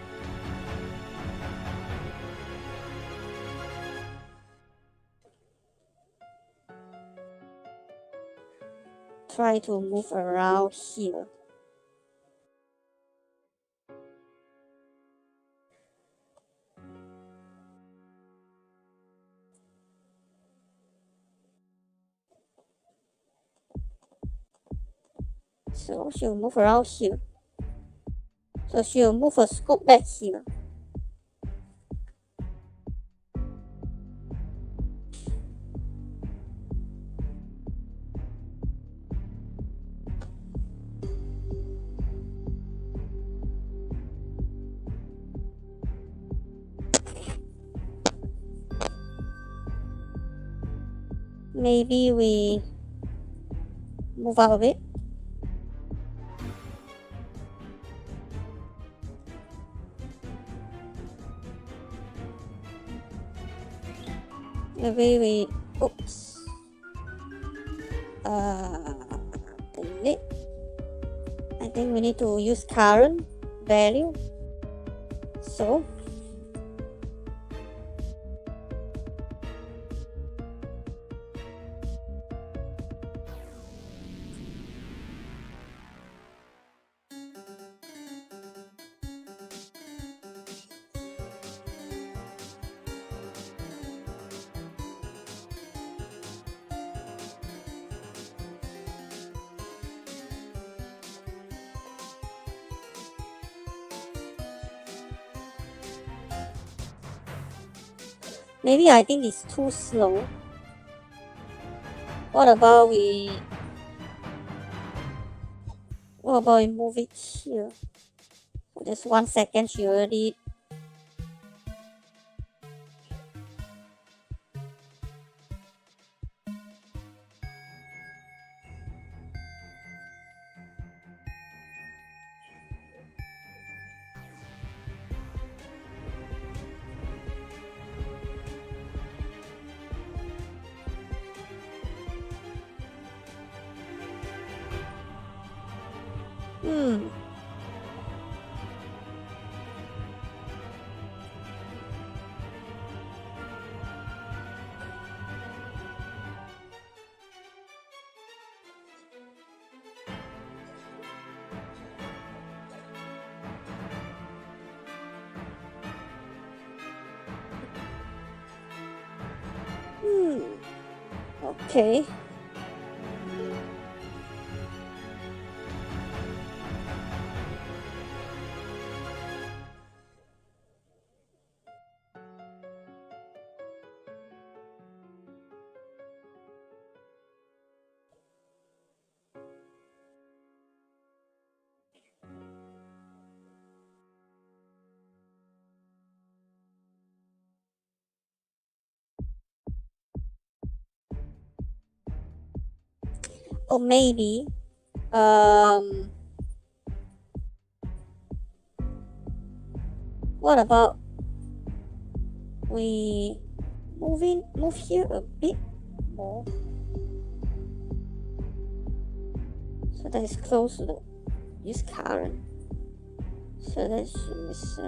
S1: Try to move around here. So she'll move around here. So she'll move her scope back here. Maybe we move out of it. Maybe we, oops, delete. I think we need to use current value. So maybe I think it's too slow. What about we move it here? For just 1 second, she already okay. Or maybe what about we move here a bit more so that it's close to the use current. So let's use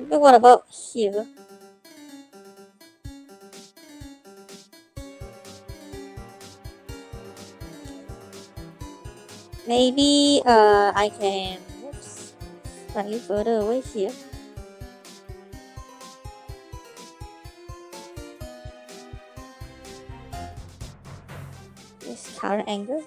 S1: but what about here? Maybe I can move slightly further away here. This current angle.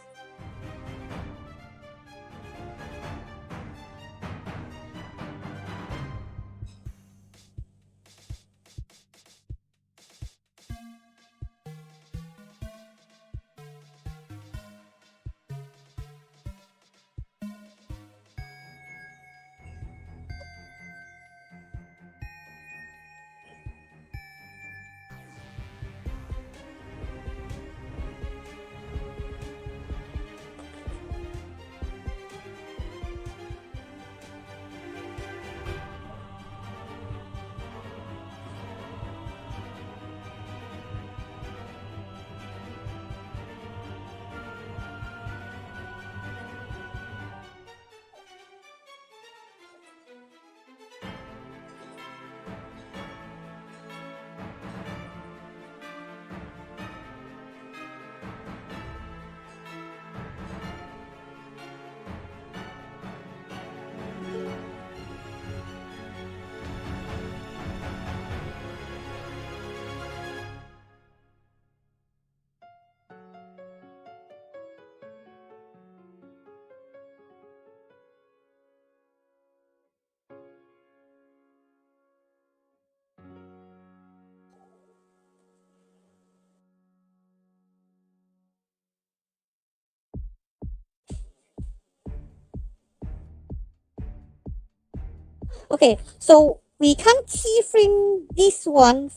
S1: Okay, so we can't keyframe this one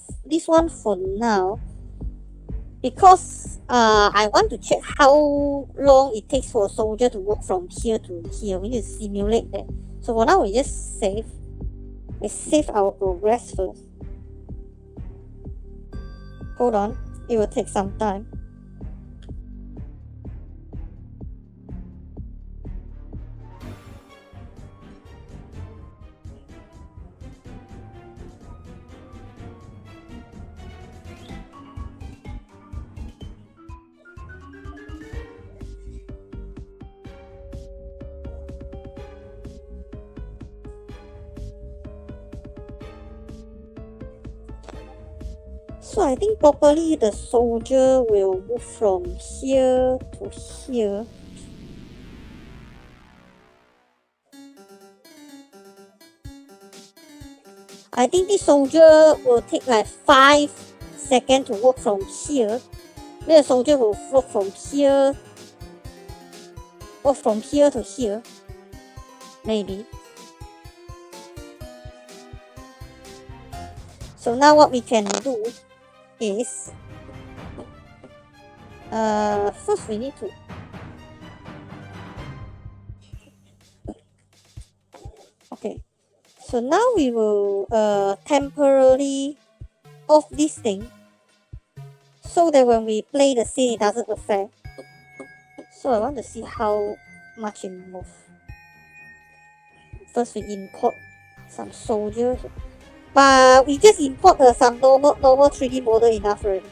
S1: for now because I want to check how long it takes for a soldier to walk from here to here. We need to simulate that. So for now, we just save. We save our progress first. Hold on, it will take some time. So I think properly the soldier will move from here to here. I think this soldier will take like 5 seconds to walk from here. Then the soldier will walk from here to here. Maybe. So now what we can do is first we need to okay, so now we will temporarily off this thing so that when we play the scene it doesn't affect. So I want to see how much it moves. First we import some soldiers, but we just import some normal 3D model enough already.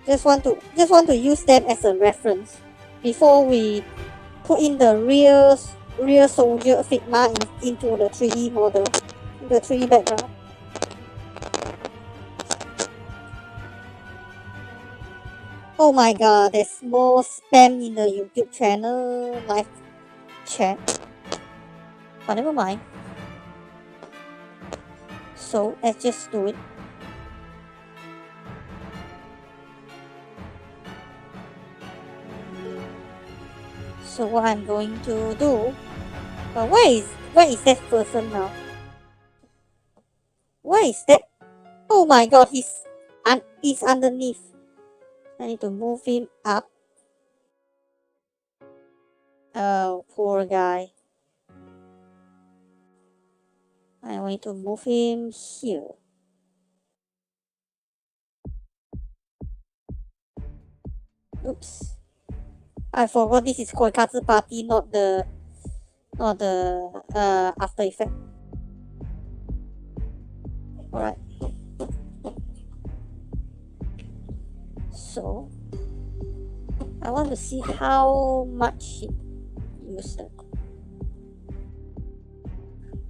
S1: Just want to use them as a reference before we put in the real soldier Figma into the 3D model, the 3D background. Oh my god, there's more spam in the YouTube channel live chat. But never mind. So let's just do it. So what I'm going to do, where is that person now? Where is that? Oh my god, he's underneath. I need to move him up. Oh, poor guy. I want to move him here. Oops. I forgot this is Koikatsu party, not the After Effect. Alright. So I want to see how much it used.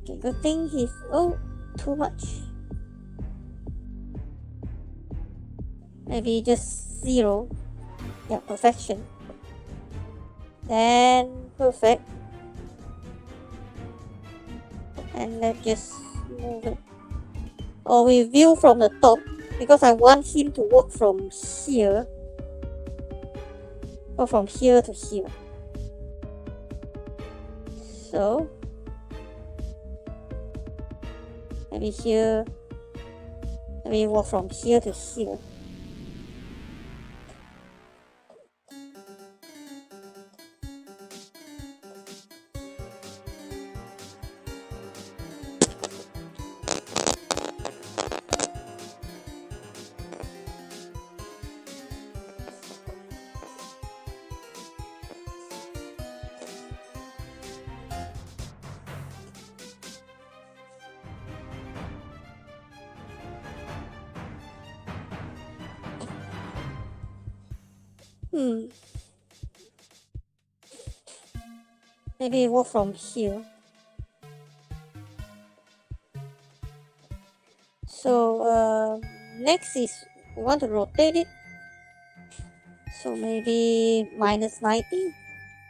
S1: Okay, good thing he's too much. Maybe just 0. Yeah, perfection. Then perfect. And let's just move it. Or we view from the top, because I want him to work from here. Or from here to here. So maybe here. Maybe walk from here to here. Maybe walk from here. So next is we want to rotate it. So maybe minus 90.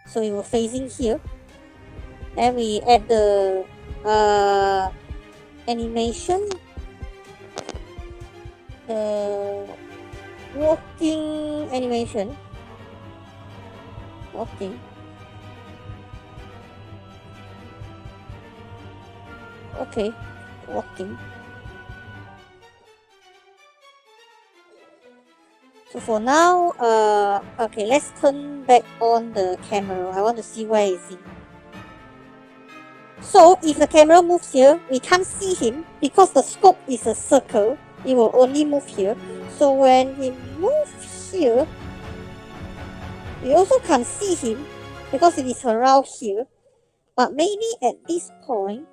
S1: So it was facing here. Then we add the animation. The walking animation. Walking. Okay, walking. So for now, okay, let's turn back on the camera. I want to see where is he. So if the camera moves here, we can't see him because the scope is a circle. It will only move here. So when he moves here, we also can't see him because it is around here. But maybe at this point,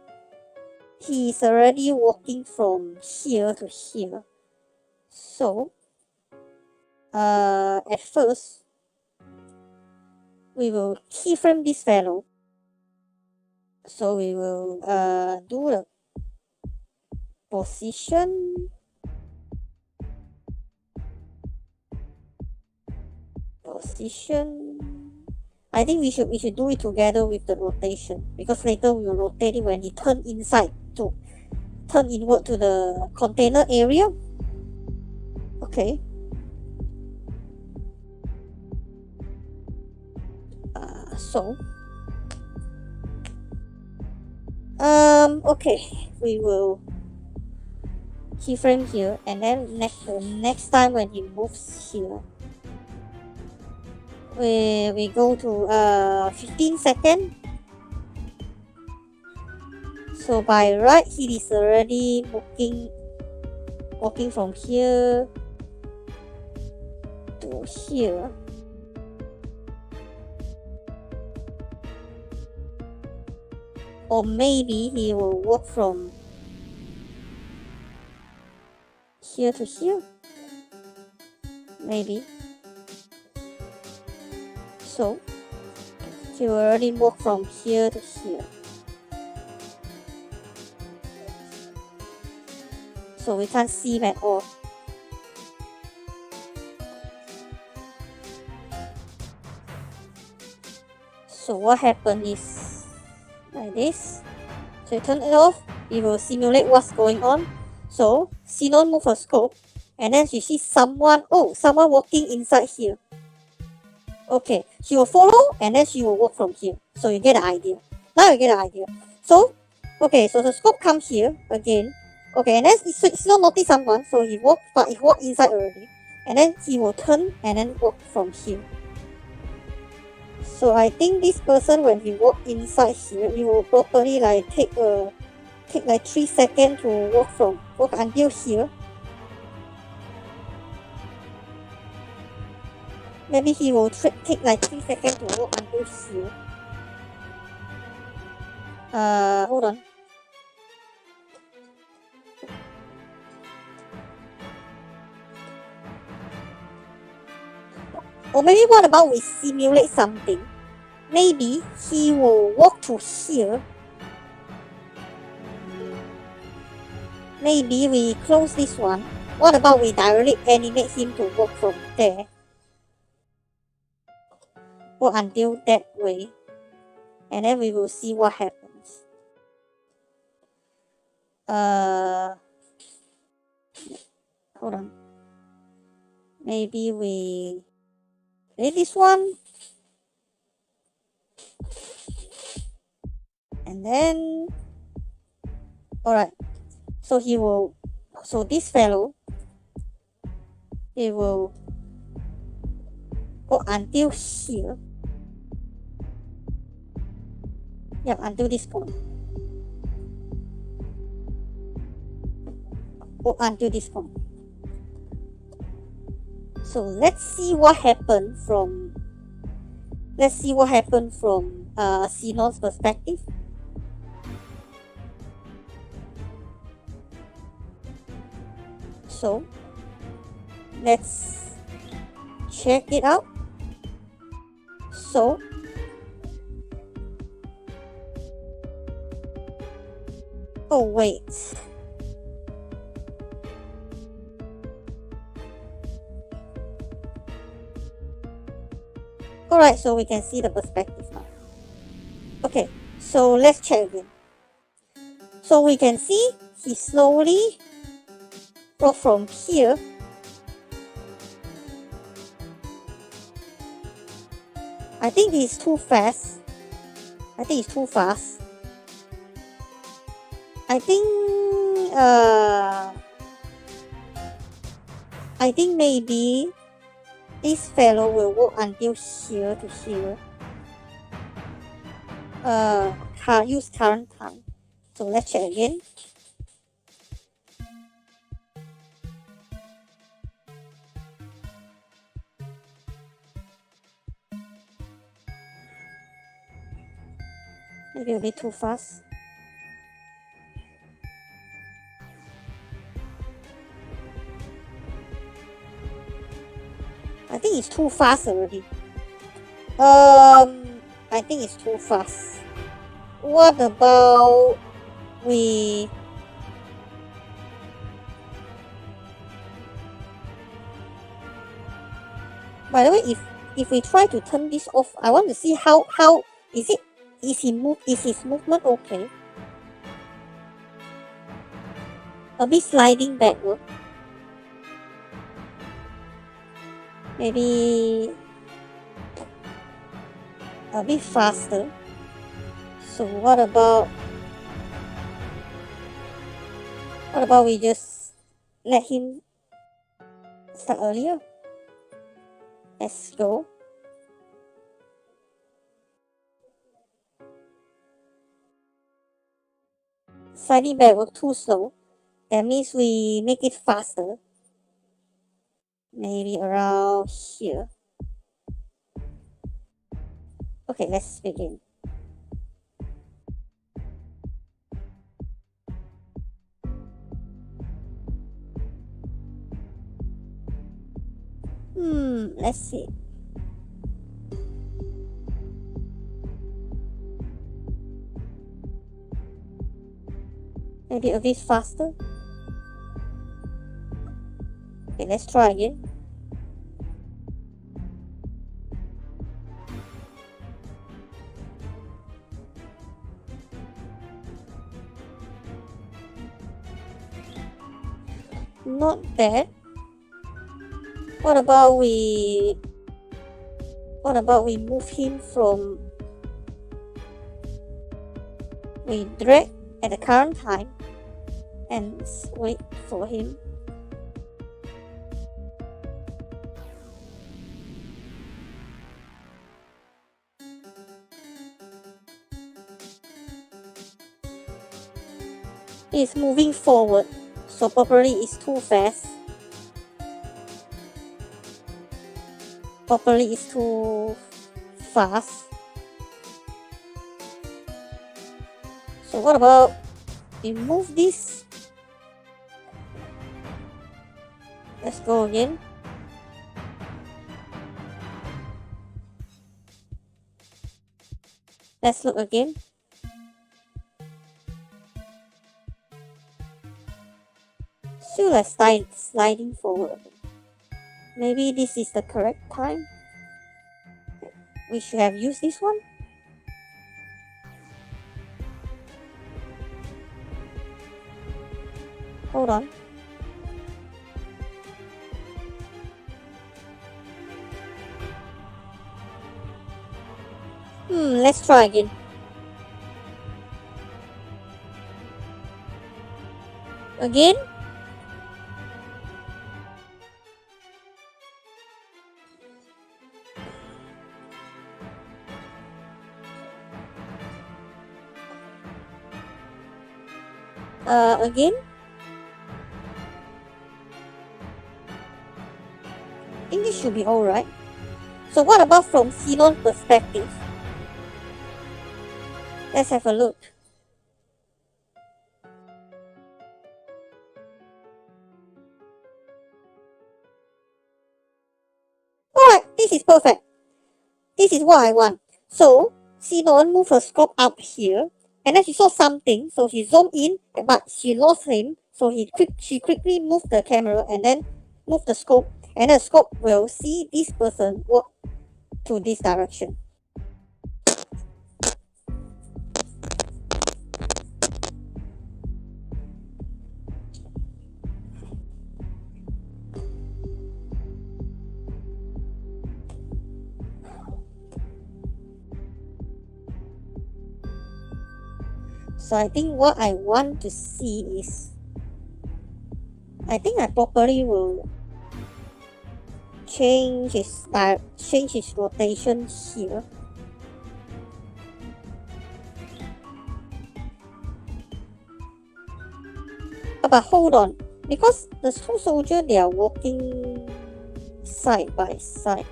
S1: he is already walking from here to here. So at first, we will keyframe this value. So we will do the position. I think we should do it together with the rotation, because later we will rotate it when he turn inside to turn inward to the container area. Okay. Okay, we will keyframe here, and then next time when he moves here, we go to 15 seconds. So by right, he is already walking from here to here. Or maybe he will walk from here to here. Maybe. So he will already walk from here to here. So we can't see him at all. So what happened is like this. So you turn it off, it will simulate what's going on. So Sinon move her scope, and then she sees someone walking inside here. Okay, she will follow and then she will walk from here. So you get the idea. Now you get the idea. So, okay, so the scope comes here again. Okay, and then it's not notice someone, so he walked, but he walked inside already. And then he will turn and then walk from here. So I think this person, when he walk inside here, he will probably like take like 3 seconds to walk until here. Maybe he will take like 3 seconds to walk until here. Hold on. Or maybe what about we simulate something? Maybe he will walk to here. Maybe we close this one. What about we directly animate him to walk from there? Walk until that way. And then we will see what happens. Hold on. Maybe we play this one. And then, alright. So this fellow, he will go until here. Yep, until this point. Go until this point. So let's see what happened from Sinon's perspective. So let's check it out. So oh wait, alright, so we can see the perspective now. Okay, so let's check again. So we can see he slowly go from here. I think he's too fast. I think maybe this fellow will walk until here to here. Use current time. So let's check again. Maybe a bit too fast. I think it's too fast already. I think it's too fast. What about we... By the way, if we try to turn this off, I want to see how is his movement okay? A bit sliding backward. Maybe a bit faster. So what about we just let him start earlier? Let's go. Sliding backward too slow. That means we make it faster. Maybe around here. Okay, let's begin. Let's see. Maybe a bit faster. Okay, let's try again. Not bad. What about we What about we move him from, we drag at the current time and wait for him. It's moving forward, so probably it's too fast. Probably it's too fast. So what about we move this? Let's go again. Let's look again. Still like sliding forward. Maybe this is the correct time. We should have used this one. Hold on. Let's try again. Again. Again. I think this should be alright. So what about from Xenon perspective? Let's have a look. Alright, this is perfect. This is what I want. So, Xenon moved her scope up here, and then she saw something, so she zoomed in, but she lost him, so she quickly moved the camera and then moved the scope, and the scope will see this person walk to this direction. So I think what I want to see is, I think I probably will change his rotation here. But hold on, because the two soldiers, they are walking side by side.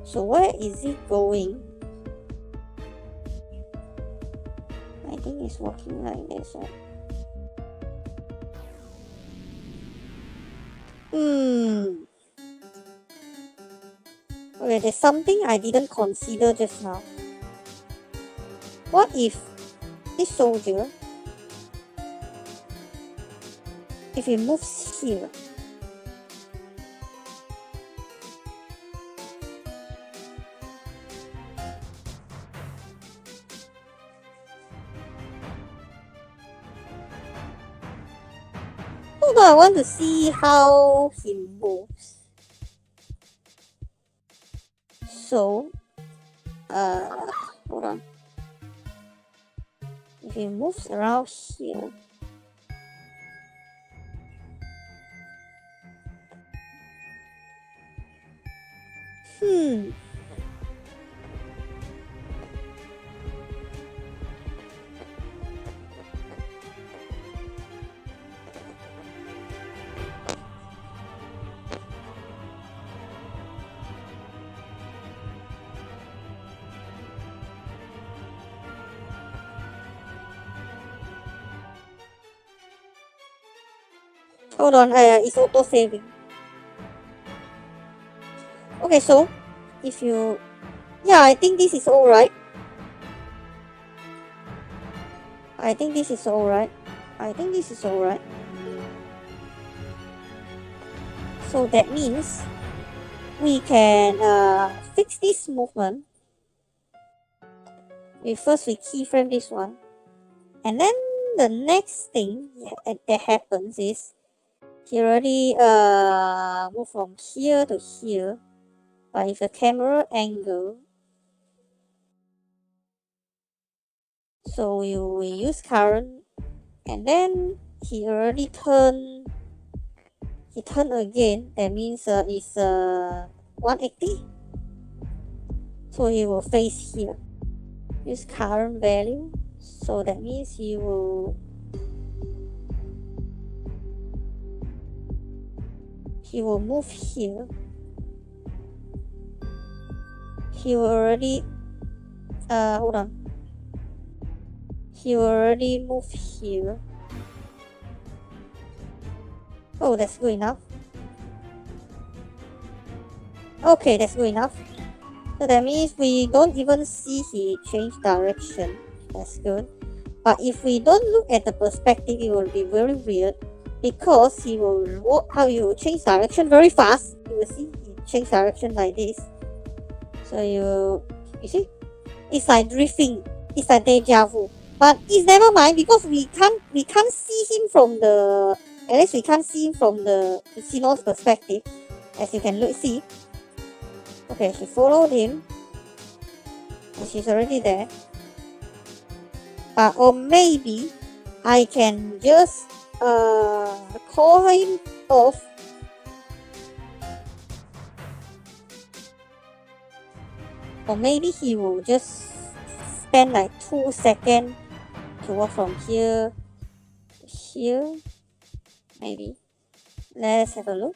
S1: So where is he going? I think he's walking like this, right? Okay, there's something I didn't consider just now. What if this soldier, if he moves here, hold on, I want to see how he moves. So, hold on. If he moves around here, hold on, it's auto saving. Okay, so if you, yeah, I think this is alright. I think this is alright. So that means we can fix this movement. First we keyframe this one, and then the next thing that happens is he already move from here to here, by the camera angle. So you will use current, and then he already turned. He turned again. That means it's 180. So he will face here. Use current value. So that means he will move here. He will already hold on. He will already move here. Oh, that's good enough. Okay, that's good enough. So that means we don't even see he change direction. That's good. But if we don't look at the perspective, it will be very weird, because he will walk, how you will change direction very fast. You will see he change direction like this. So you see, it's like drifting. It's like deja vu. But it's never mind, because we can't see him from the, at least we can't see him from the casino's perspective, as you can see. Okay, she followed him, and she's already there. Or maybe I can just call him off. Or maybe he will just spend like 2 seconds to walk from here to here. Maybe. Let's have a look.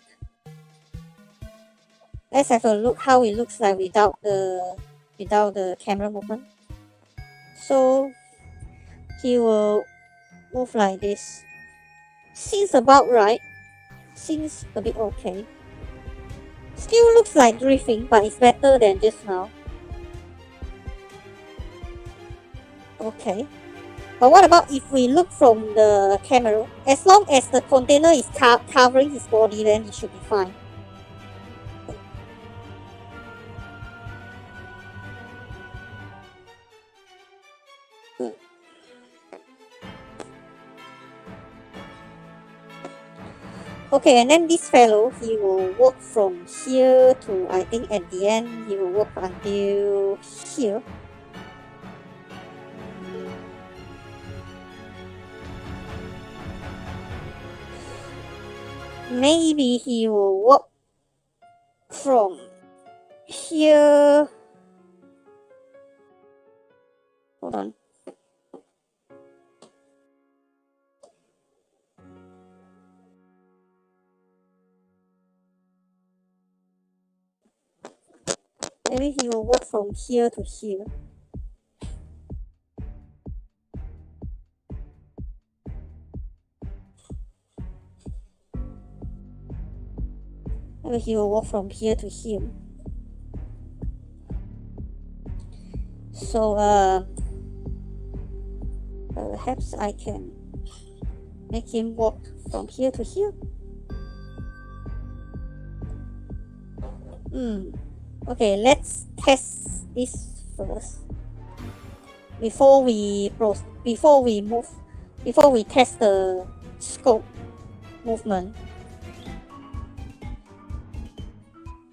S1: Let's have a look how it looks like without the camera movement. So he will move like this. Seems about right. Seems a bit okay. Still looks like drifting, but it's better than just now. Okay. But what about if we look from the camera? As long as the container is covering his body, then it should be fine. Good. Okay, and then this fellow, he will walk from here to, I think at the end, he will walk until here. Maybe he will walk from here. Hold on. Maybe he will walk from here to here. Maybe he will walk from here to here. So perhaps I can make him walk from here to here. Okay, let's test this first before we test the scope movement.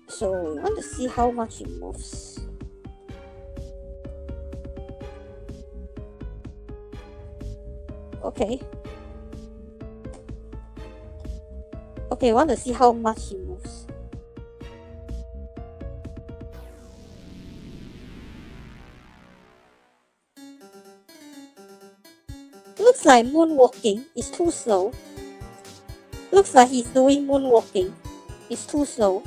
S1: So we want to see how much it moves. Okay. Okay, I want to see how much it moves. Looks like moonwalking. It's too slow. Looks like he's doing moonwalking. It's too slow.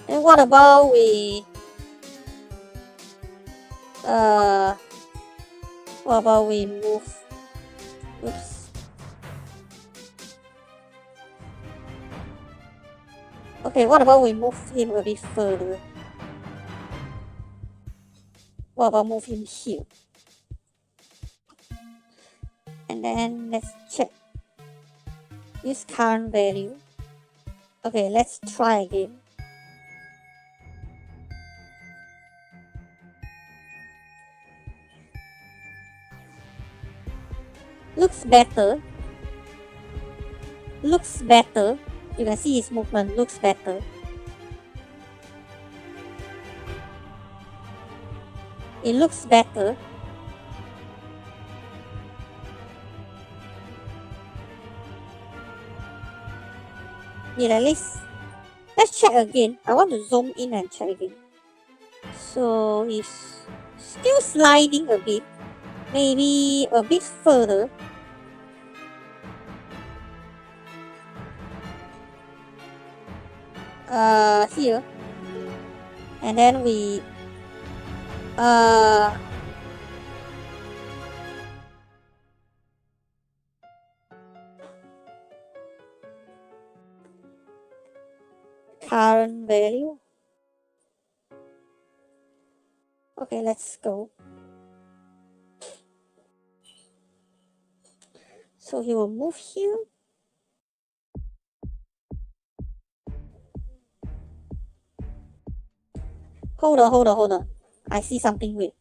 S1: And what about we move? Oops. Okay, what about we move him a bit further? What about move him here? And then let's check. Use current value. Okay, let's try again. Looks better. Looks better. You can see his movement looks better. it looks better. Yeah, let's check again. I want to zoom in and check again. So it's still sliding a bit, maybe a bit further. Here, and then we current value. Okay, let's go. So he will move here. Hold on. I see something weird.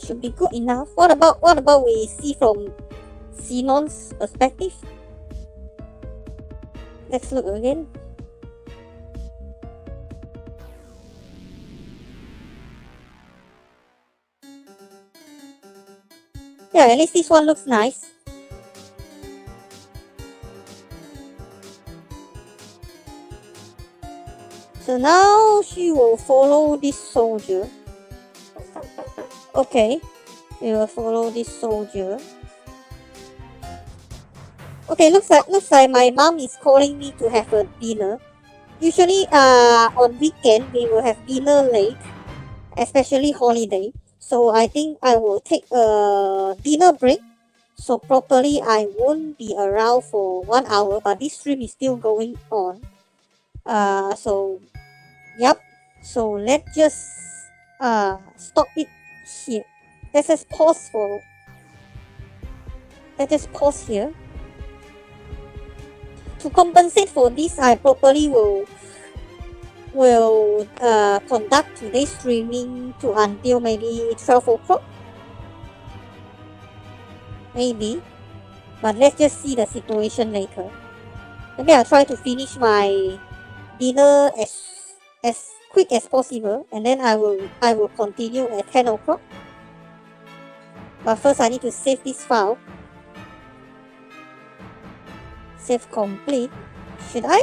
S1: Should be good enough. What about we see from Xenon's perspective? Let's look again. Yeah, at least this one looks nice. So now she will follow this soldier. Okay, we will follow this soldier. Okay, looks like my mom is calling me to have a dinner. Usually, on weekend we will have dinner late, especially holiday. So I think I will take a dinner break. So properly, I won't be around for 1 hour, but this stream is still going on. So yep. So let's just stop it here. Let's just pause here. To compensate for this, I probably will conduct today's streaming to until maybe 12 o'clock. Maybe. But let's just see the situation later. Maybe I'll try to finish my dinner as quick as possible, and then I will continue at 10 o'clock. But first I need to save this file. Save complete. Should I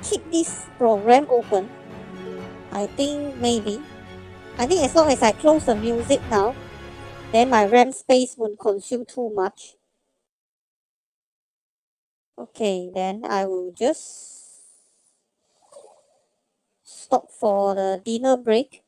S1: keep this program open? I think maybe. I think as long as I close the music now, then my RAM space won't consume too much. Okay, then I will just stop for the dinner break.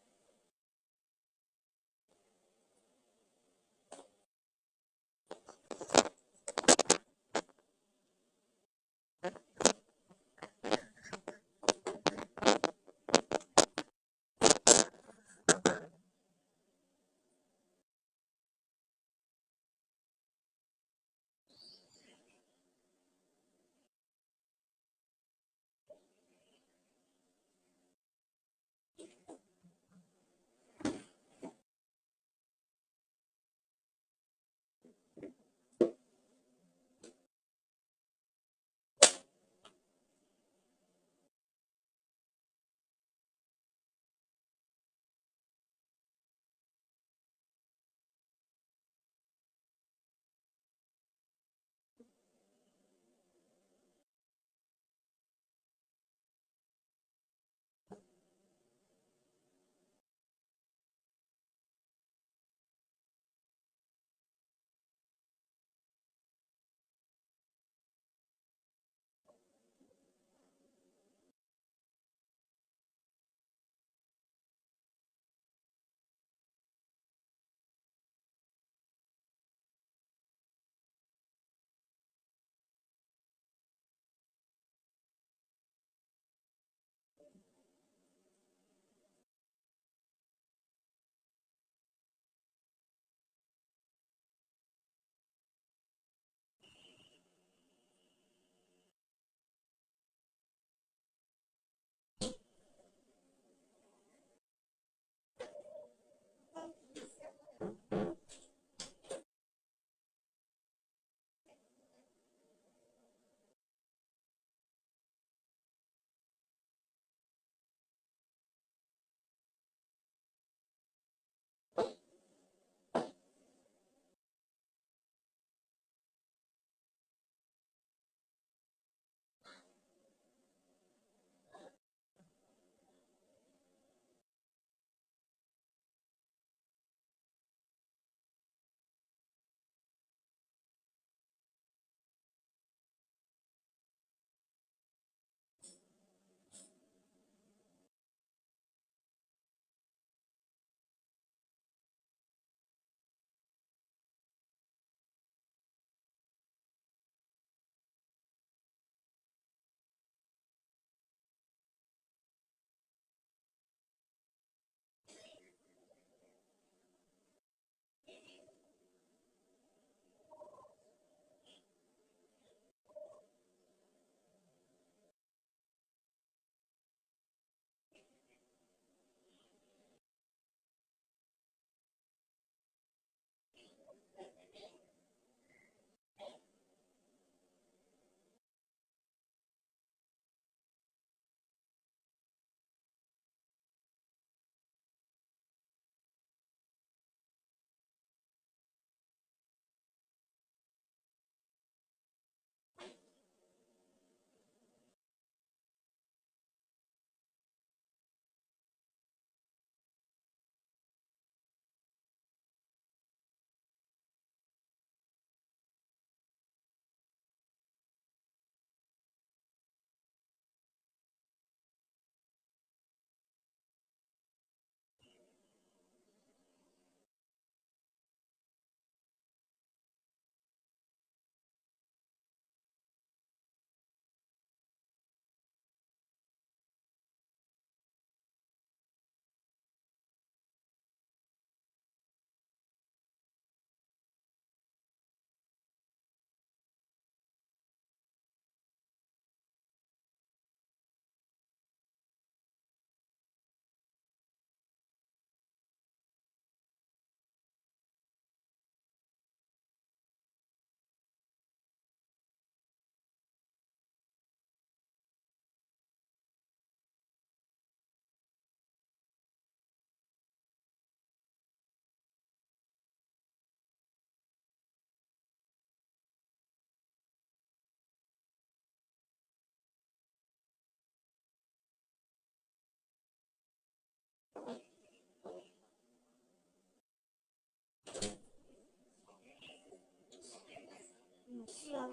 S1: 是啊。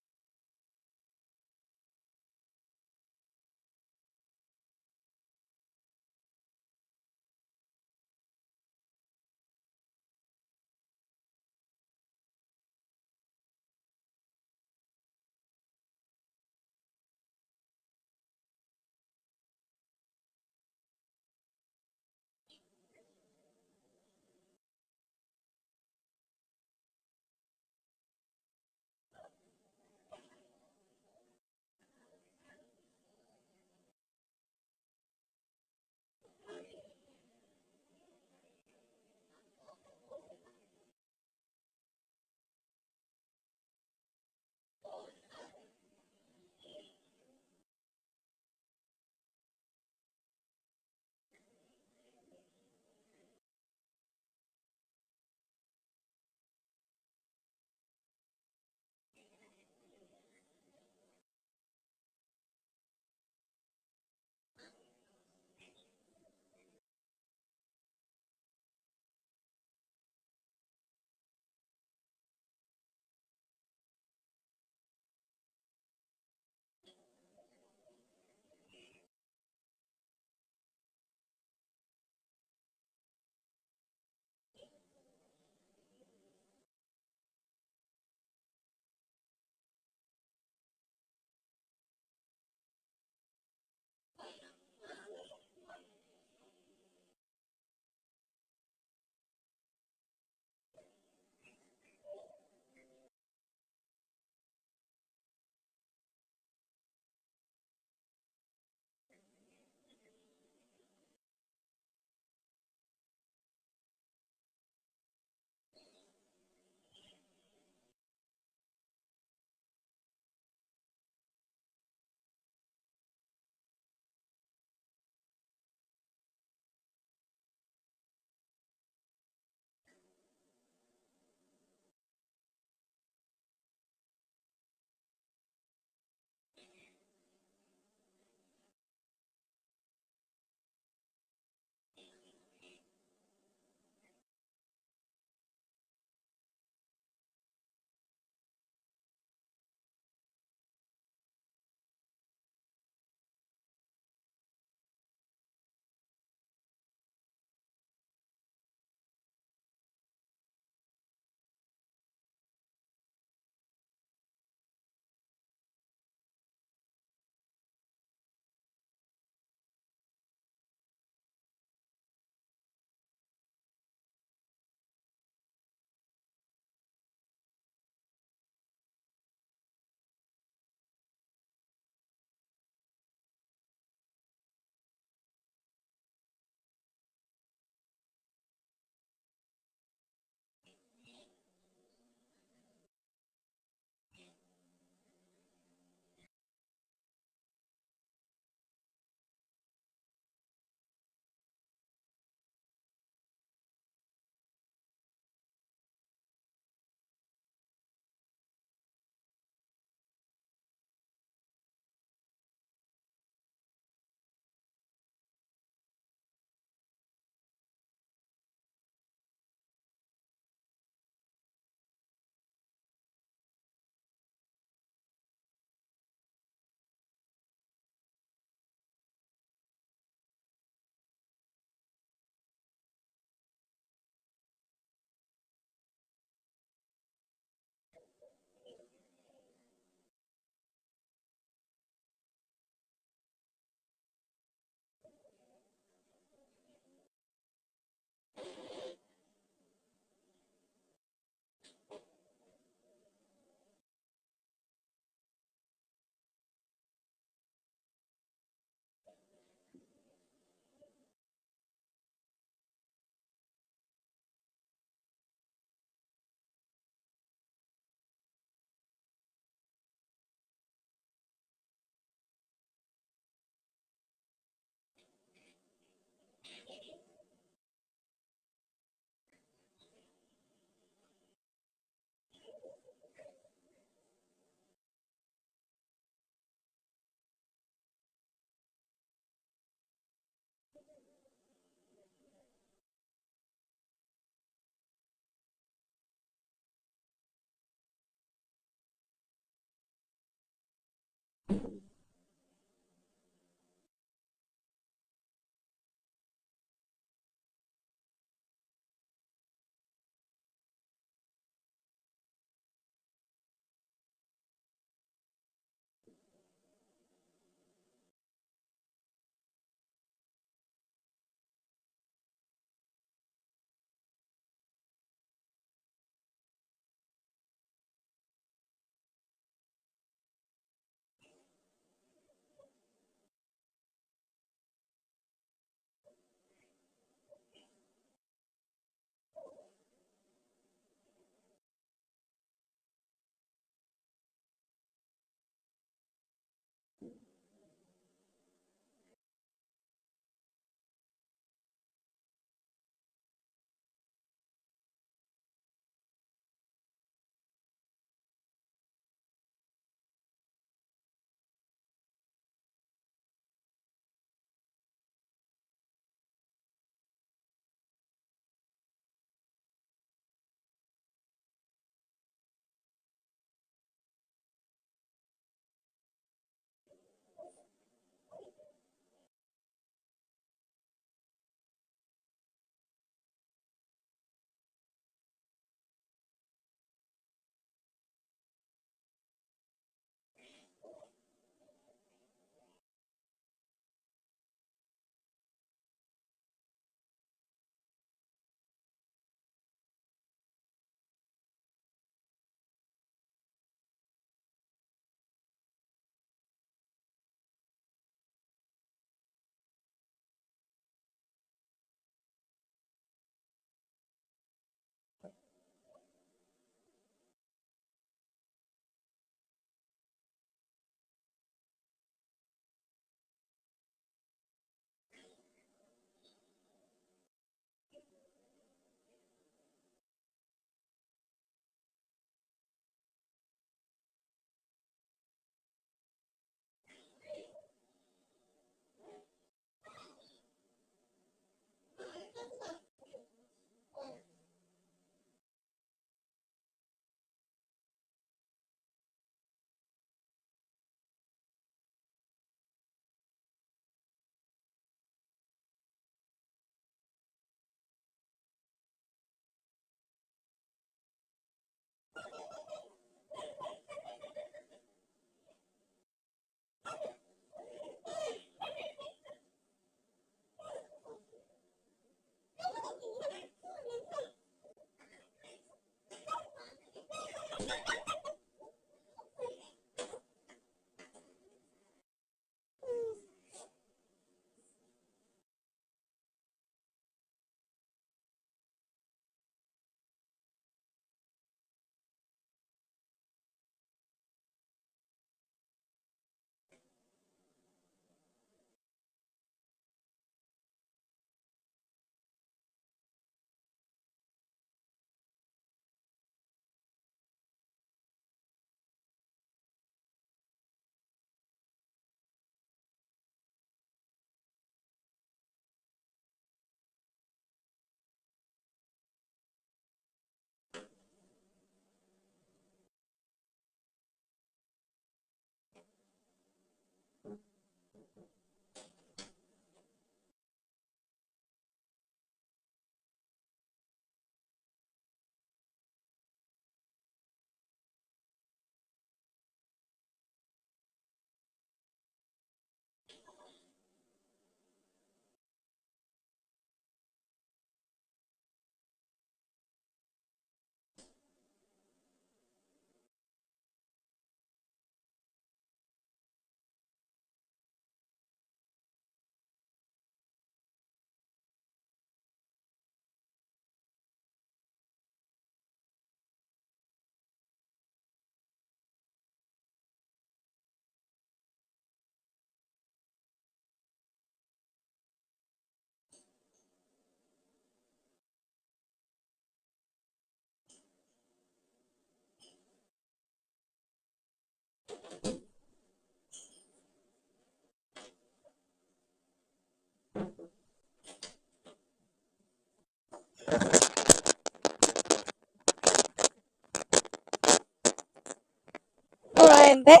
S1: Alright, I'm back.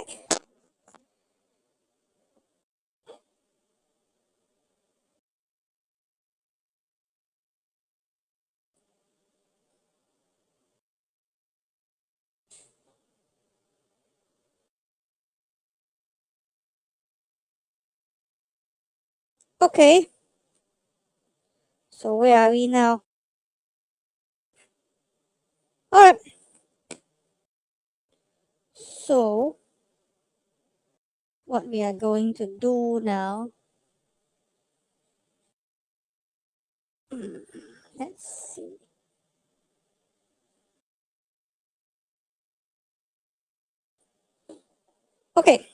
S1: Okay. So where are we now? Alright. So what we are going to do now. Let's see. Okay.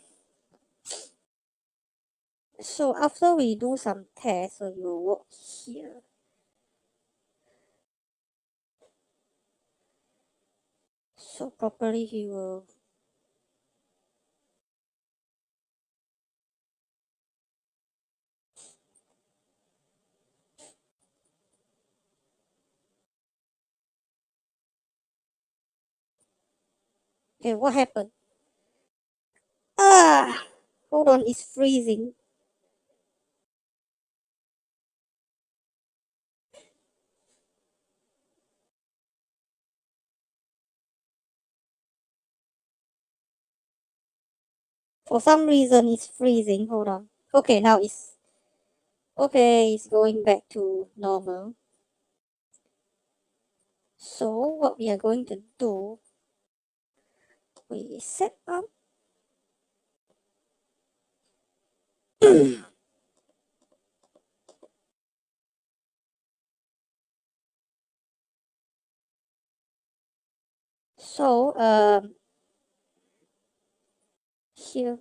S1: So after we do some tests, so you work here. So properly he will. Okay, what happened? Hold on, it's freezing. For some reason, it's freezing. Hold on. Okay, now it's okay. It's going back to normal. So what we are going to do? We set up. So here.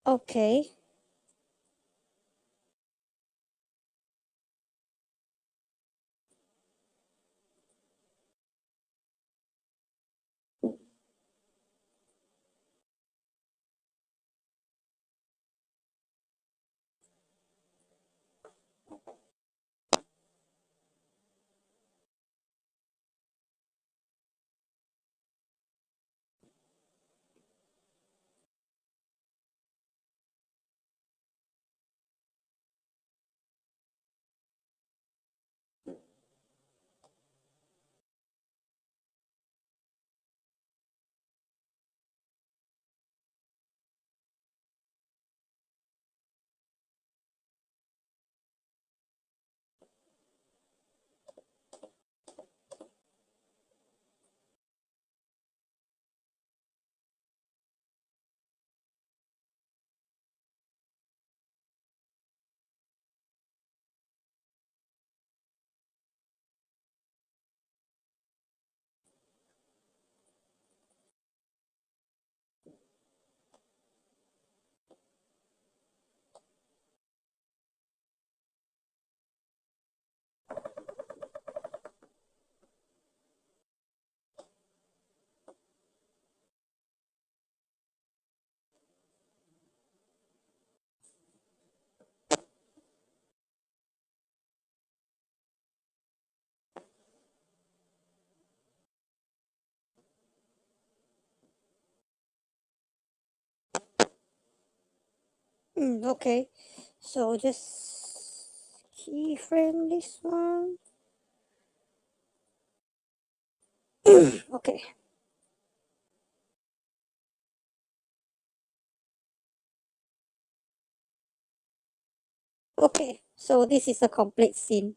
S1: Okay. Okay. So just keyframe this one. Okay. Okay. So this is a complete scene.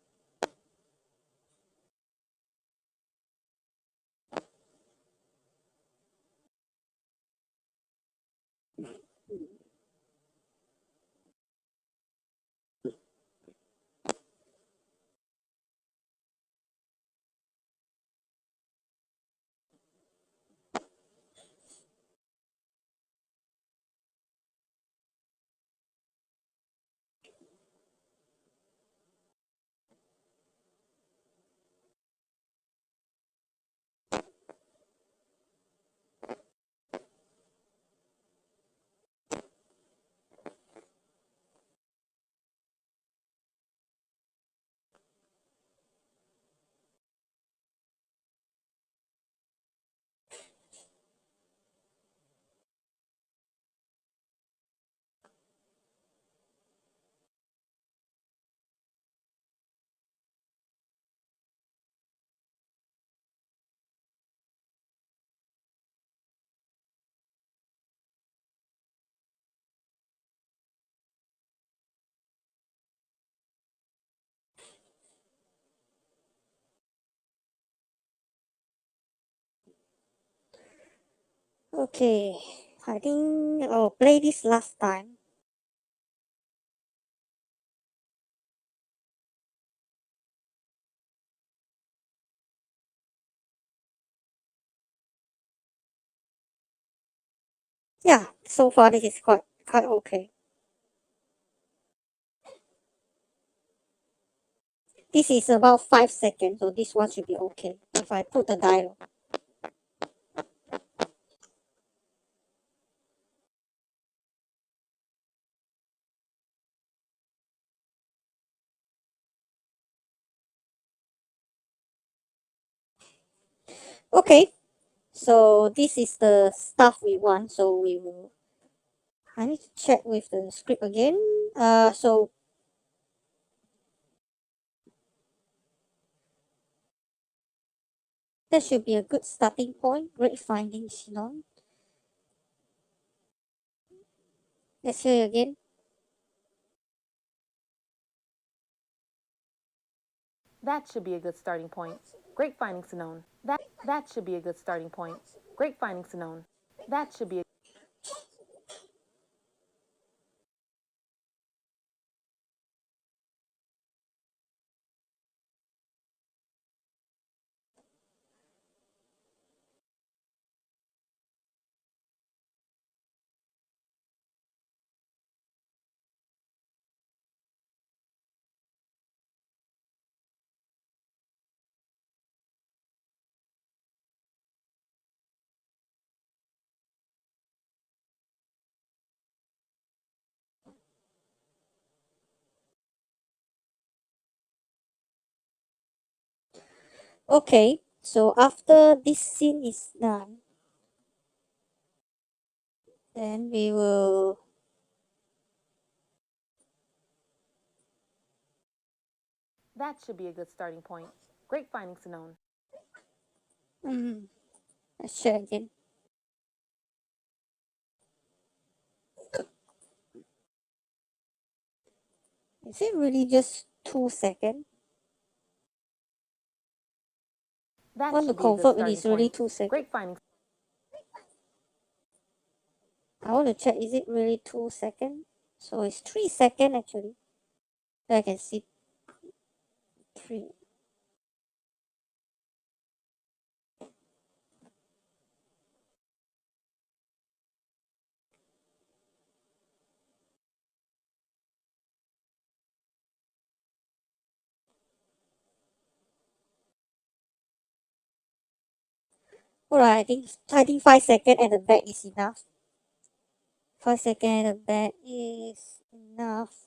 S1: Okay, I think I'll play this last time. Yeah, so far this is quite okay. This is about 5 seconds, so this one should be okay if I put the dialogue. Okay, so this is the stuff we want, so I need to check with the script again. So that should be a good starting point. Great findings, Sinon. Let's hear it again.
S3: That should be a good starting point. Great findings, Sinone. That should be a good starting point. Great findings, Sinone. That should be a
S1: Okay, so after this scene is done, then we will
S3: That should be a good starting point. Great findings, Sinone.
S1: let's check again. Is it really just 2 seconds? I
S3: That
S1: want to
S3: should be a good
S1: confirm it
S3: starting
S1: is really
S3: point.
S1: 2 seconds.
S3: Great findings.
S1: I want to check, is it really 2 seconds? So it's 3 seconds actually. So I can see 3. Alright, I think 5 seconds at the back is enough. 5 seconds at the back is enough.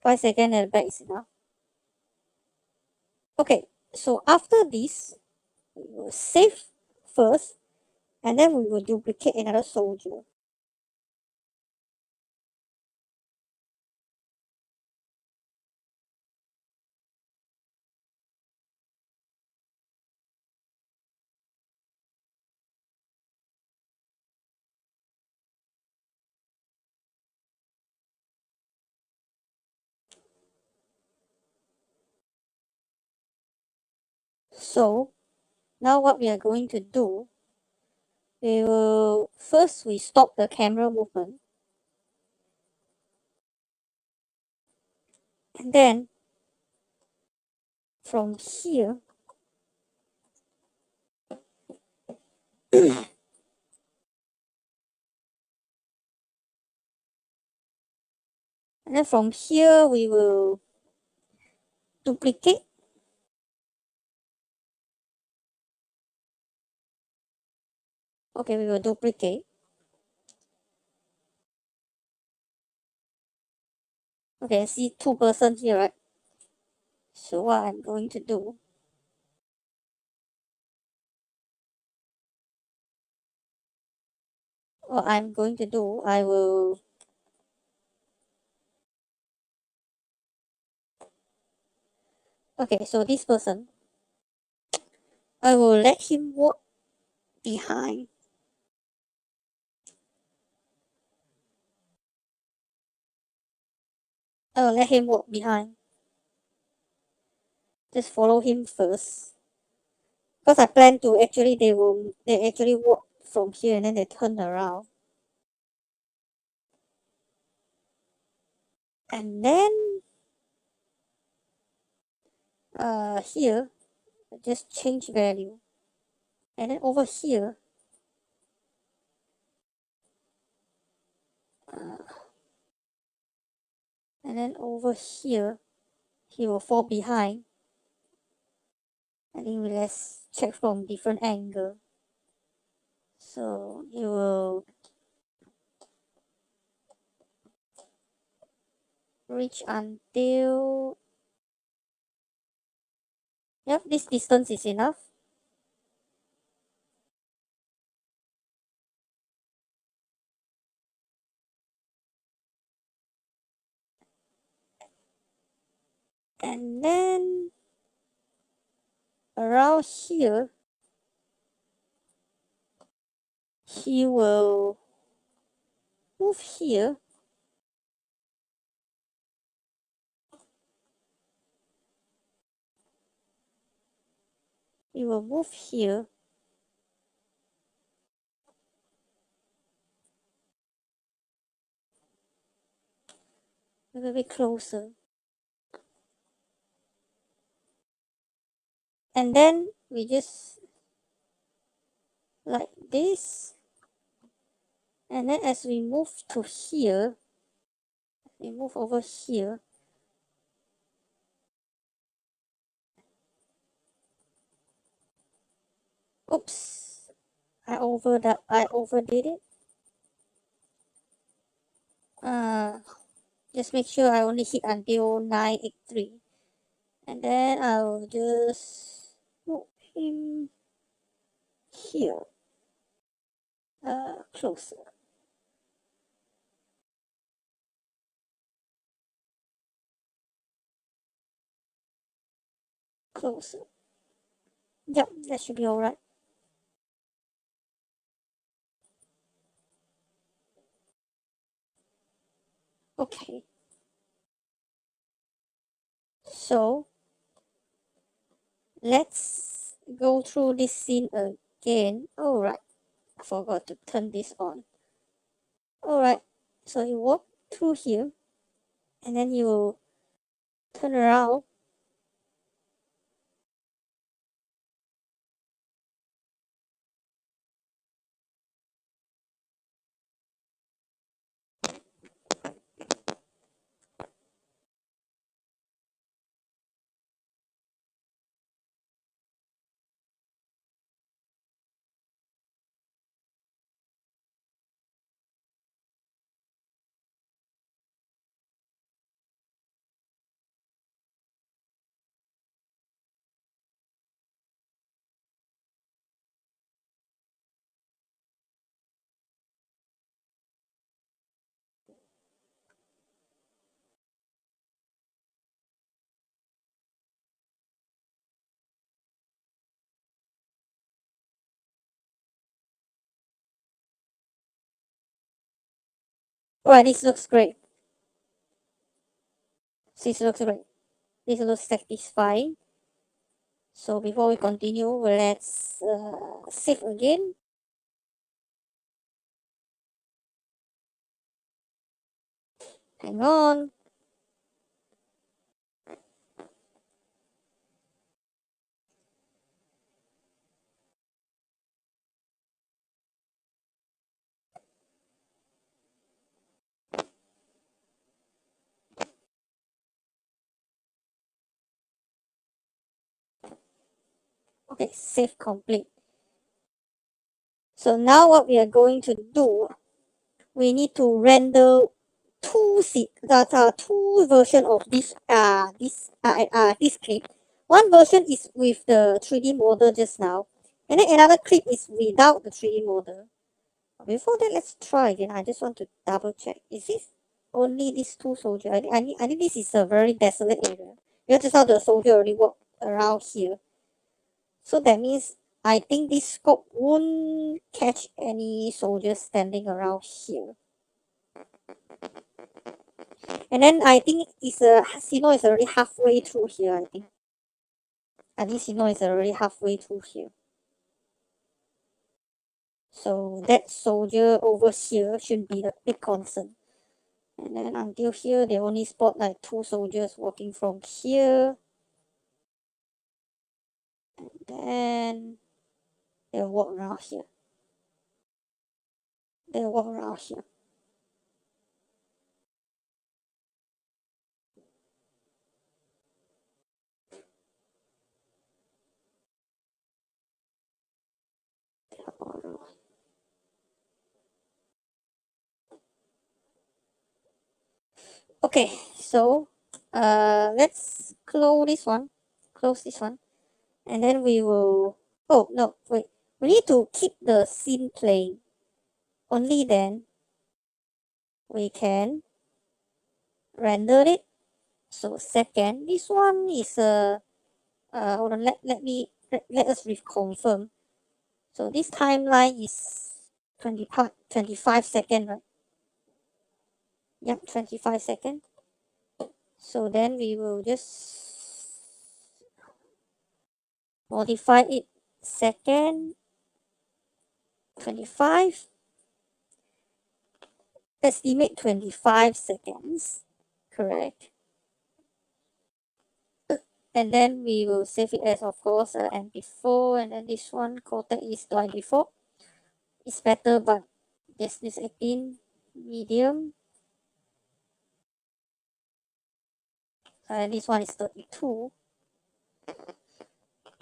S1: 5 seconds at the back is enough. Okay, so after this, we will save first, and then we will duplicate another soldier. So now what we are going to do, we stop the camera movement, and then from here and then from here we will duplicate. Okay, we will duplicate. Okay, see 2 persons here, right? So what I'm going to do, I will okay, so this person, I will let him walk behind. I will let him walk behind. Just follow him first. because I plan to actually they actually walk from here and then they turn around. And then here just change value. And then over here and then over here he will fall behind. I think let's check from different angle. So you will reach until, yep, this distance is enough. And then around here he will move here. He will move here. A little bit closer. And then we just like this. And then as we move to here, we move over here. Oops, I overdid it. Just make sure I only hit until 983. And then I'll just move him here. Closer. Closer. Yep, that should be alright. Okay. So let's go through this scene again. Alright. I forgot to turn this on. Alright. So you walk through here and then you turn around. Alright, this looks great. This looks great. This looks satisfying. So before we continue, let's save again. Hang on. Okay, save complete. So now what we are going to do, we need to render two version of this clip. One version is with the 3D model just now, and then another clip is without the 3D model. Before that, let's try again. I just want to double check. Is this only these two soldiers? I think this is a very desolate area. Because just how the soldier already walked around here. So that means I think this scope won't catch any soldiers standing around here. And then I think it's Casino is already halfway through here, I think. At least you know it's already halfway through here. So that soldier over here shouldn't be a big concern. And then until here, they only spot like 2 soldiers walking from here. And then they'll walk around here. They'll walk around here. Okay, so let's close this one, and then we will, oh no, wait, we need to keep the scene playing. Only then we can render it. So second, this one is hold on, let us reconfirm. So this timeline is 25 seconds, right? Yep, 25 seconds. So then we will just modify it second 25. Estimate 25 seconds. Correct. And then we will save it as, of course, MP4. And then this one, Cortex is by default. It's better, but this is 18 medium. And this one is 32.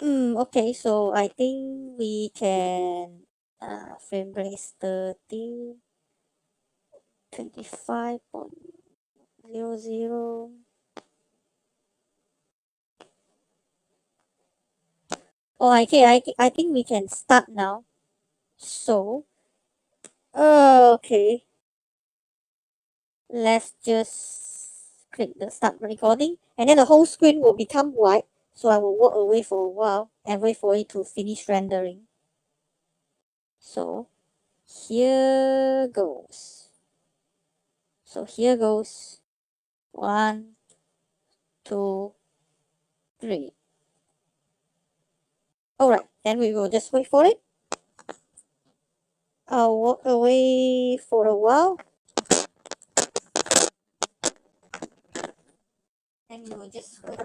S1: Okay, so I think we can frame rate is 30, 25.00. Oh, okay, I think we can start now. So, okay. Let's just click the start recording, and then the whole screen will become white. So I will walk away for a while and wait for it to finish rendering. So here goes. So here goes. 1, 2, 3. Alright, then we will just wait for it. I'll walk away for a while. And we will just wait.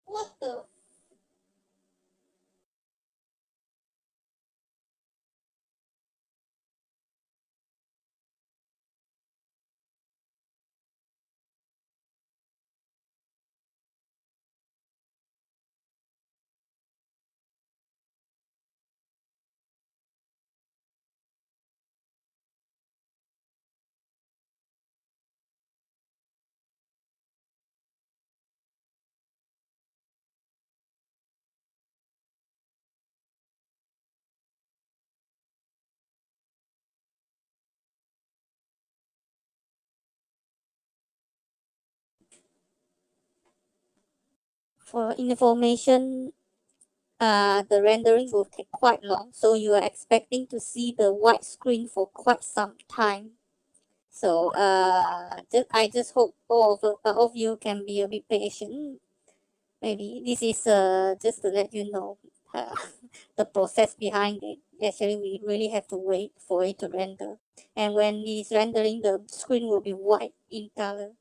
S1: What the? For information, the rendering will take quite long, so you are expecting to see the white screen for quite some time. So I just hope all of you can be a bit patient. Maybe this is just to let you know uh, the process behind it. Actually, we really have to wait for it to render, and when it's rendering, the screen will be white in color.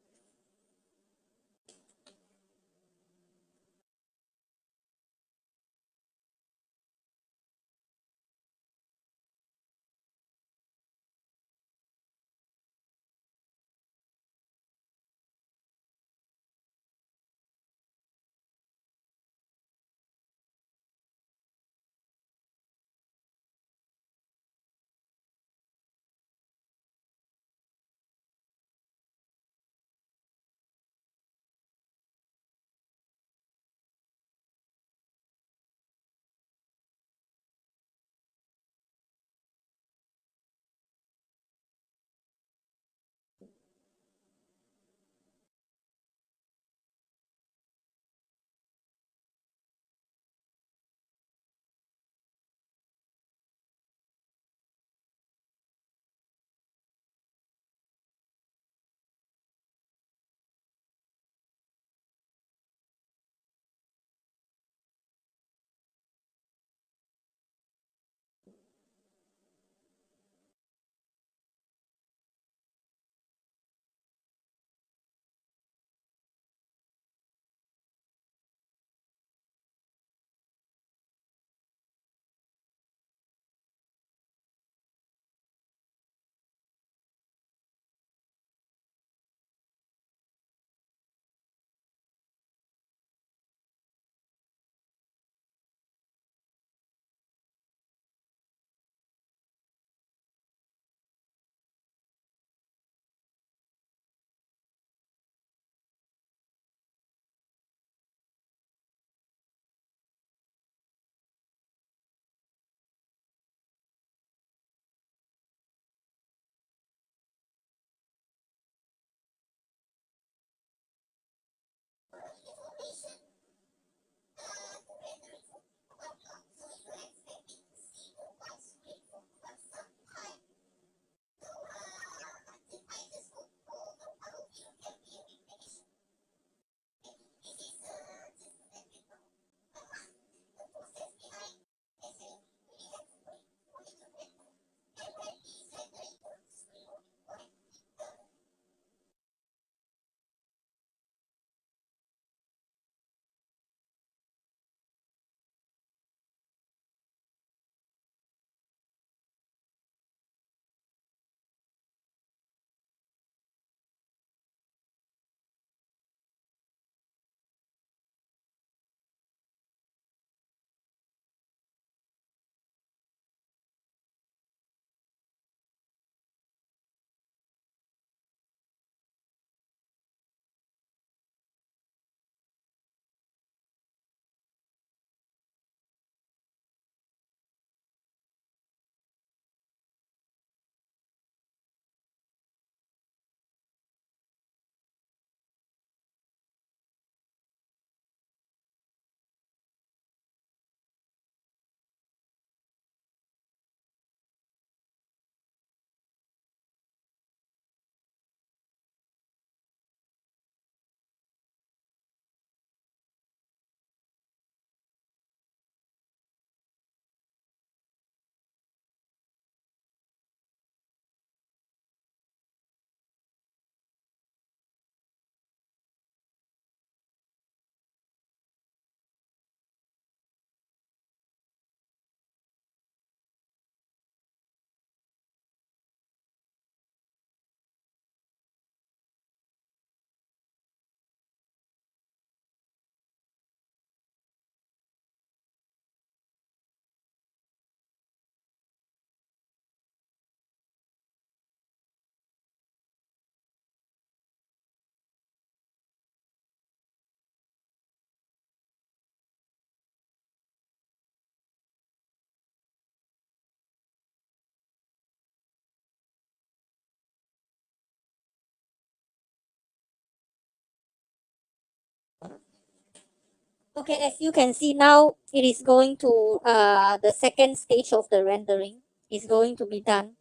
S1: Okay, as you can see now, it is going to the second stage of the rendering is going to be done.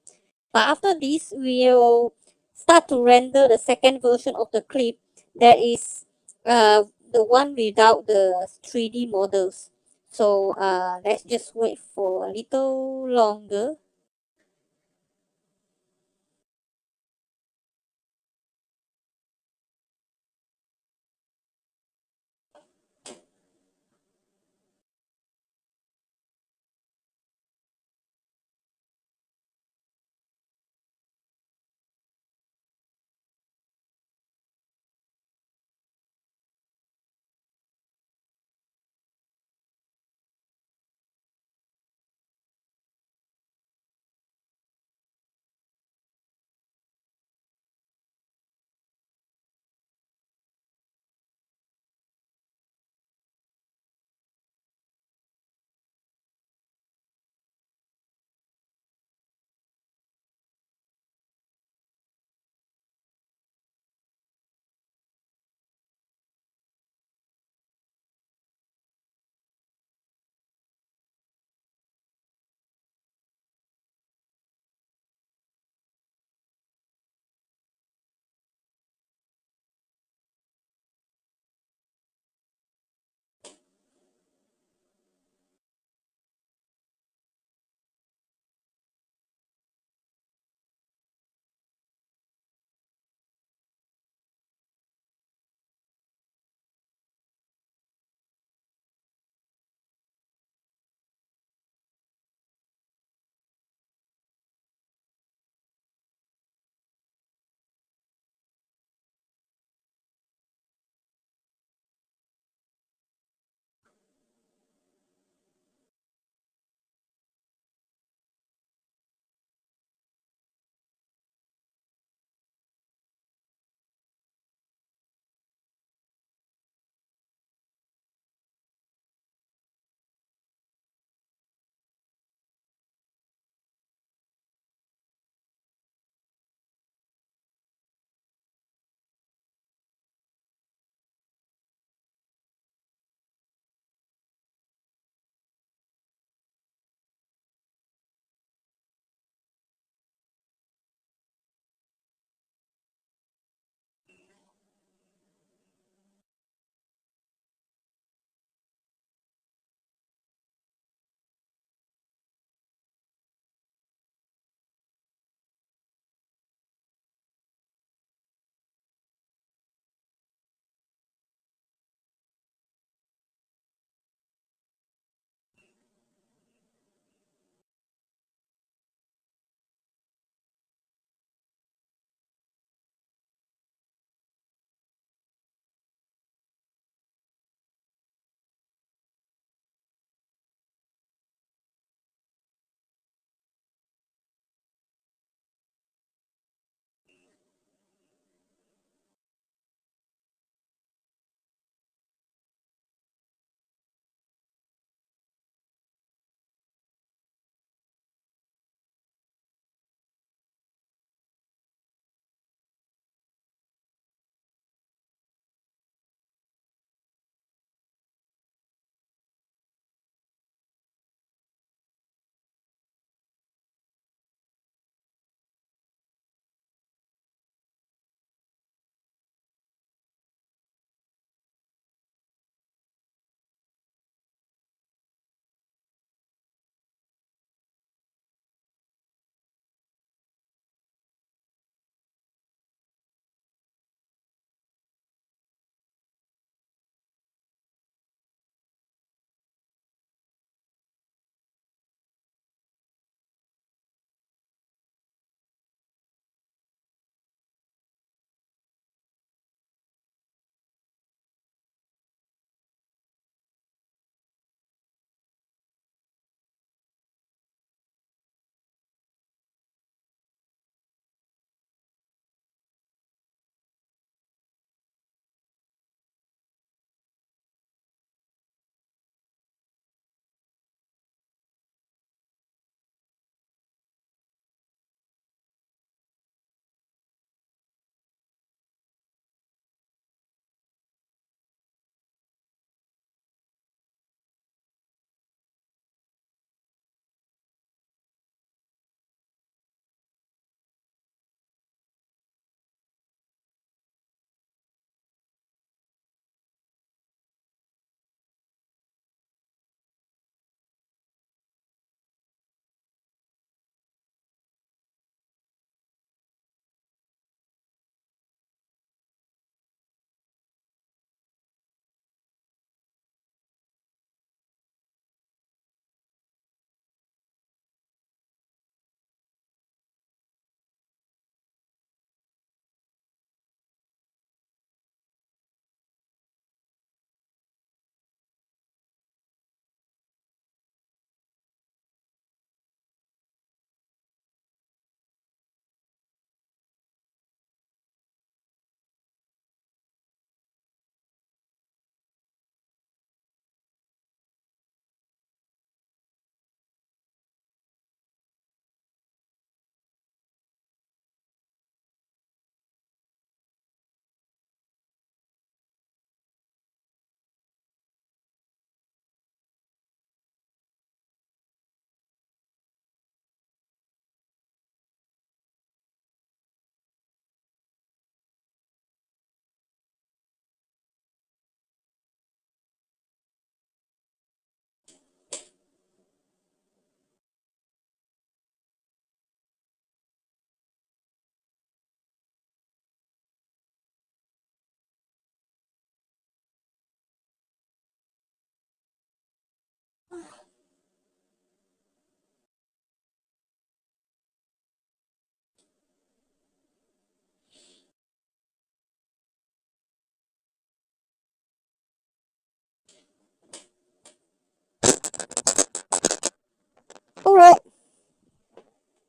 S1: But after this, we'll start to render the second version of the clip that is the one without the 3D models. So let's just wait for a little longer.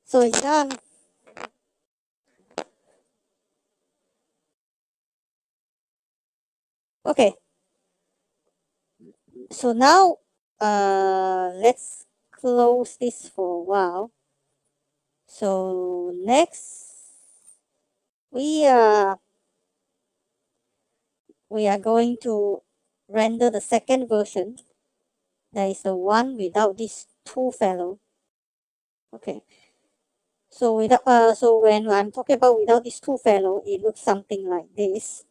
S1: So it's done. Okay. So now let's close this for a while. So next we are going to render the second version. That is the one without this two fellow. Okay. So when I'm talking about without this two fellow, it looks something like this.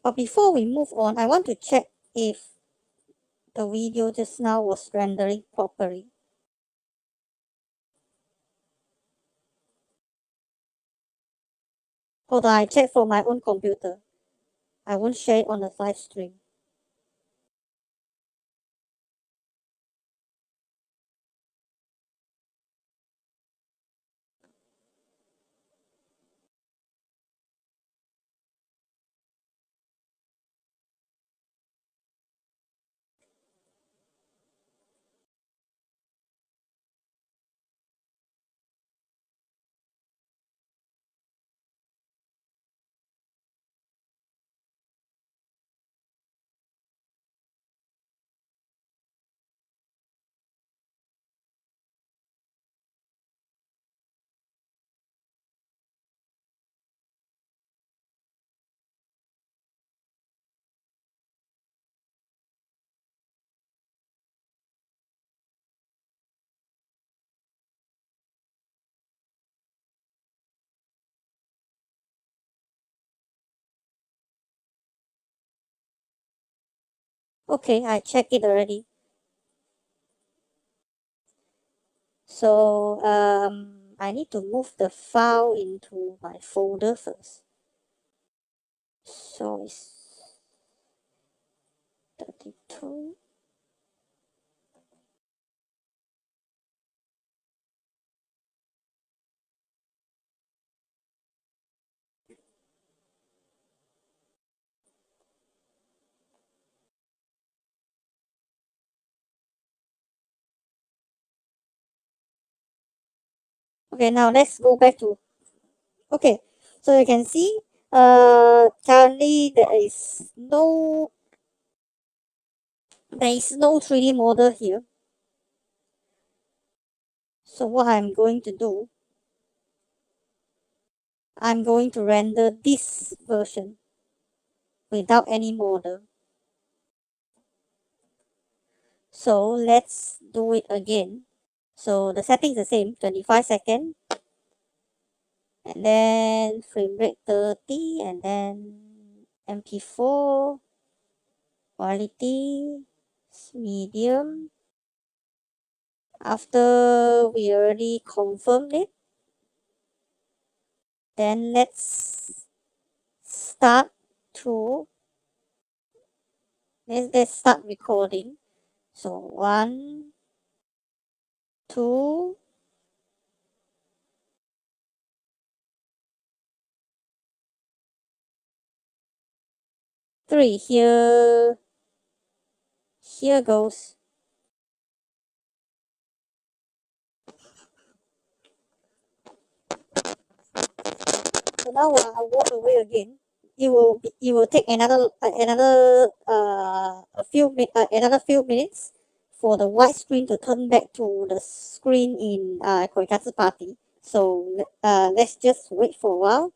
S1: But before we move on, I want to check if the video just now was rendering properly. Hold on, I check from my own computer. I won't share it on the live stream. Okay, I checked it already. So I need to move the file into my folder first. So it's 32. Okay, now let's go back to, okay, so you can see currently there is no 3D model here. So what I'm going to do, I'm going to render this version without any model. So let's do it again. So the setting is the same, 25 seconds, and then frame rate 30, and then MP4 quality medium. After we already confirmed it, then let's start recording. So 1, 2, 3. Here goes. So now when I walk away again, it will take another another few minutes for the white screen to turn back to the screen in Koikatsu Party. So let's just wait for a while.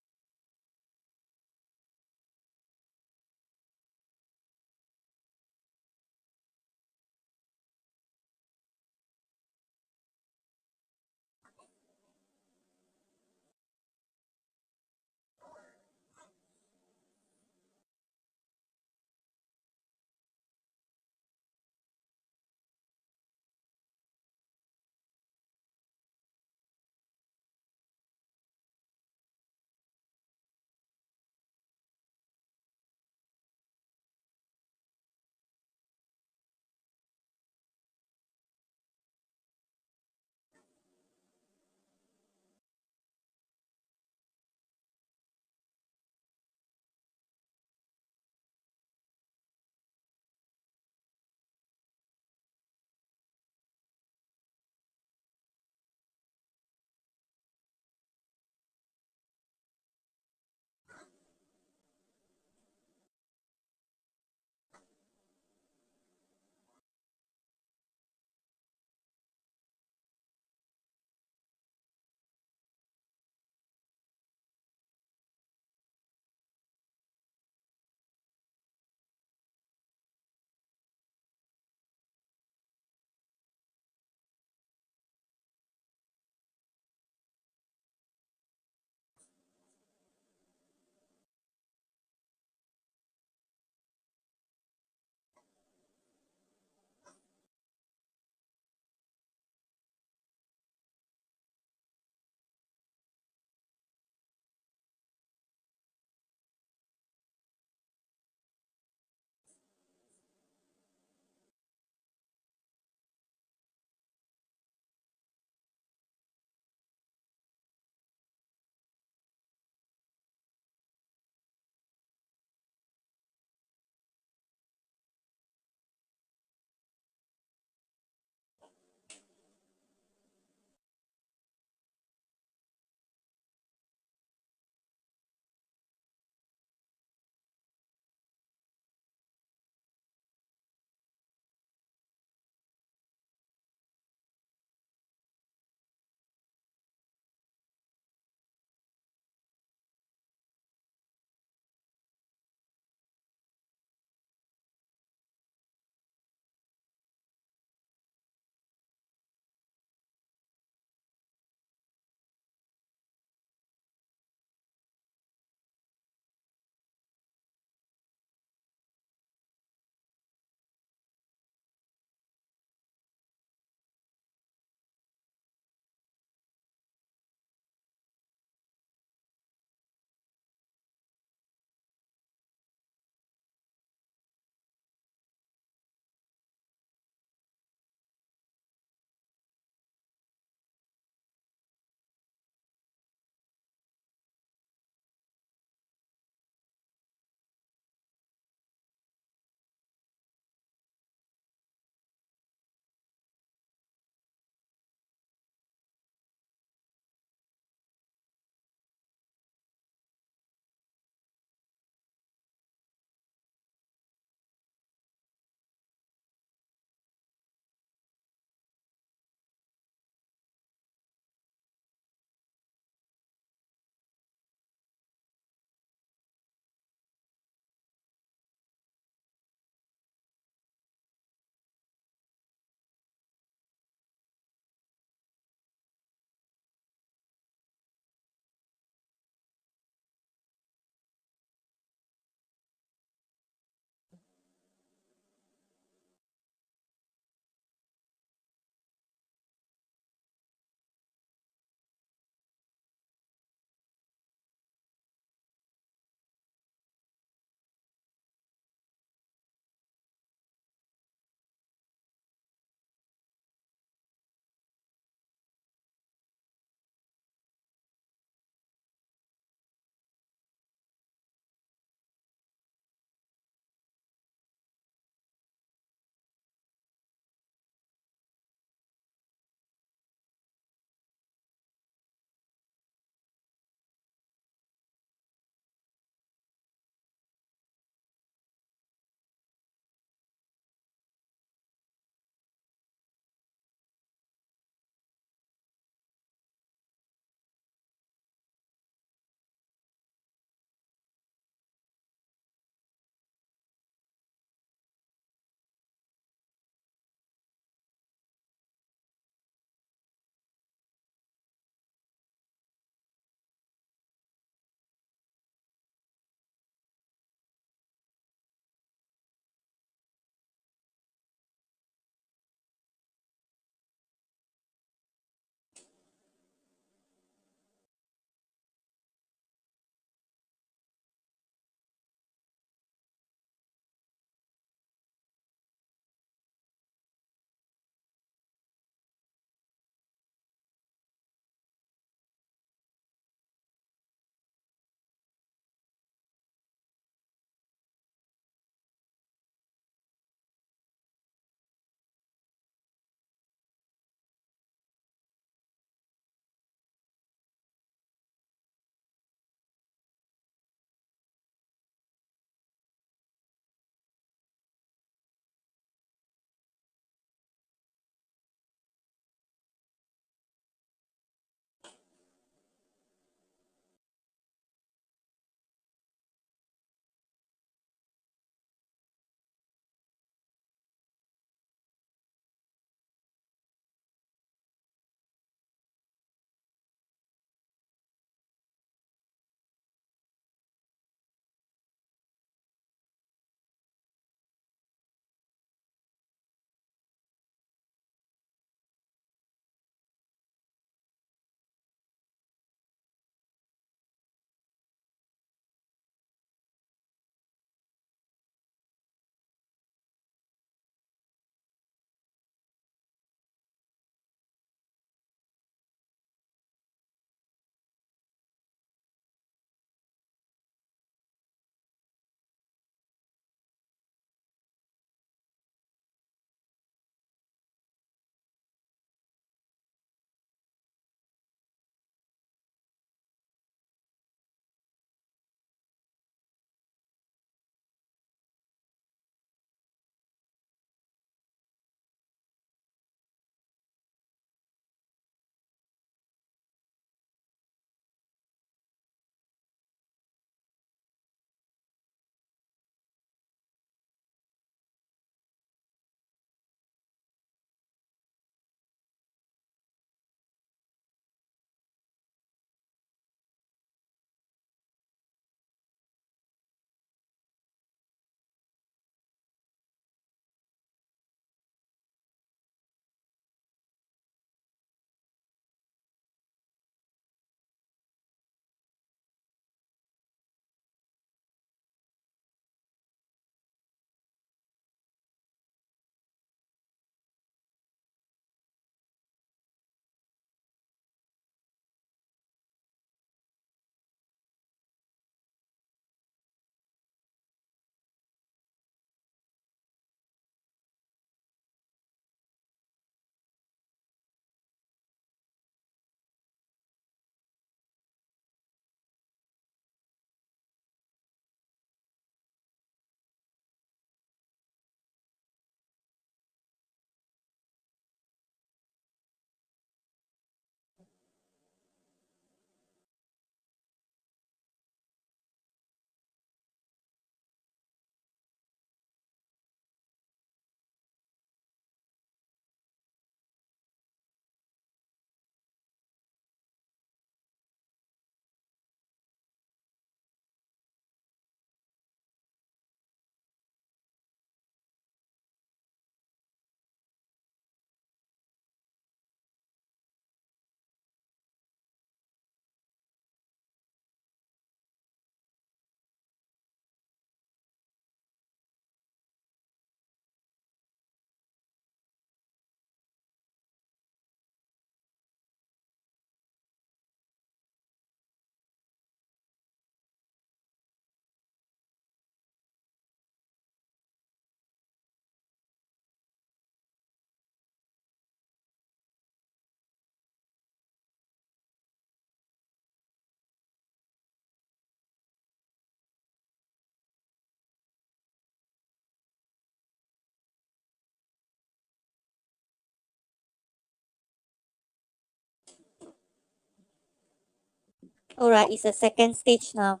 S1: Alright, it's the second stage now.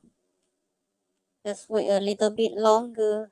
S1: Just wait a little bit longer.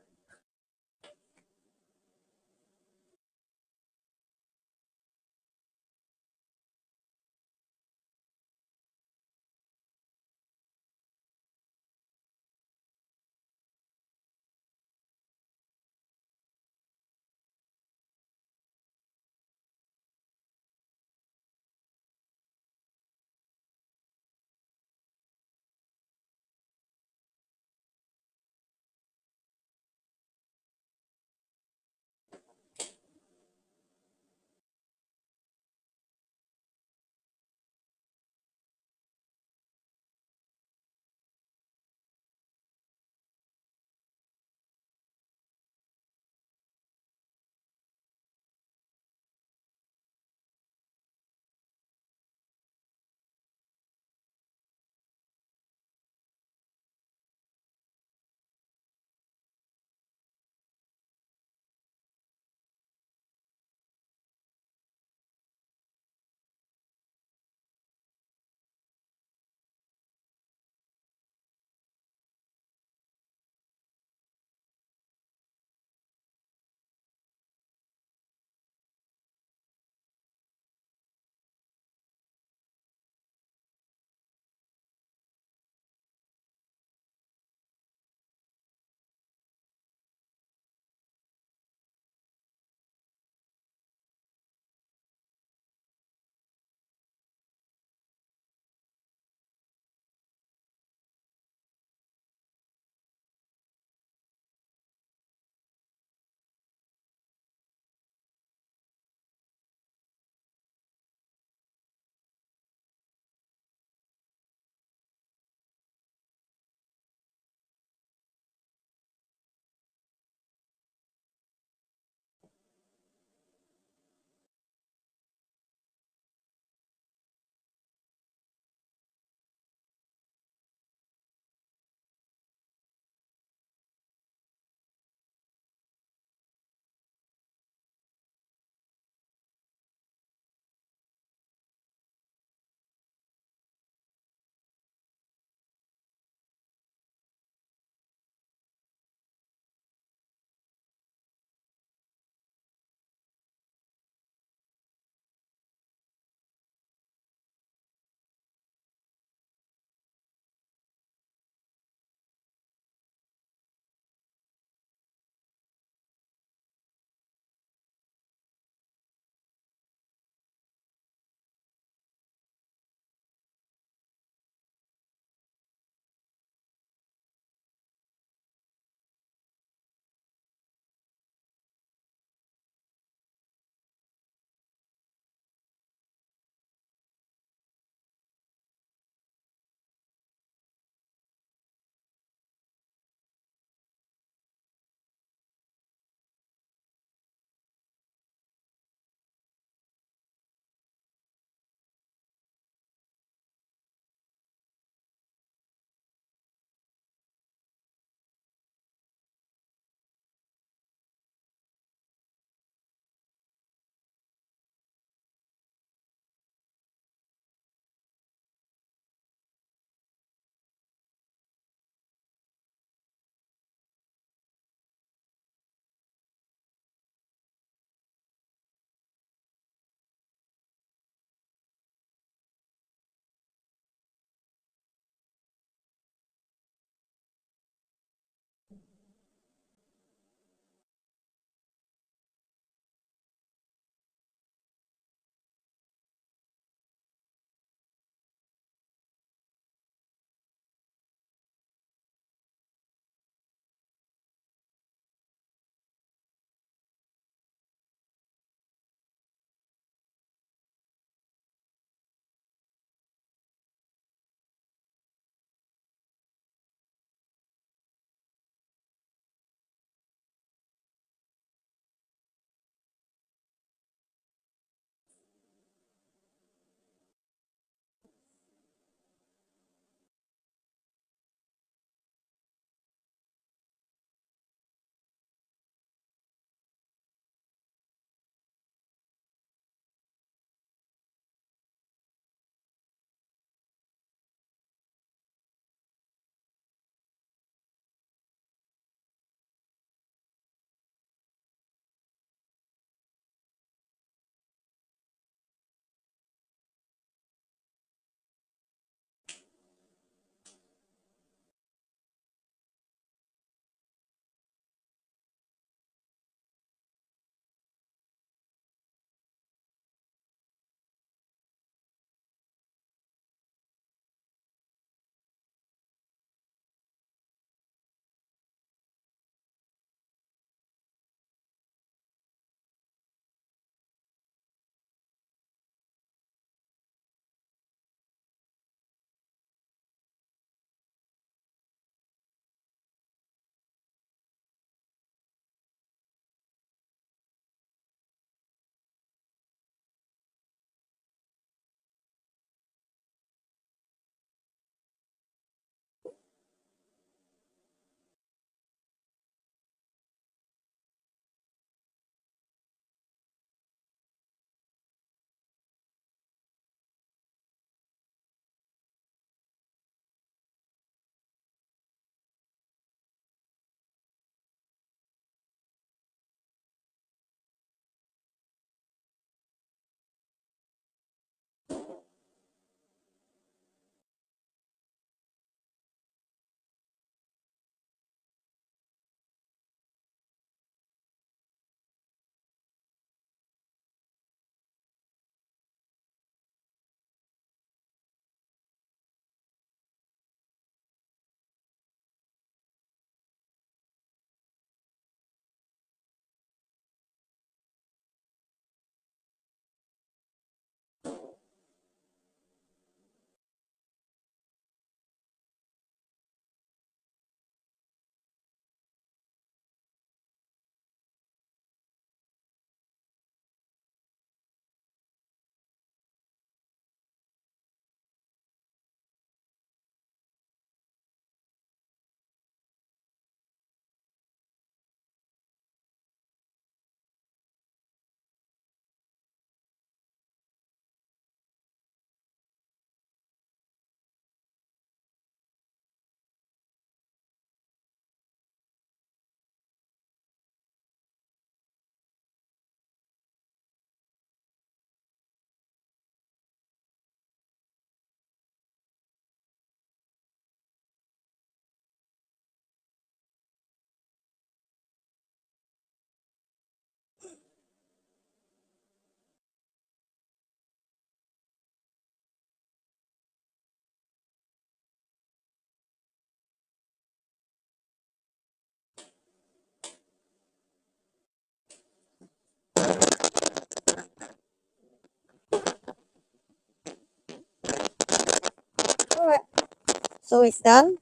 S1: So it's done.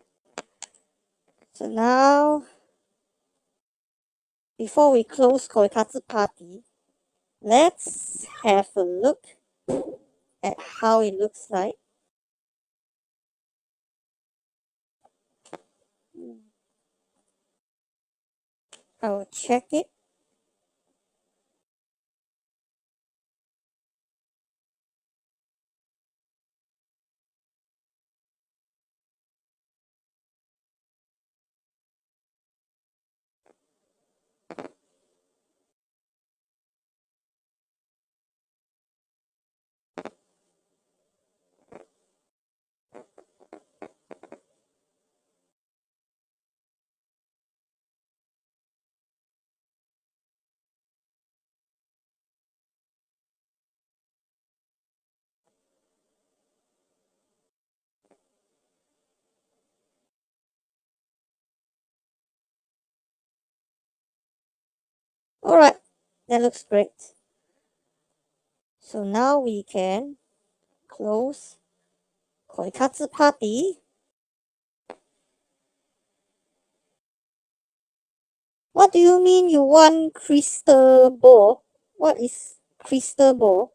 S1: So now, before we close Koikatsu Party, let's have a look at how it looks like. I will check it. Alright, that looks great. So now we can close Koikatsu Party. What do you mean you want crystal ball? What is crystal ball?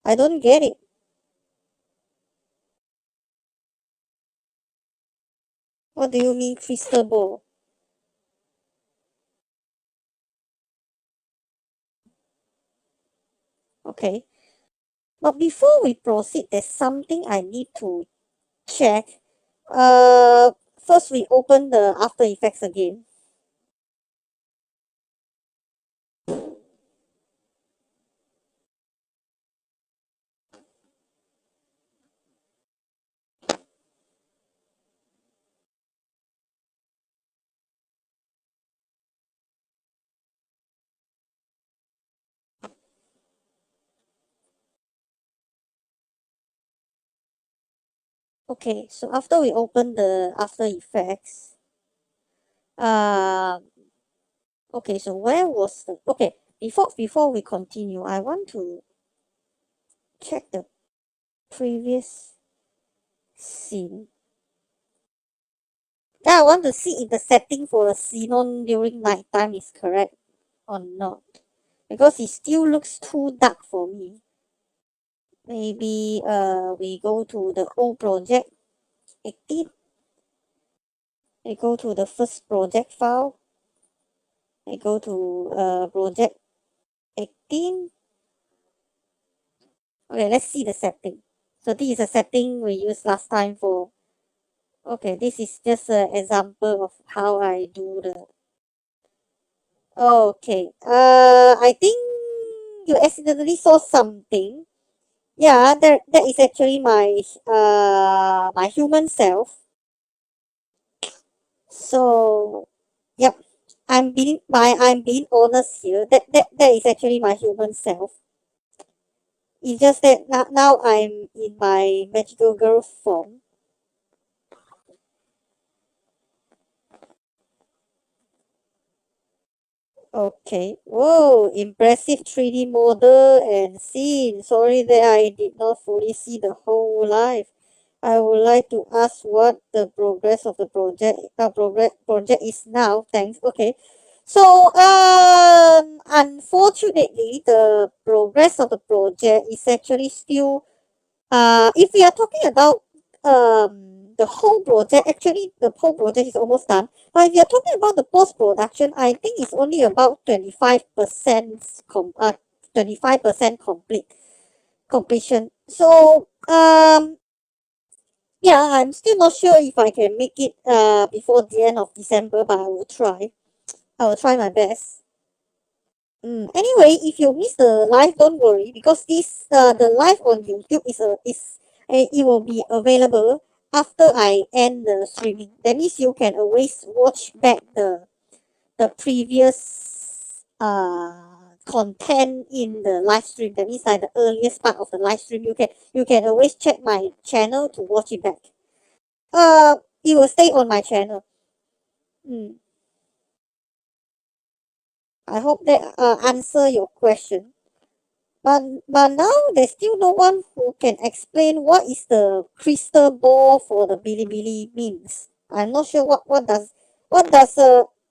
S1: I don't get it. What do you mean crystal ball? Okay. But before we proceed, there's something I need to check. First we open the After Effects again. Okay, so after we open the After Effects, okay, so where was the, okay, before we continue, I want to check the previous scene. I want to see if the setting for the xenon during nighttime is correct or not, because it still looks too dark for me. Maybe we go to the old project 18. I go to the first project file. I go to project 18. Okay, let's see the setting. So this is a setting we used last time for. Okay, this is just an example of how I do the. Okay, I think you accidentally saw something. Yeah, that is actually my human self. So, yep, I'm being honest here. That is actually my human self. It's just that now I'm in my magical girl form. Okay. Whoa, impressive 3D model and scene. Sorry that I did not fully see the whole life. I would like to ask what the progress of the project is now. Thanks. Okay. So, unfortunately, the progress of the project is actually still, if we are talking about the whole project, actually the whole project is almost done. But if you're talking about the post-production, I think it's only about 25% completion. So, yeah, I'm still not sure if I can make it before the end of December, but I will try. I will try my best. Anyway, if you miss the live, don't worry, because this the live on YouTube it will be available after I end the streaming. That means you can always watch back the previous content in the live stream. That means like the earliest part of the live stream. You can always check my channel to watch it back. It will stay on my channel. Mm. I hope that answer your question. But now there's still no one who can explain what is the crystal ball for the Bilibili means. I'm not sure what does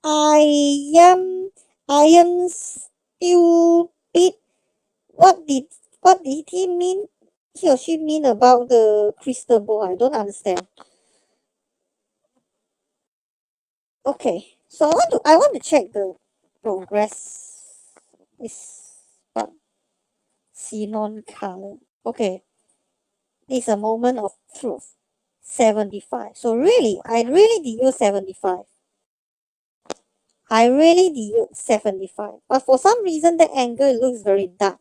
S1: I am stupid. What did he mean? He or she mean about the crystal ball? I don't understand. Okay, so I want to check the progress. Is what xenon color. Okay, it's a moment of truth. 75. So really, I really did use 75. I really did use 75. But for some reason, the angle looks very dark.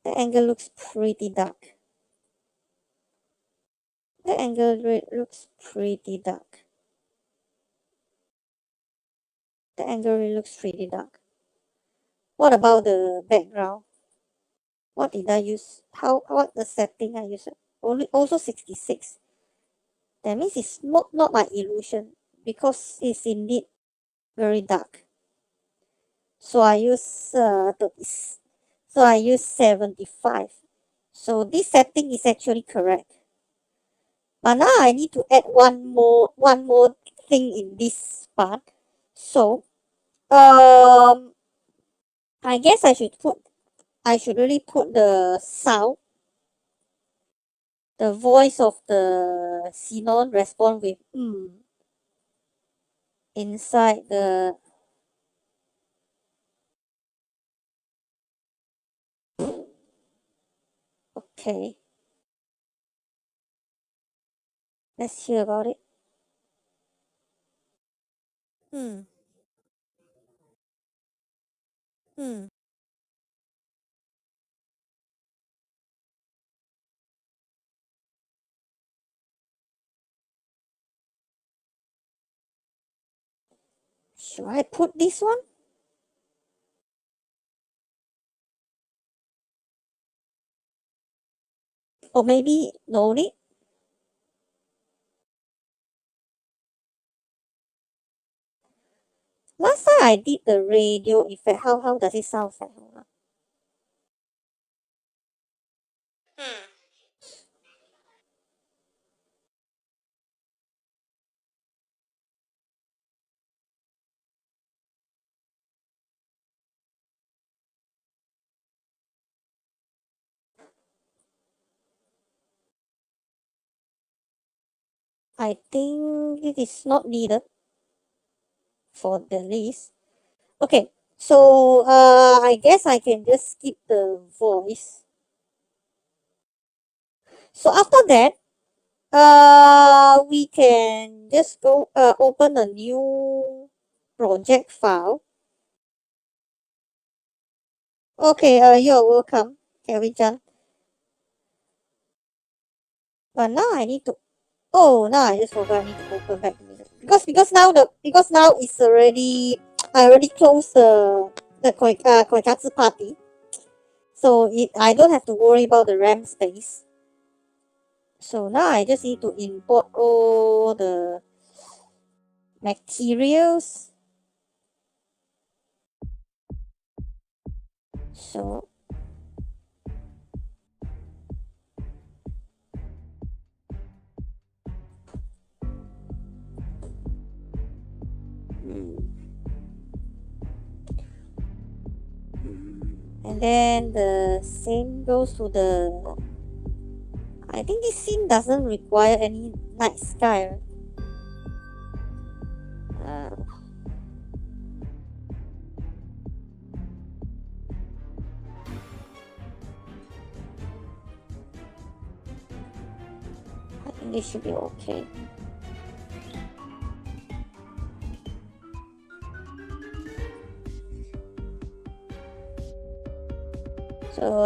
S1: The angle looks pretty dark. The angle looks pretty dark. The angle really looks pretty dark. What about the background? What did I use? What the setting I used? Only also 66. That means it's not my illusion because it's indeed very dark. So I use 75. So this setting is actually correct. But now I need to add one more thing in this part. So I guess I should really put the sound, the voice of the xenon respond with inside the okay. Let's hear about it. Hmm. Hmm. Should I put this one? Or maybe no need? Last time I did the radio effect. How does it sound like? I think it is not needed for the list. Okay, so I guess I can just skip the voice. So after that, we can just go open a new project file. Okay, you're welcome, Kevin-chan. But now I need to. Oh, now I just forgot I need to open back because now it's already I already closed the Koikatsu party, so I don't have to worry about the RAM space. So now I just need to import all the materials. So and then the same goes to the. I think this scene doesn't require any night sky. Right? I think this should be okay. So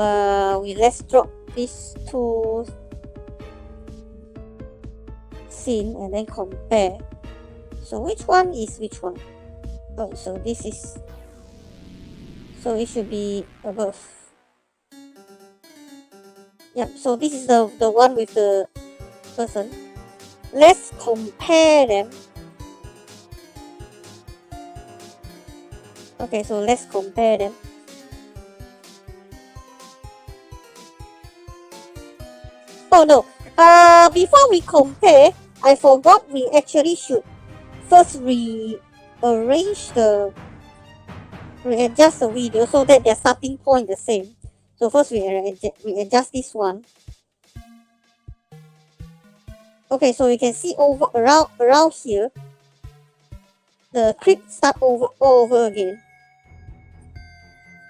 S1: let's drop these two scene and then compare. So which one is which one? Oh, so this is. So it should be above. Yep. So this is the one with the person. Let's compare them. Okay, so let's compare them. Oh no, before we compare, I forgot we actually should first readjust the video so that their starting point is the same. So first we adjust this one. Okay, so you can see around here, the clip start all over again.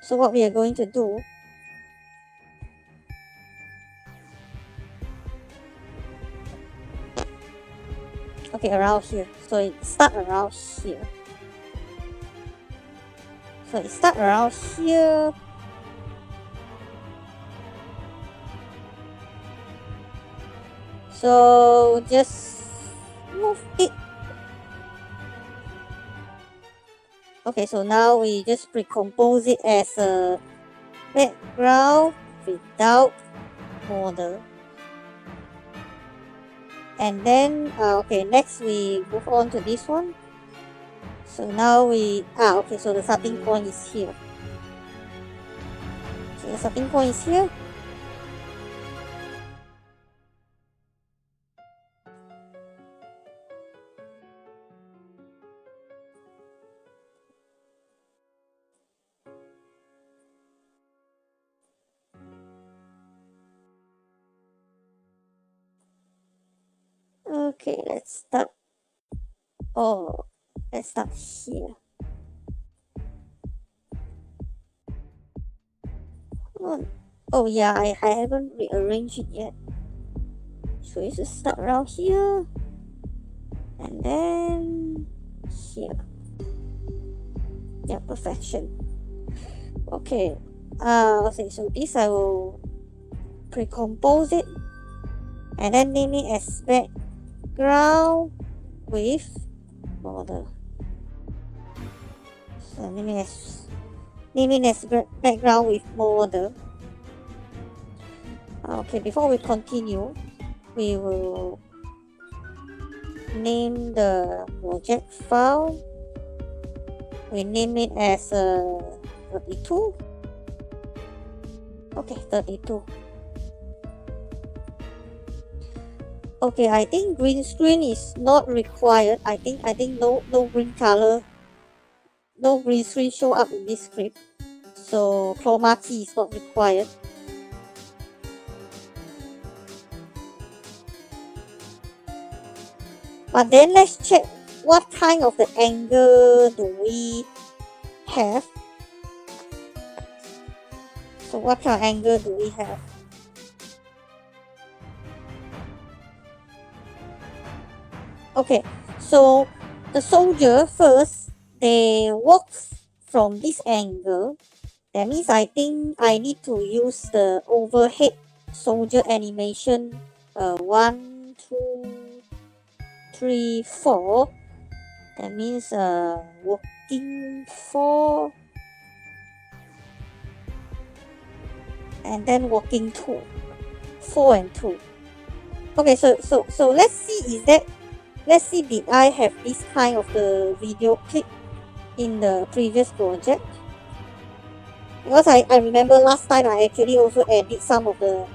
S1: So what we are going to do, okay, around here. So it start around here. So it start around here. So just move it. Okay, so now we just pre-compose it as a background without border. And then, okay, next we move on to this one. So now okay, so the starting point is here. So the starting point is here. Okay, let's start. Oh, let's start here. Oh yeah, I haven't rearranged it yet. So you just start around here. And then here. Yeah, perfection. Okay. Okay, so this I will pre-compose it. And then name it as background with border. So name it as background with border. Okay, before we continue, we will name the project file. We name it as 32. Okay, 32. Okay, I think green screen is not required. I think no green color, no green screen show up in this script. So chroma key is not required. But then let's check what kind of the angle do we have. So what kind of angle do we have? Okay, so the soldier first, they walk from this angle. That means I think I need to use the overhead soldier animation 1, 2, 3, 4. That means walking 4 and then walking 2. 4 and 2. Okay, so let's see did I have this kind of the video clip in the previous project. Because I remember last time I actually also added some of the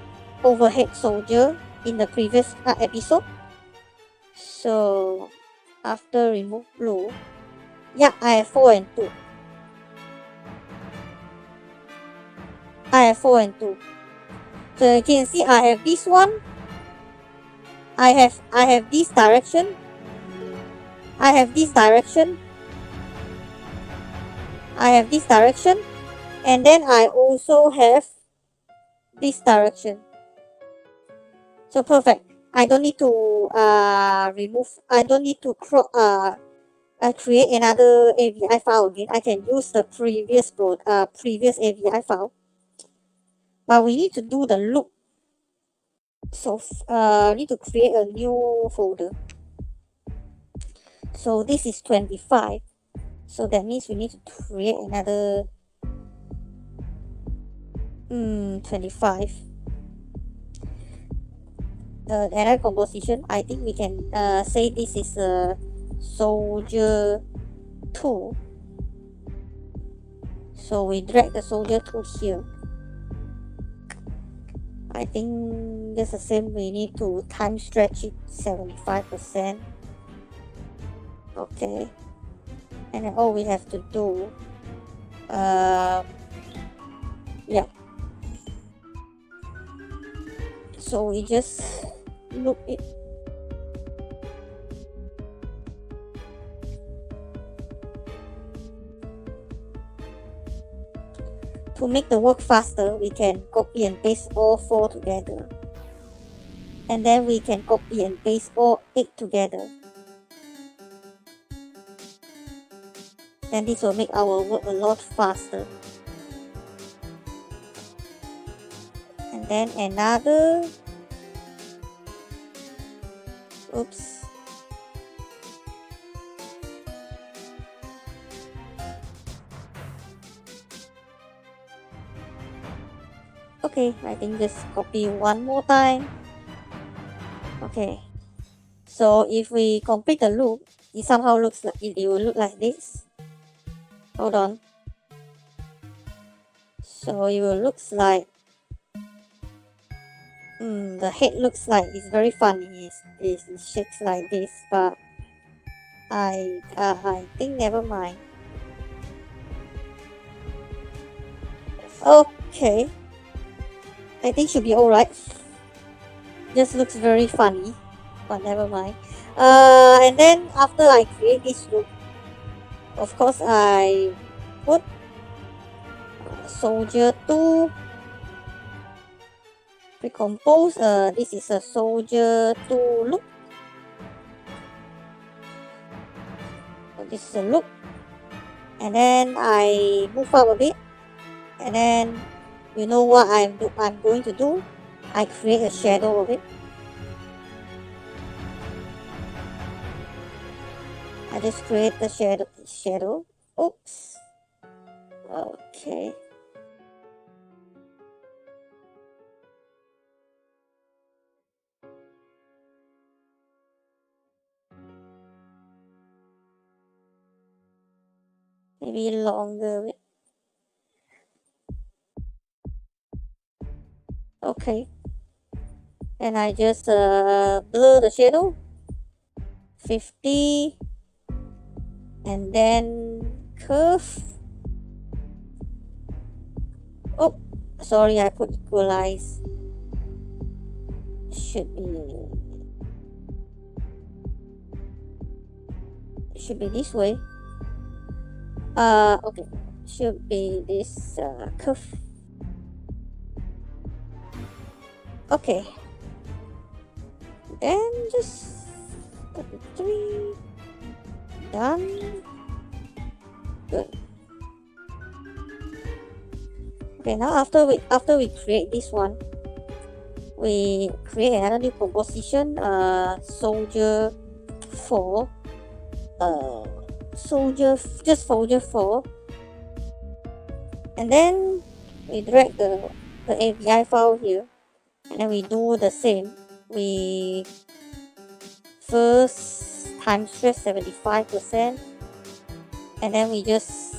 S1: overhead soldier in the previous episode. So after remove blue, yeah, I have 4 and 2. I have 4 and 2. So you can see I have this one. I have this direction. I have this direction. I have this direction. And then I also have this direction. So perfect. I don't need to remove. I don't need to create another AVI file again. I can use the previous AVI file. But we need to do the loop. So need to create a new folder. So this is 25. So that means we need to create another 25. Another composition. I think we can say this is a soldier 2. So we drag the soldier 2 here. I think just the same, we need to time stretch it 75%. Okay, and then all we have to do, yeah, so we just loop it. To make the work faster, we can copy and paste all 4 together. And then we can copy and paste all 8 together. And this will make our work a lot faster. And then another, oops. Okay, I think just copy one more time. Okay, so if we complete the loop, it somehow looks like it will look like this. Hold on. So it will looks like the head looks like it's very funny. It shakes like this, but I think never mind. Okay, I think should be alright. Just looks very funny, but never mind. And then after I create this loop, of course I put soldier 2 pre-compose. This is a soldier 2 loop. So this is a loop, and then I move up a bit, and then you know what I'm going to do? I create a shadow of it. I just create the shadow. Oops. Okay. Maybe longer. Okay. And I just blur the shadow. 50. And then curve. Oh, sorry, I put equalize. Should be this way. Okay, should be this curve. Okay, then just 3 done. Good. Okay, now after we create this one, we create another new composition, soldier 4, soldier 4, and then we drag the API file here, and then we do the same. We first time stretch 75%, and then we just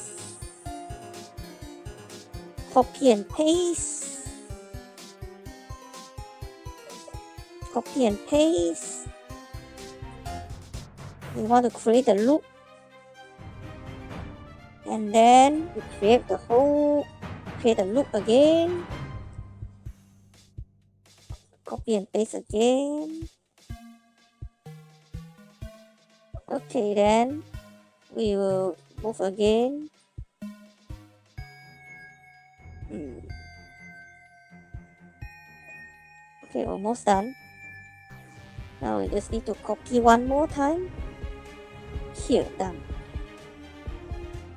S1: copy and paste. We want to create a loop, and then we create a loop again, copy and paste again. Okay, then we will move again. Okay, almost done. Now we just need to copy one more time. Here, done.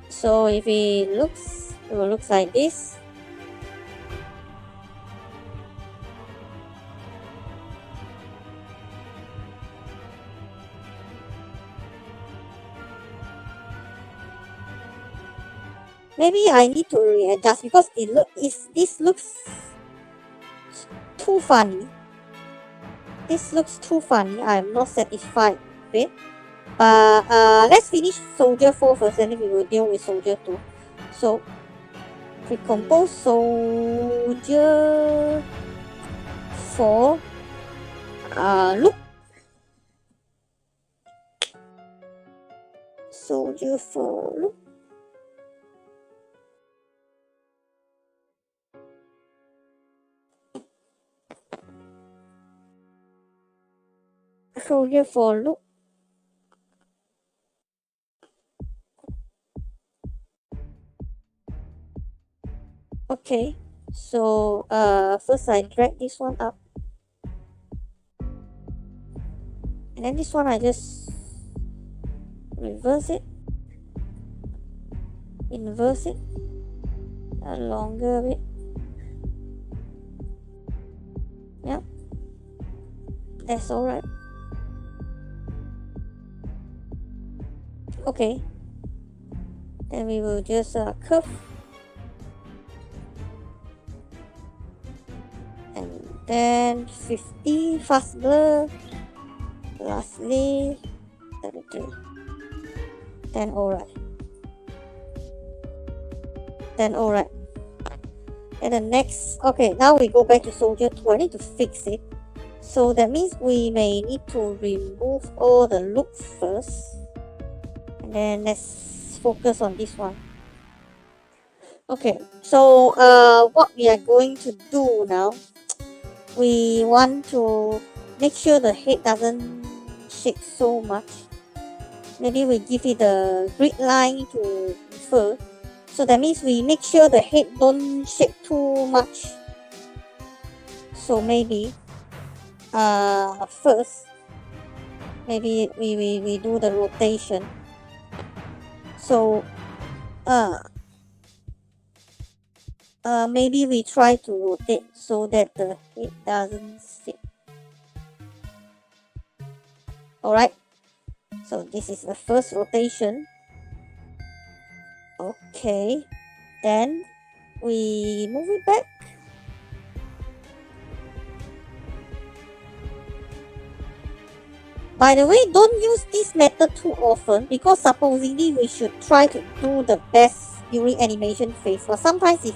S1: So if it will look like this. Maybe I need to readjust because this looks too funny. This looks too funny. I'm not satisfied with it. But let's finish soldier 4 first, and then we will deal with soldier 2. So pre-compose soldier for look. Soldier for look. Soldier for look. Okay, so first I drag this one up, and then this one I just reverse it, inverse it, a longer bit. Yep, that's alright. Okay, then we will just curve, and then 50 fast blur, lastly 33, then alright, and the next, okay, now we go back to soldier 2. I need to fix it, so that means we may need to remove all the loops first, and then let's focus on this one. Okay, so what we are going to do now, we want to make sure the head doesn't shake so much. Maybe we give it a grid line to refer, so that means we make sure the head don't shake too much. So maybe first, maybe we do the rotation. So maybe we try to rotate so that the head doesn't sit. Alright, so this is the first rotation. Okay, then we move it back. By the way, don't use this method too often, because supposedly we should try to do the best during animation phase. But sometimes if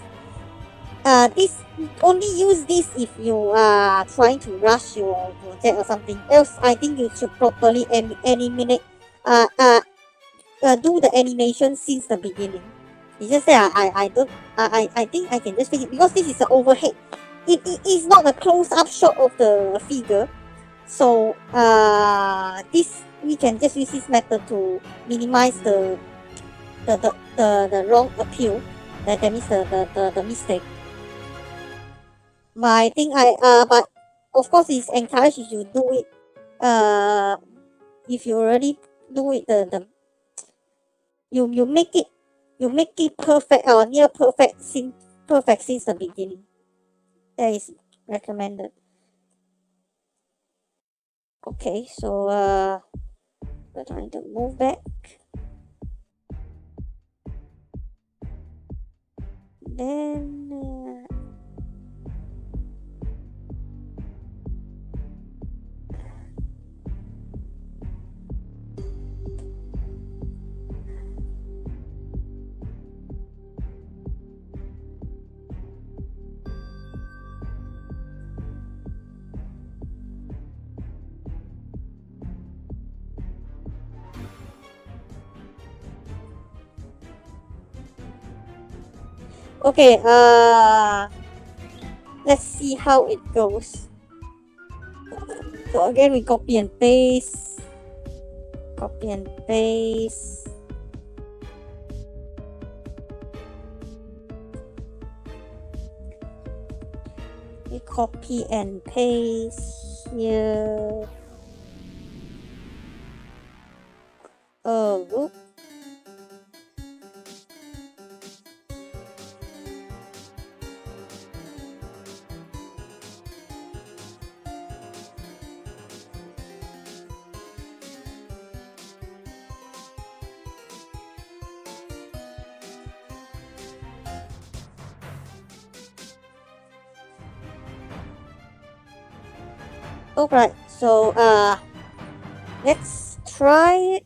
S1: this, only use this if you are trying to rush your project or something else. I think you should properly animate, do the animation since the beginning. It's just that I think I can just fix it, because this is the overhead. It is not a close-up shot of the figure. So this, we can just use this method to minimize the wrong appeal. That means the mistake. But I think but of course it's encouraged if you do it. If you already do it, you make it perfect or near perfect since the beginning. That is recommended. Okay, so we're trying to move back. Then okay, let's see how it goes. So again, we copy and paste. We copy and paste here. Oh, alright, so let's try it.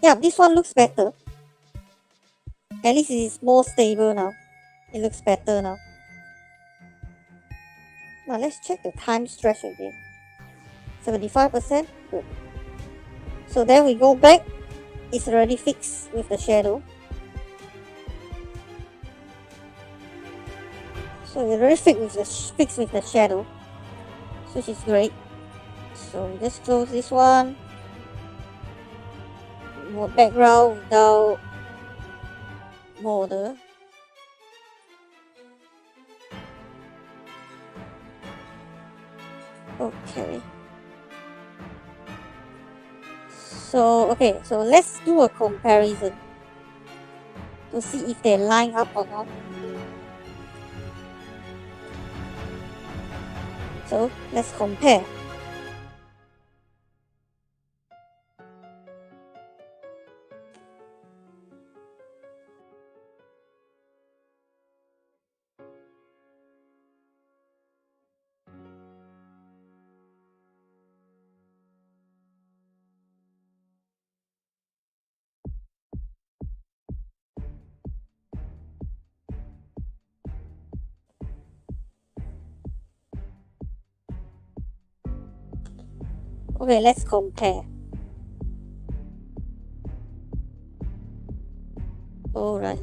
S1: Yeah, this one looks better. At least it is more stable now. It looks better now. Now let's check the time stretch again. 75%. Good. So then we go back. It's already fixed with the shadow. So it's already fixed with the shadow, which is great. So we just close this one. More background without border. Okay. So let's do a comparison to see if they line up or not. So let's compare. Okay, let's compare. Alright.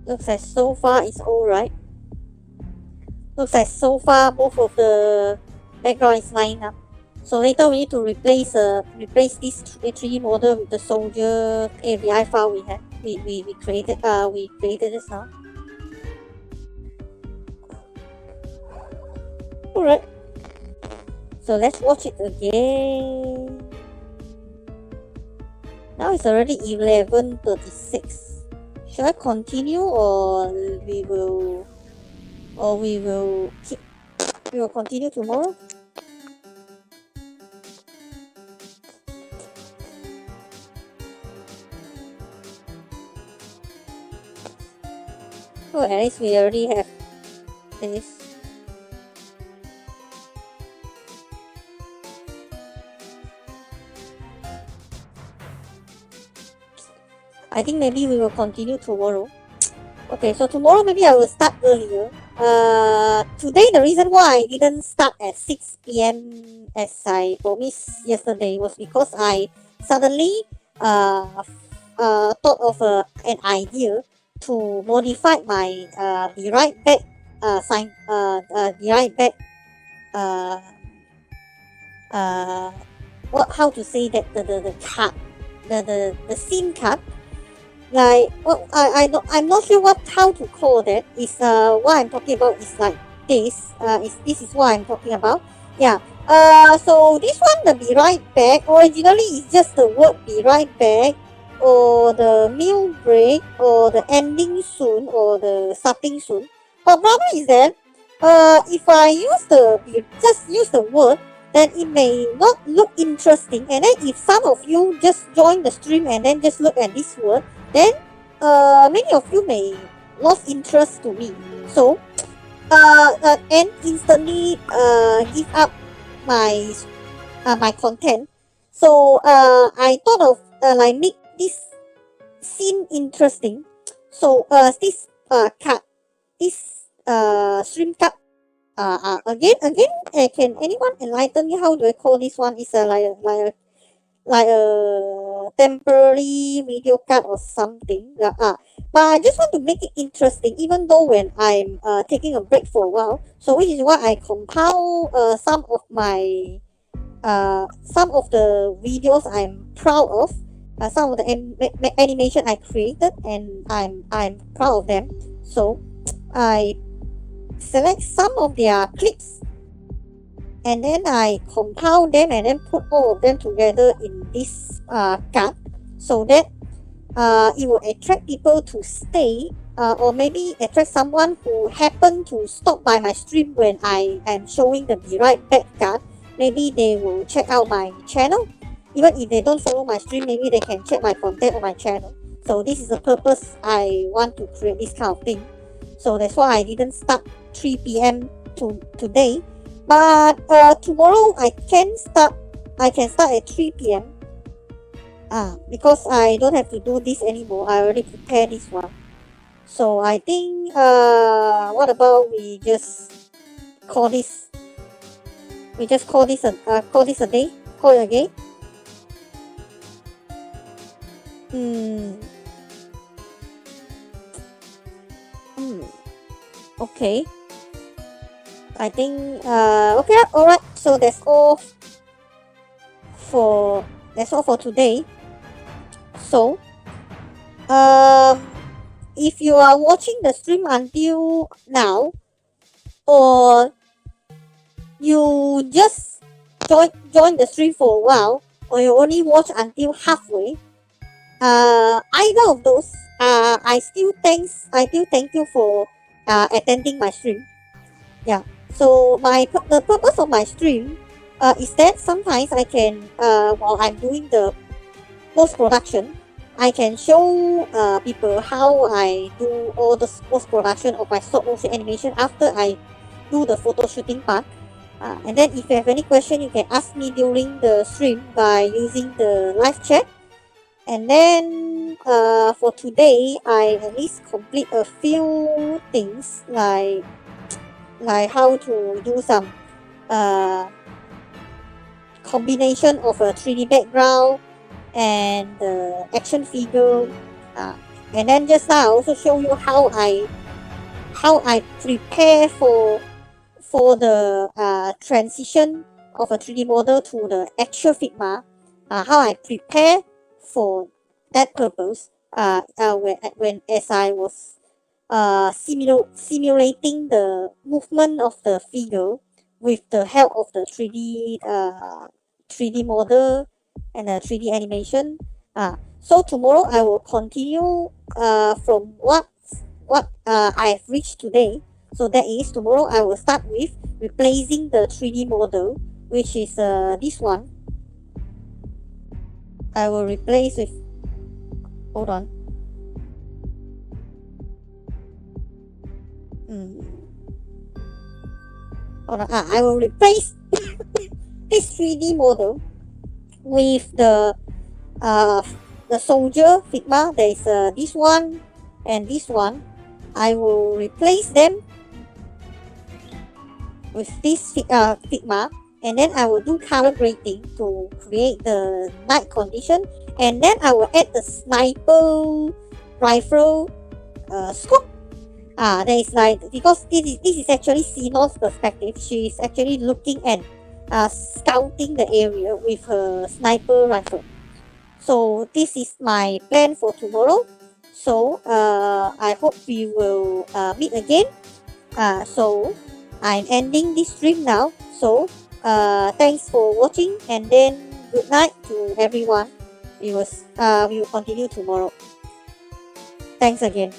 S1: Looks like so far it's alright. Looks like so far both of the background is lined up. So later we need to replace this 3D model with the soldier AVI file we had. We created this now. Alright. So let's watch it again. Now it's already 11:36. Should I continue or we will continue tomorrow? Oh, at least we already have this. I think maybe we will continue tomorrow. Okay, so tomorrow maybe I will start earlier. Today the reason why I didn't start at 6 p.m. as I promised yesterday was because I suddenly thought of an idea to modify my the right back how to say that the card, the SIM card, like I'm not sure how to call that. Is what I'm talking about is like this. This is what I'm talking about. Yeah. So this one, the be right back, originally it's just the word be right back, or the meal break, or the ending soon, or the starting soon. But problem is that if I just use the word, then it may not look interesting. And then if some of you just join the stream and then just look at this word, then many of you may lost interest to me. So and instantly give up my my content. So I thought of like make this scene interesting. So this card, this stream card. Again, can anyone enlighten me how do I call this one? It's like a temporary video card or something. But I just want to make it interesting, even though when I'm taking a break for a while. So which is why I compile some of the videos I'm proud of, some of the animation I created, and I'm proud of them. So I select some of their clips and then I compile them and then put all of them together in this card, so that it will attract people to stay, or maybe attract someone who happen to stop by my stream when I am showing the Be Right Back card. Maybe they will check out my channel. Even if they don't follow my stream, maybe they can check my content on my channel. So this is the purpose I want to create this kind of thing. So that's why I didn't start 3 p.m. today, but tomorrow I can start at 3 p.m. Because I don't have to do this anymore. I already prepared this one. So I think what about we just call this a day? Call it a day? Okay. I think okay, alright. So that's all for today. So if you are watching the stream until now, or you just join the stream for a while, or you only watch until halfway, either of those, I still thank you for attending my stream. Yeah. So the purpose of my stream is that sometimes I can while I'm doing the post production, I can show people how I do all the post production of my stop motion animation after I do the photo shooting part. And then if you have any question, you can ask me during the stream by using the live chat. And then for today, I at least complete a few things like how to do some combination of a 3D background and the action figure. And then just now I also show you how I prepare for the transition of a 3D model to the actual Figma. How I prepare for that purpose. When as I was simulating the movement of the figure with the help of the 3D model and a 3D animation. So tomorrow I will continue from what I've reached today. So that is, tomorrow I will start with replacing the 3D model, which is this one. I will replace with, hold on. Hold on. I will replace this 3D model with the soldier Figma. There is this one and this one. I will replace them with this Figma, and then I will do color grading to create the night condition, and then I will add the sniper rifle scope. There is like, because this is actually Sinon's perspective. She is actually looking at scouting the area with her sniper rifle. So this is my plan for tomorrow. So I hope we will meet again. So I'm ending this stream now. So thanks for watching, and then good night to everyone. We will continue tomorrow. Thanks again.